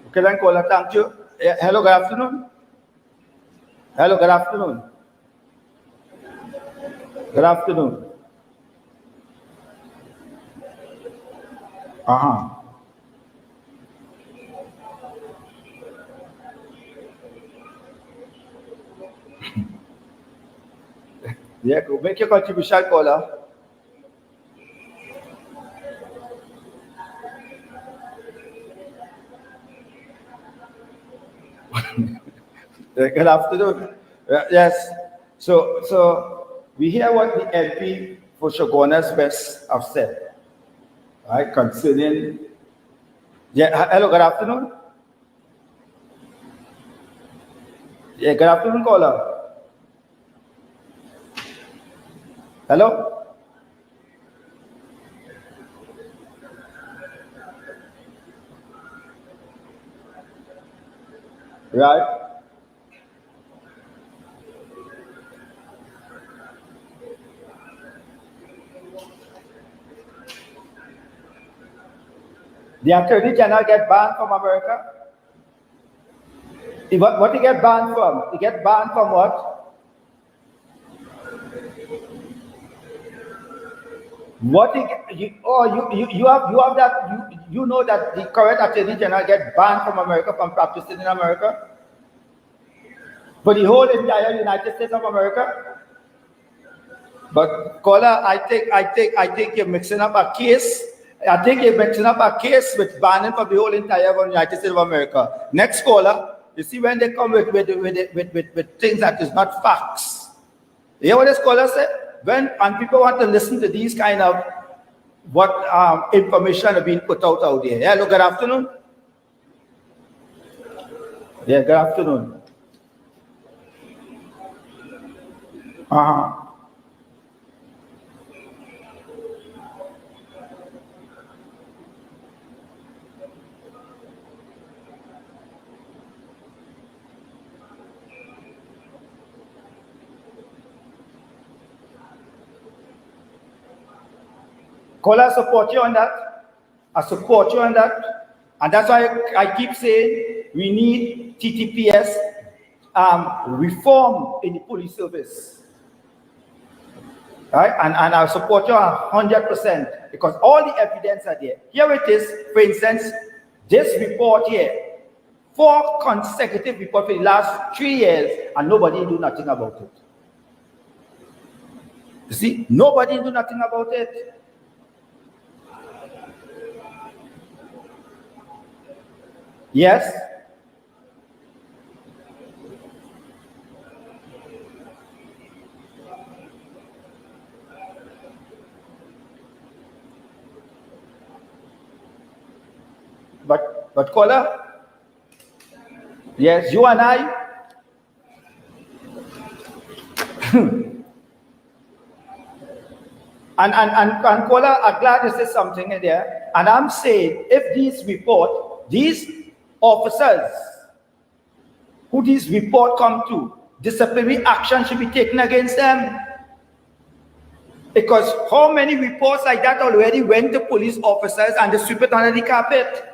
Okay, then caller, thank you. Hello, good afternoon. Hello, good afternoon. Good afternoon. Yeah, go make your contribution, caller. Good afternoon. Yes. So we hear what the MP for Shogunas West have said, right, concerning. Yeah. Hello. Good afternoon. Yeah. Good afternoon, caller. Hello. Right. The Attorney General get banned from America. What he get banned from? He get banned from what? What you have that you know that the current Attorney General get banned from America from practicing in America for the whole entire United States of America. But caller, I think you're mixing up a case. I think you're mixing up a case with banning for the whole entire United States of America. Next caller, you see when they come with things that is not facts. You hear what this caller said? And people want to listen to these kind of information are being put out there. Hello, good afternoon. Yeah, good afternoon. Caller, support you on that. I support you on that. And that's why I keep saying we need TTPS reform in the police service. Right? And I support you 100% because all the evidence are there. Here it is, for instance, this report here, 4 consecutive reports for the last 3 years, and nobody do nothing about it. You see, nobody do nothing about it. Yes? But caller, yes, you and I, and caller, I'm glad you said something in there. And I'm saying, if these officers who this report come to, disciplinary action should be taken against them. Because how many reports like that already went to police officers and they sweep it under the carpet?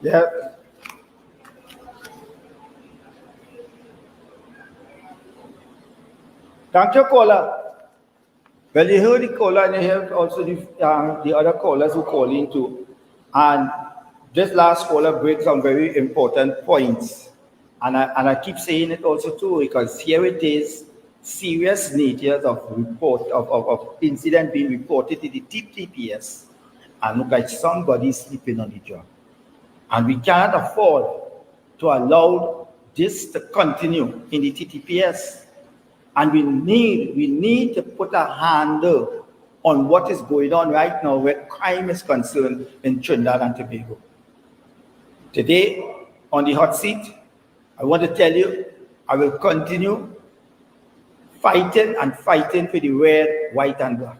Yeah. Thank you, caller. Well, you heard the caller and you heard also the other callers who call in too. And this last caller brings some very important points. And I keep saying it also too, because here it is, serious natures of report, of incident being reported to the TPS, and look like somebody sleeping on the job. And we cannot afford to allow this to continue in the TTPS. And we need to put a handle on what is going on right now where crime is concerned in Trinidad and Tobago. Today, on the hot seat, I want to tell you, I will continue fighting for the red, white, and black.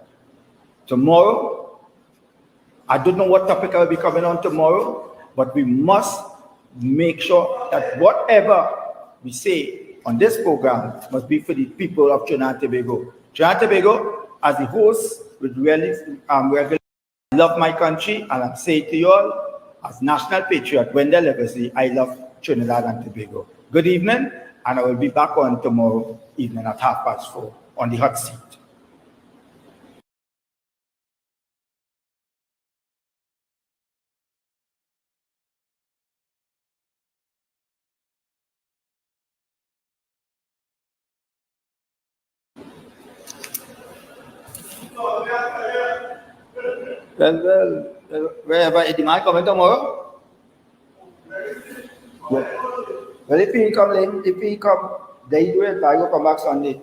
Tomorrow, I don't know what topic I will be coming on tomorrow, but we must make sure that whatever we say on this program must be for the people of Trinidad and Tobago. Trinidad and Tobago, as the host, with really love my country, and I'm saying to you all, as national patriot, Wendell Legacy, I love Trinidad and Tobago. Good evening, and I will be back on tomorrow evening at 4:30 on the hot seat. Well, wherever Eddie might come tomorrow. Well, if he come, they do it, I will come back Sunday.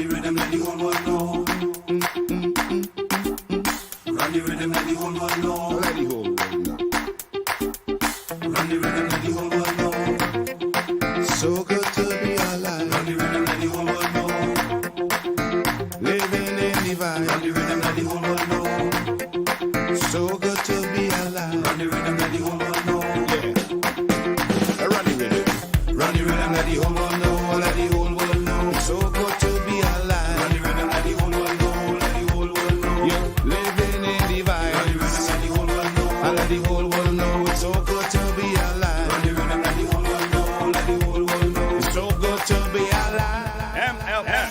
the rhythm, let the whole world know. Run the rhythm, let the whole world know. Let the whole world know. Run the rhythm, let the whole world know. So good to be alive. Run the rhythm, let the whole world know. Living in the vibe. Run the rhythm, let the whole world know. So good to be alive. Run the rhythm, let the whole world know. Yeah. Run the rhythm. Run the rhythm, let the whole world know. Let the whole world know. So good to be alive. Run the rhythm, let the whole world know. Let the whole world know. Yeah. Living in the vibe. Run the rhythm, let the whole world know. I let the whole world know it's so good to be alive. Run the rhythm, let the whole world know. Let the whole world know. It's so good to be alive. MLF.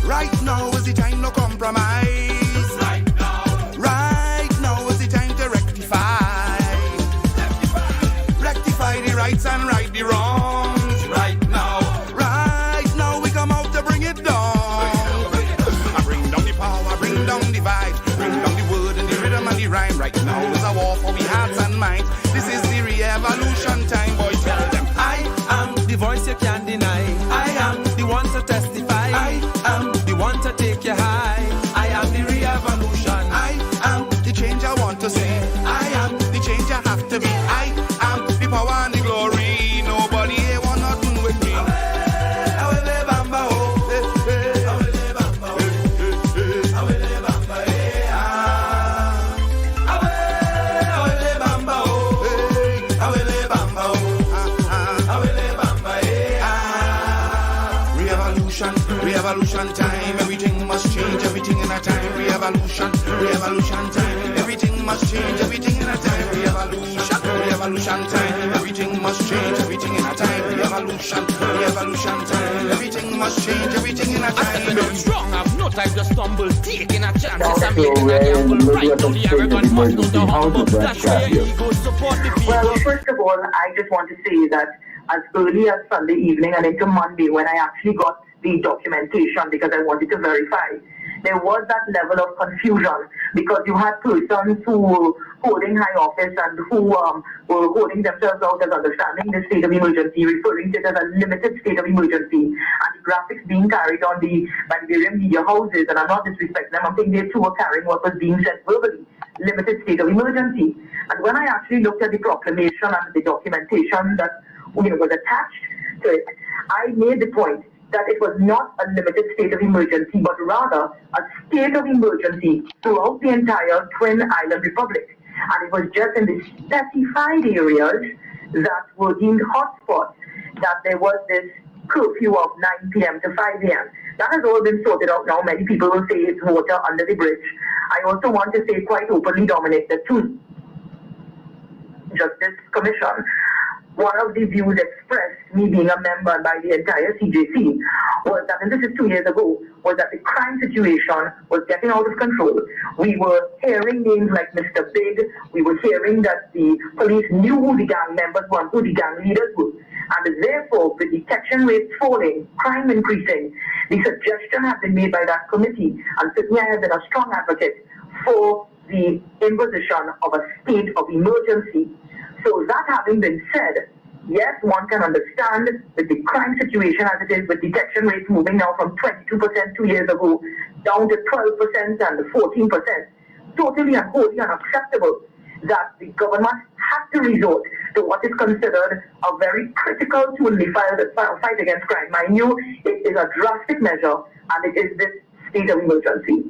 Right now is the time to compromise. Right now is the time to rectify. Rectify the rights and right the wrongs. Right now we come out to bring it down. I bring down the power, bring down the vibe, bring down the word and the rhythm and the rhyme. Right now is a war for we hearts and minds. This is the re-evolution time, boy. Tell them I am the voice you can't deny. I am the one to testify. I am the one to take you high. I am the re-evolution. I am the change I want to see. I am The change I have to be. I am the power and the glory. Nobody here want nothing with me. Revolution time, everything must change, everything in a time. Revolution time, everything must change, everything in a time. Revolution time, everything must change, everything in a time. Revolution time, everything must change, everything in a time. I'm strong, I've no time to stumble, taking a chance. I'm making a gamble, right on the arrogant, must know the humble. That's where your ego support the people. Well, first of all, I just want to say that as early as Sunday evening and into Monday, when I actually got the documentation because I wanted to verify, there was that level of confusion because you had persons who were holding high office and who were holding themselves out as understanding the state of emergency, referring to it as a limited state of emergency, and the graphics being carried on by the various media houses, and I'm not disrespecting them, I'm saying they too were carrying what was being said verbally, limited state of emergency. And when I actually looked at the proclamation and the documentation that was attached to it, I made the point that it was not a limited state of emergency, but rather a state of emergency throughout the entire Twin Island Republic. And it was just in the specified areas that were deemed hotspots that there was this curfew of 9 p.m. to 5 a.m. That has all been sorted out now. Many people will say it's water under the bridge. I also want to say quite openly, Dominic, that too, Justice Commission, one of the views expressed, me being a member by the entire CJC, was that, and this is 2 years ago, was that the crime situation was getting out of control. We were hearing names like Mr. Big. We were hearing that the police knew who the gang members were and who the gang leaders were. And therefore, with detection rates falling, crime increasing, the suggestion has been made by that committee, and certainly I have been a strong advocate for the imposition of a state of emergency. So that having been said, yes, one can understand with the crime situation as it is, with detection rates moving now from 22% 2 years ago down to 12% and 14%, totally and wholly unacceptable that the government has to resort to what is considered a very critical tool in the fight against crime. Mind you, it is a drastic measure and it is this state of emergency.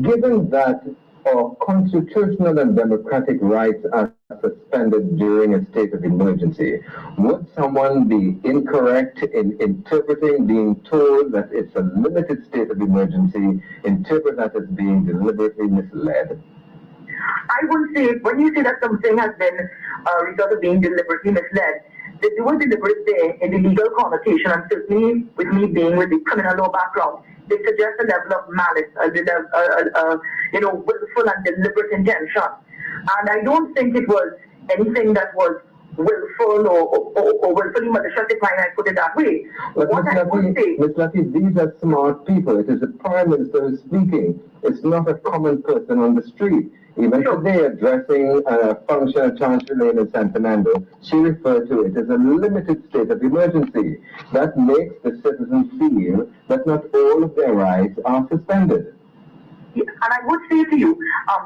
Given that our constitutional and democratic rights are suspended during a state of emergency, would someone be incorrect in interpreting, being told that it's a limited state of emergency, interpret that as being deliberately misled? I wouldn't say, when you say that something has been result of being deliberately misled, the word deliberate there in the legal connotation, and certainly with me being with the criminal law background, they suggest a level of malice, willful and deliberate intention. And I don't think it was anything that was willful or willfully malicious, if I might put it that way. But What I would say, Ms. Lucky, these are smart people. It is the Prime Minister who is speaking. It's not a common person on the street. Even today, addressing a function at Chancery Lane in San Fernando, she referred to it as a limited state of emergency. That makes the citizens feel that not all of their rights are suspended. and I would say to you,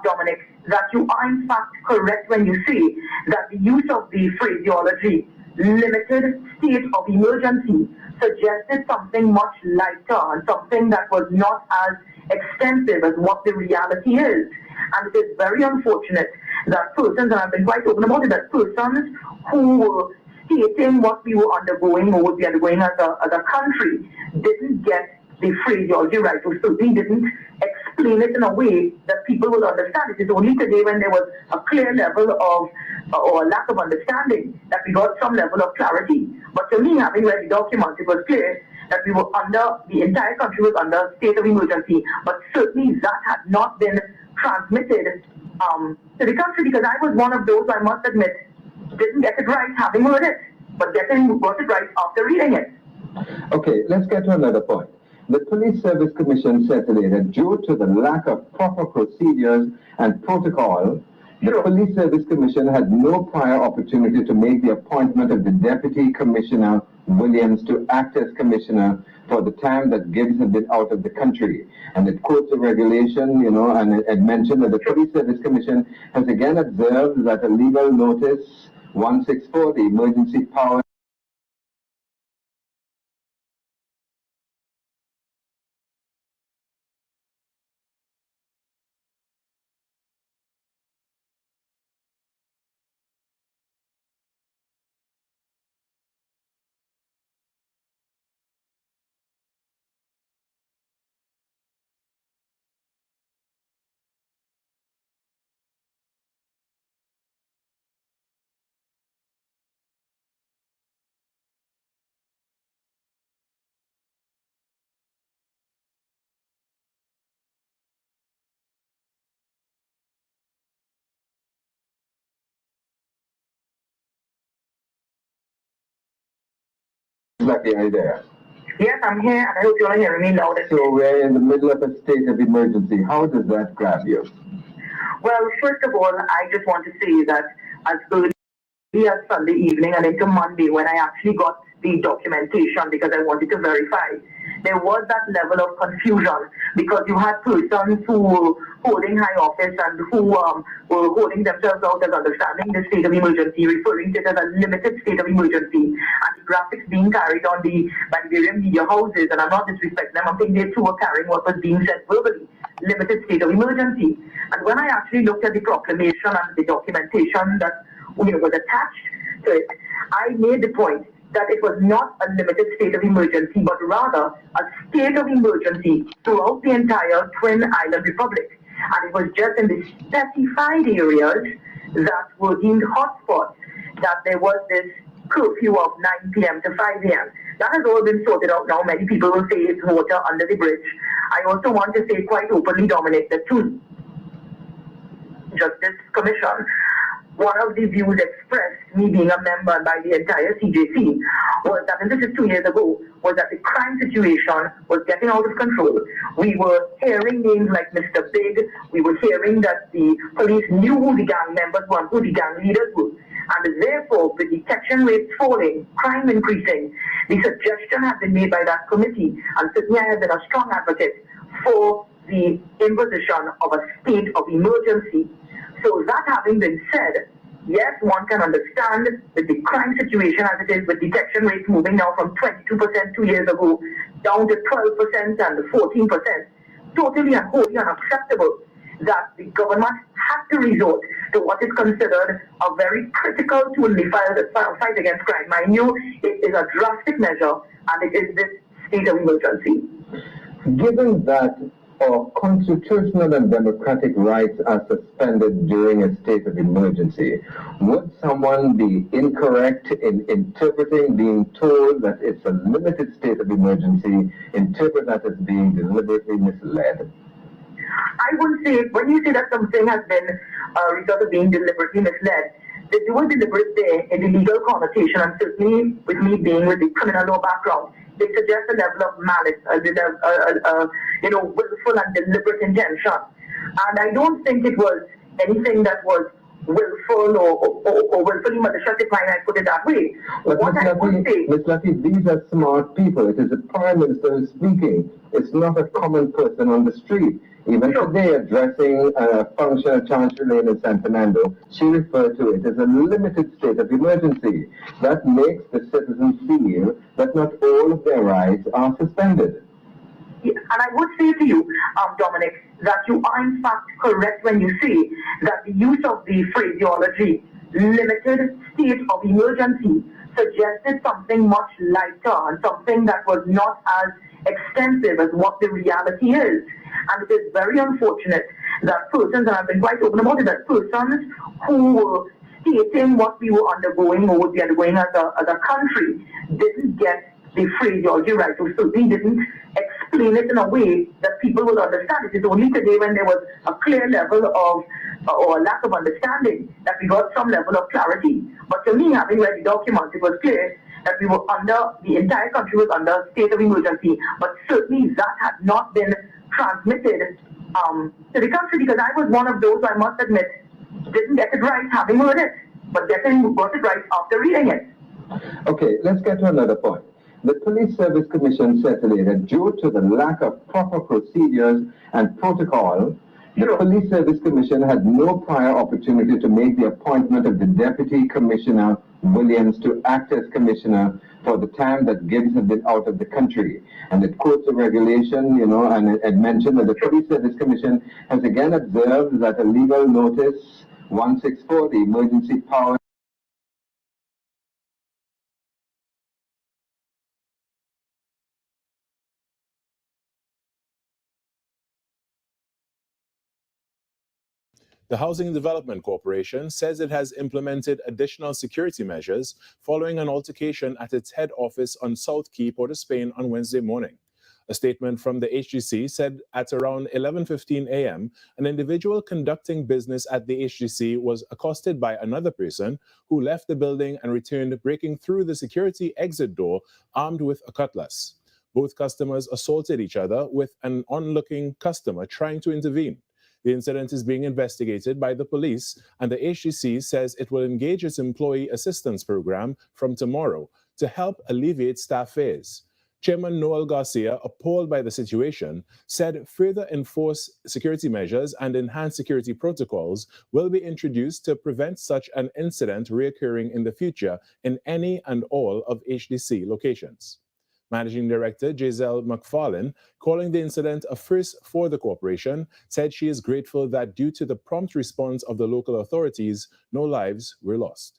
Dominic, that you are in fact correct when you say that the use of the phraseology limited state of emergency suggested something much lighter and something that was not as extensive as what the reality is. And it is very unfortunate that persons, and I've been quite open about it, that persons who were stating what we were undergoing or would be undergoing as a country didn't get the phraseology right, or certainly didn't explain it in a way that people will understand. It is only today, when there was a clear level of or a lack of understanding, that we got some level of clarity. But to me, having read the document, it was clear that we were the entire country was under state of emergency. But certainly that had not been transmitted to the country, because I was one of those, I must admit, didn't get it right having heard it, but got it right after reading it. Okay, let's get to another point. The Police Service Commission said today that due to the lack of proper procedures and protocol, the Police Service Commission had no prior opportunity to make the appointment of the Deputy Commissioner Williams to act as Commissioner for the time that Gibbs had been out of the country. And it quotes the regulation, and it mentioned that the Police Service Commission has again observed that a legal notice 164, the emergency power Lucky idea. Yes, I'm here, and I hope you're hearing me loud. So we're in the middle of a state of emergency. How does that grab you? Well, first of all, I just want to say that as early as Sunday evening and into Monday, when I actually got the documentation because I wanted to verify, there was that level of confusion because you had persons who were holding high office and who were holding themselves out as understanding the state of emergency, referring to it as a limited state of emergency, and the graphics being carried on by the various media houses, and I'm not disrespecting them, I'm saying they too were carrying what was being said verbally, limited state of emergency. And when I actually looked at the proclamation and the documentation that was attached to it, I made the point that it was not a limited state of emergency, but rather a state of emergency throughout the entire Twin Island Republic. And it was just in the specified areas that were deemed hotspots that there was this curfew of 9 p.m. to 5 a.m. That has all been sorted out now. Many people will say it's water under the bridge. I also want to say quite openly, Dominic, that too, Justice Commission, one of the views expressed, me being a member by the entire CJC, was that, and this is 2 years ago, was that the crime situation was getting out of control. We were hearing names like Mr. Big. We were hearing that the police knew who the gang members were and who the gang leaders were. And therefore, with detection rates falling, crime increasing, the suggestion has been made by that committee, and certainly I have been a strong advocate for the imposition of a state of emergency. So that having been said, yes, one can understand with the crime situation as it is, with detection rates moving now from 22% 2 years ago down to 12% and 14%, totally and wholly unacceptable that the government has to resort to what is considered a very critical tool in the fight against crime. Mind you, it is a drastic measure, and it is this state of emergency. Given that our constitutional and democratic rights are suspended during a state of emergency, would someone be incorrect in interpreting, being told that it's a limited state of emergency, interpret that as being deliberately misled? I wouldn't say, when you say that something has been a result of being deliberately misled, there was deliberate there in the legal connotation, and certainly with me being with the criminal law background, it suggests a level of malice, willful and deliberate intention. And I don't think it was anything that was willful or willfully malicious, if I put it that way. But Ms. Latif, these are smart people. It is the Prime Minister who's speaking. It's not a common person on the street. Even today, addressing a function at Chancery Lane in San Fernando, she referred to it as a limited state of emergency. That makes the citizens feel that not all of their rights are suspended. And I would say to you, Dominic, that you are in fact correct when you say that the use of the phraseology limited state of emergency suggested something much lighter and something that was not as extensive as what the reality is. And it is very unfortunate that persons, and I've been quite open about it, that persons who were stating what we were undergoing or would be undergoing as a country didn't get the phraseology right, or certainly didn't explain it in a way that people will understand. It is only today, when there was a clear level of or lack of understanding, that we got some level of clarity. But to me, having read the document, it was clear that we were the entire country was under state of emergency. But certainly that had not been transmitted to the country, because I was one of those, I must admit, didn't get it right having heard it, but got it right after reading it. Okay, let's get to another point. The Police Service Commission said today that due to the lack of proper procedures and protocol, the Police Service Commission had no prior opportunity to make the appointment of the Deputy Commissioner Williams to act as Commissioner for the time that Gibbs had been out of the country. And it quotes the regulation, and it mentioned that the Police Service Commission has again observed that a legal notice 164, the emergency power The Housing Development Corporation says it has implemented additional security measures following an altercation at its head office on South Quay, Port of Spain on Wednesday morning. A statement from the HGC said at around 11:15 a.m., an individual conducting business at the HGC was accosted by another person who left the building and returned, breaking through the security exit door armed with a cutlass. Both customers assaulted each other, with an onlooking customer trying to intervene. The incident is being investigated by the police, and the HGC says it will engage its employee assistance program from tomorrow to help alleviate staff fears. Chairman Noel Garcia, appalled by the situation, said further enforced security measures and enhanced security protocols will be introduced to prevent such an incident reoccurring in the future in any and all of HDC locations. Managing Director Giselle McFarlane, calling the incident a first for the corporation, said she is grateful that due to the prompt response of the local authorities, no lives were lost.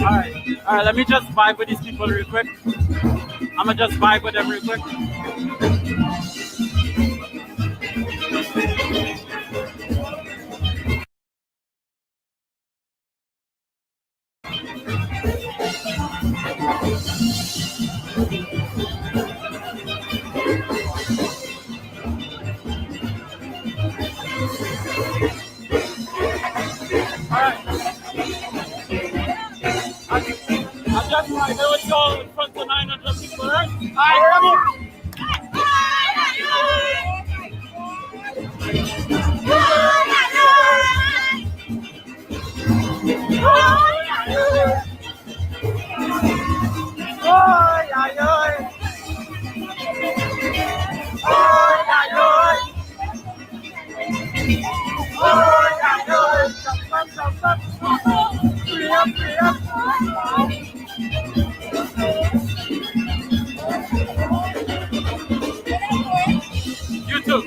All right. All right, let me just vibe with these people real quick. I'm gonna just vibe with them real quick. I just like there was all in front of 900 people, right? All right, come on. You too.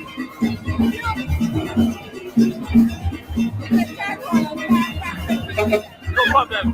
No problem.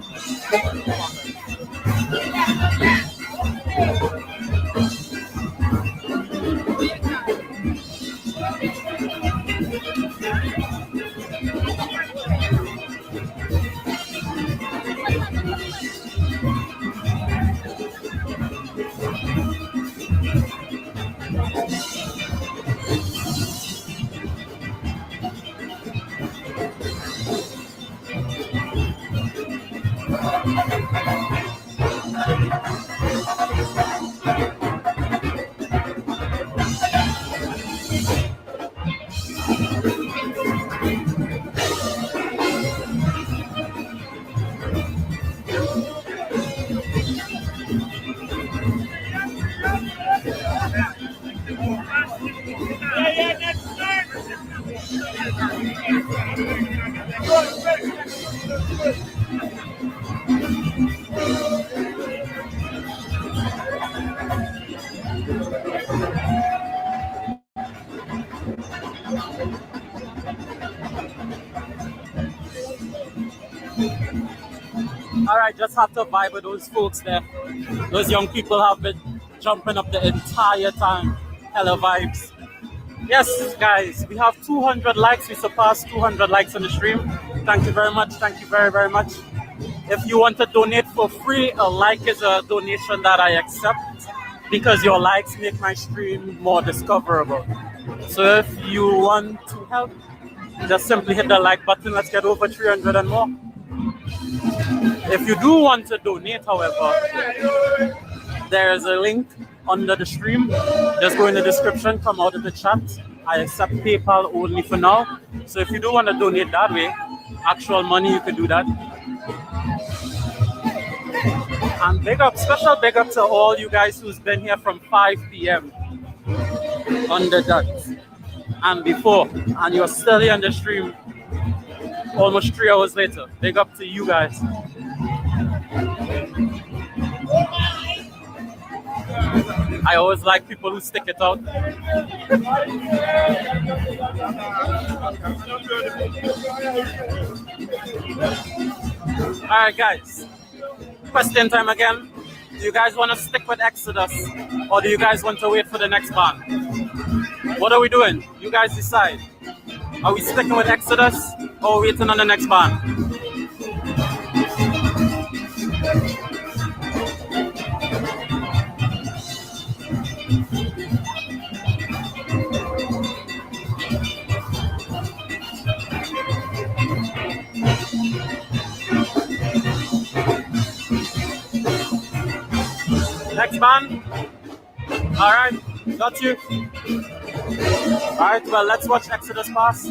All right, just have to vibe with those folks there. Those young people have been jumping up the entire time. Hella vibes. Yes, guys, we have 200 likes. We surpassed 200 likes on the stream. Thank you very much. Thank you very, very much. If you want to donate for free, a like is a donation that I accept because your likes make my stream more discoverable. So if you want to help, just simply hit the like button. Let's get over 300 and more. If you do want to donate, however, there is a link under the stream. Just go in the description, come out of the chat. I accept PayPal only for now. So if you do want to donate that way, actual money, you can do that. And big up, special big up to all you guys who's been here from 5 p.m. on the dot and before, and you're still here on the stream almost 3 hours later. Big up to you guys. I always like people who stick it out. All right, guys. Question time again. Do you guys want to stick with Exodus or do you guys want to wait for the next band? What are we doing? You guys decide. Are we sticking with Exodus or waiting on the next band? Next band? All right, got you. All right, well, let's watch Exodus pass.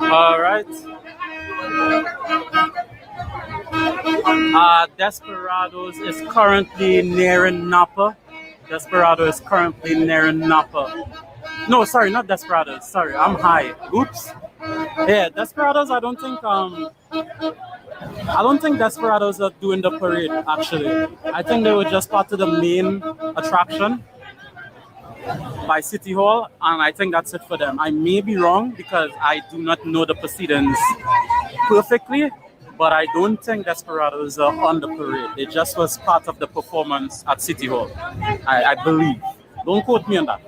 All right. Desperados is currently nearing Napa. Desperado is currently nearing Napa. No, sorry, not Desperados. Sorry, I'm high. Oops. Yeah, Desperados. I don't think Desperados are doing the parade. Actually, I think they were just part of the main attraction by City Hall, and I think that's it for them. I may be wrong because I do not know the proceedings perfectly, but I don't think Desperados are on the parade. They just was part of the performance at City Hall, I believe. Don't quote me on that.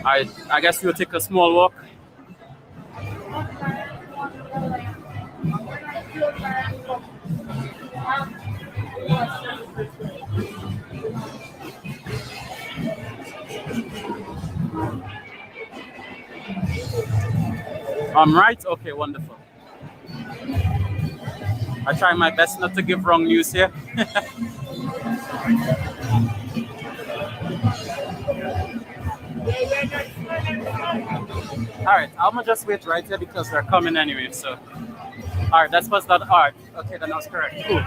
I guess we'll take a small walk. I'm right? Okay, wonderful. I try my best not to give wrong news here. All right, I'm gonna just wait right here because they're coming anyway. So, all right, that's what's that. All right, okay, then that's correct. Cool.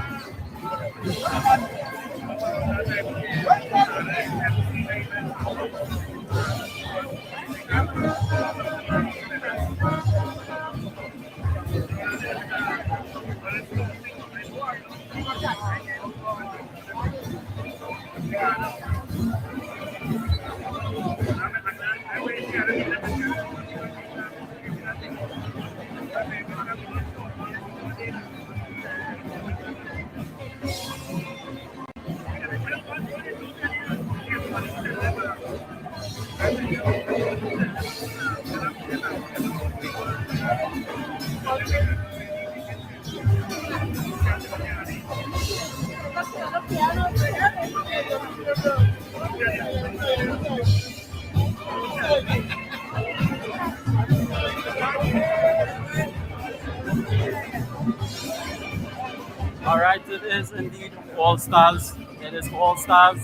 All right, it is indeed All Stars. It is All Stars.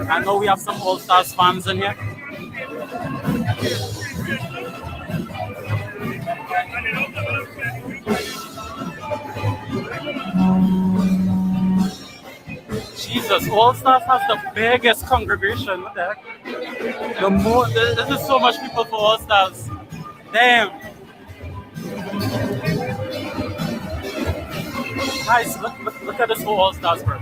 I know we have some All Stars fans in here. Jesus, All Stars has the biggest congregation. What the heck? This is so much people for All Stars. Damn. Guys, look at this whole All Stars, bro.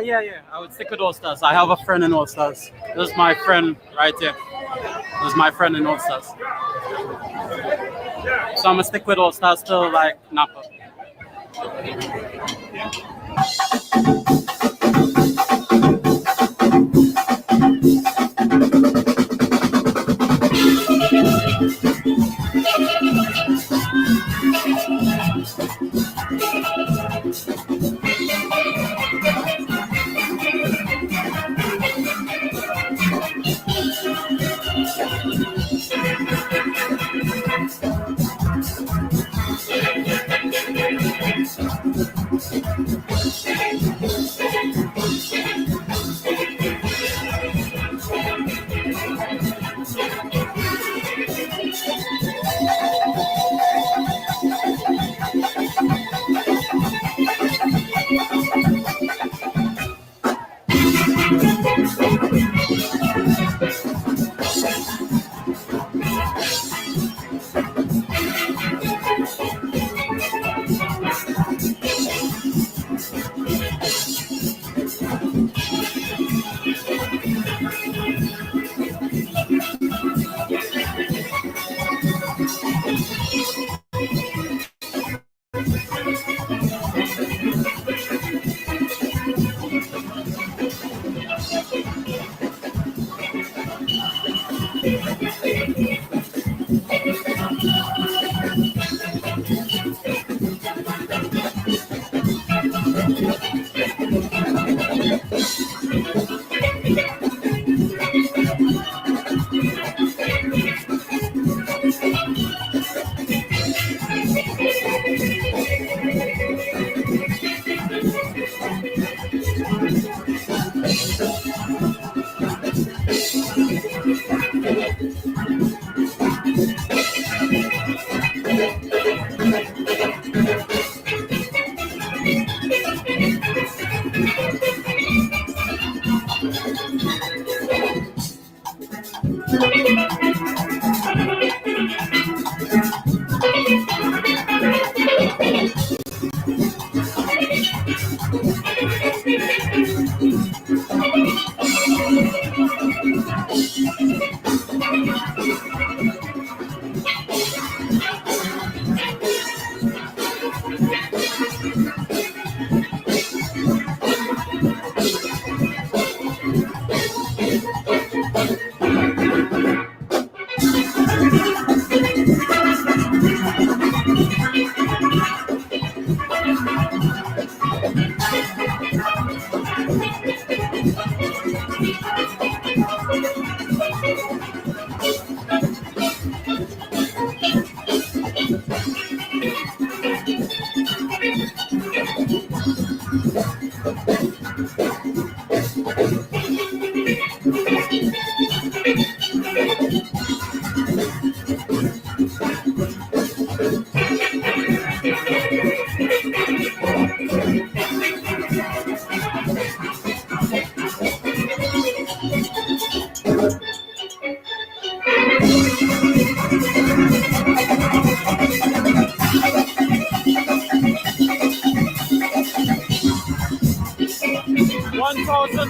Yeah. I would stick with All Stars. I have a friend in All Stars. This is my friend right here. This is my friend in All Stars. So I'm gonna stick with All Stars till like Napa.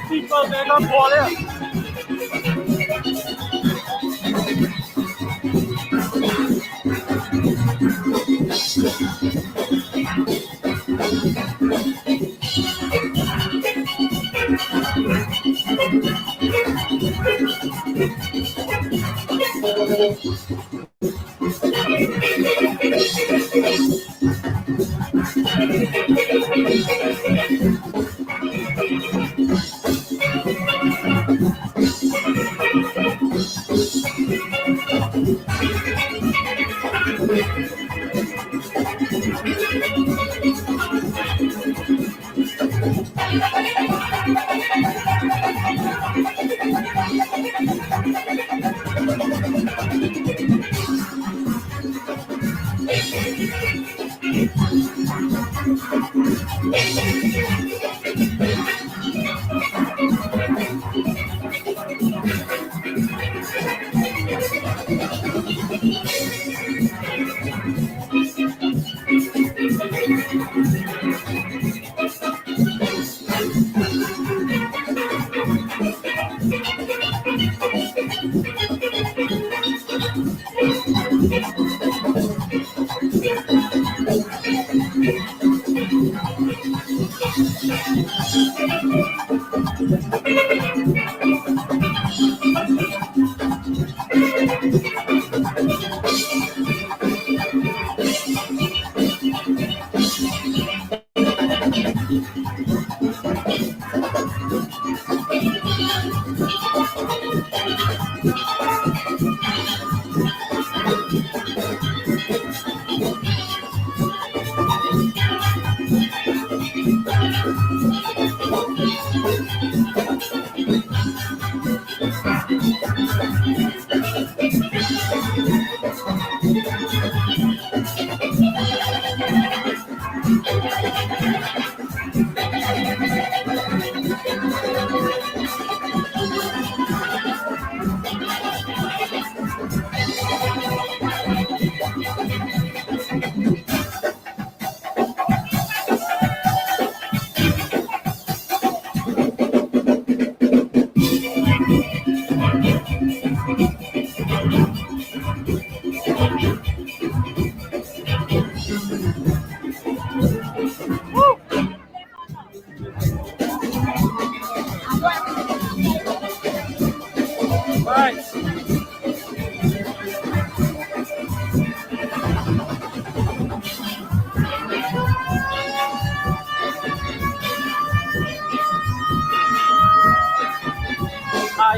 People, they got water.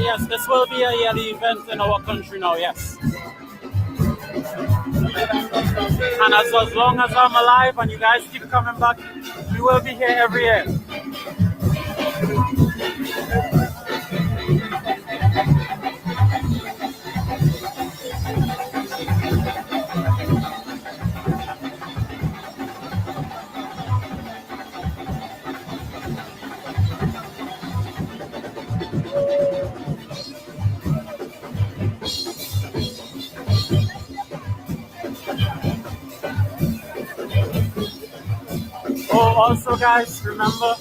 Yes, this will be a yearly event in our country now, yes. And as long as I'm alive and you guys keep coming back, we will be here every year. Oh, also guys, remember,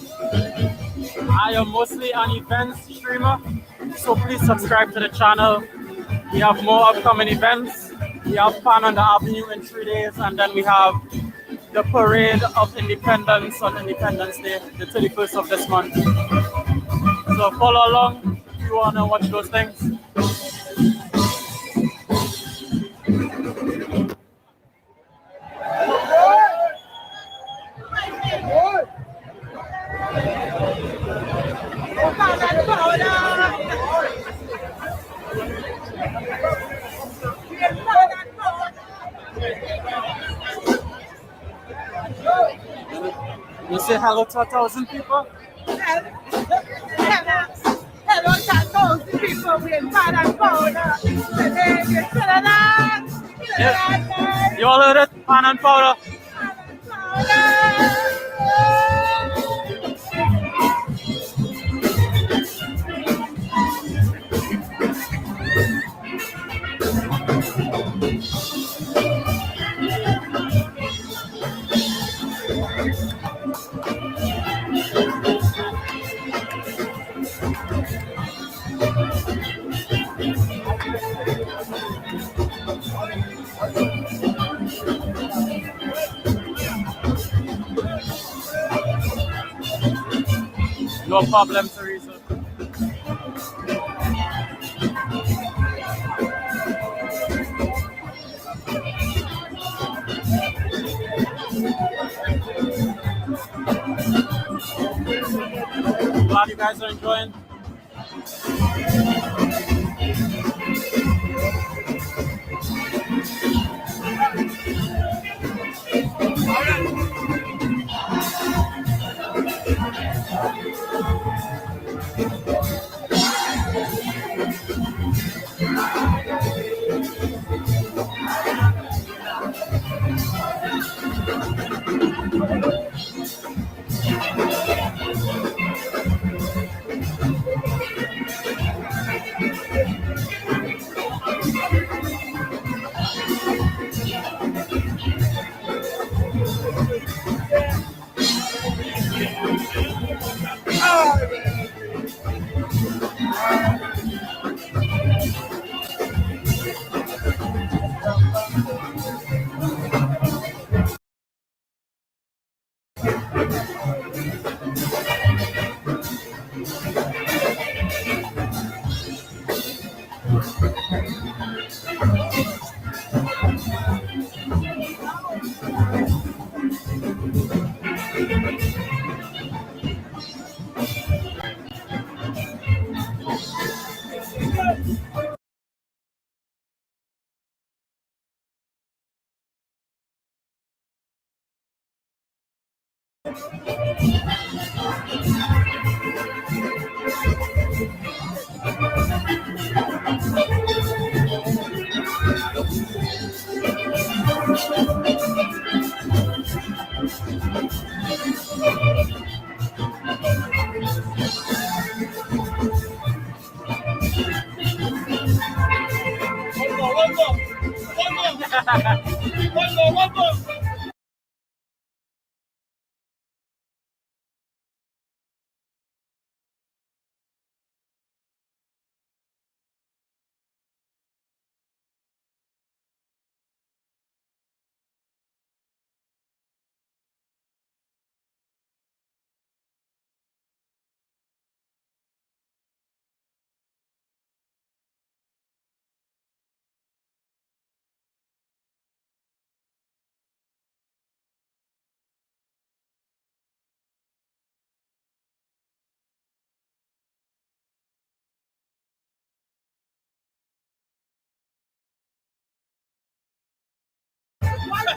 I am mostly an events streamer, so please subscribe to the channel. We have more upcoming events. We have Pan on the Avenue in 3 days, and then we have the Parade of Independence on Independence Day, the 31st of this month. So follow along if you want to watch those things. You say hello to 1,000 people? Hello, 1,000 people with pan and powder. Today, Trinidad. Yeah. You all heard it? Pan and powder. No problem, Teresa. Glad you guys are enjoying.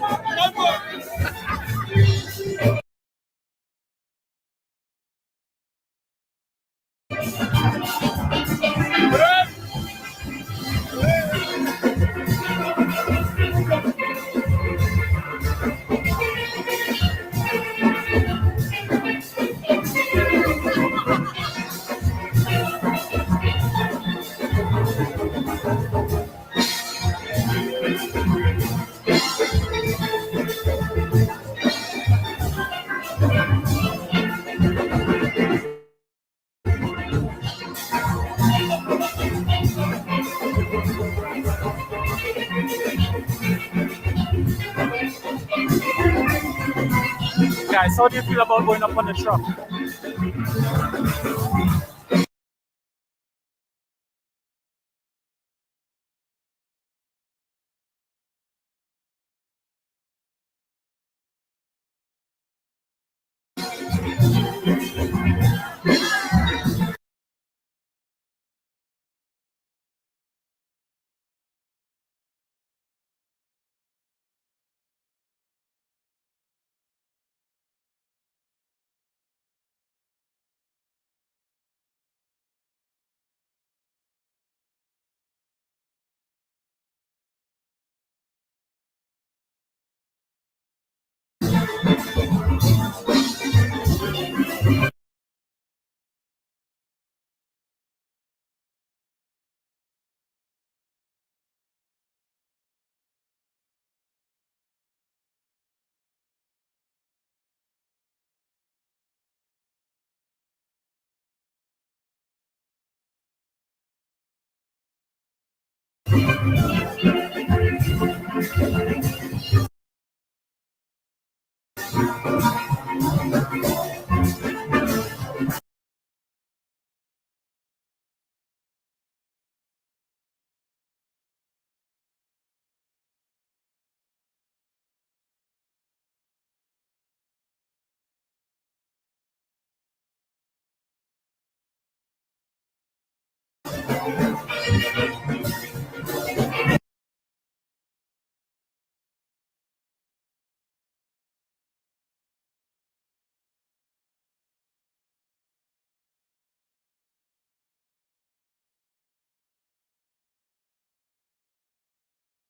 One more. Guys, how do you feel about going up on the truck?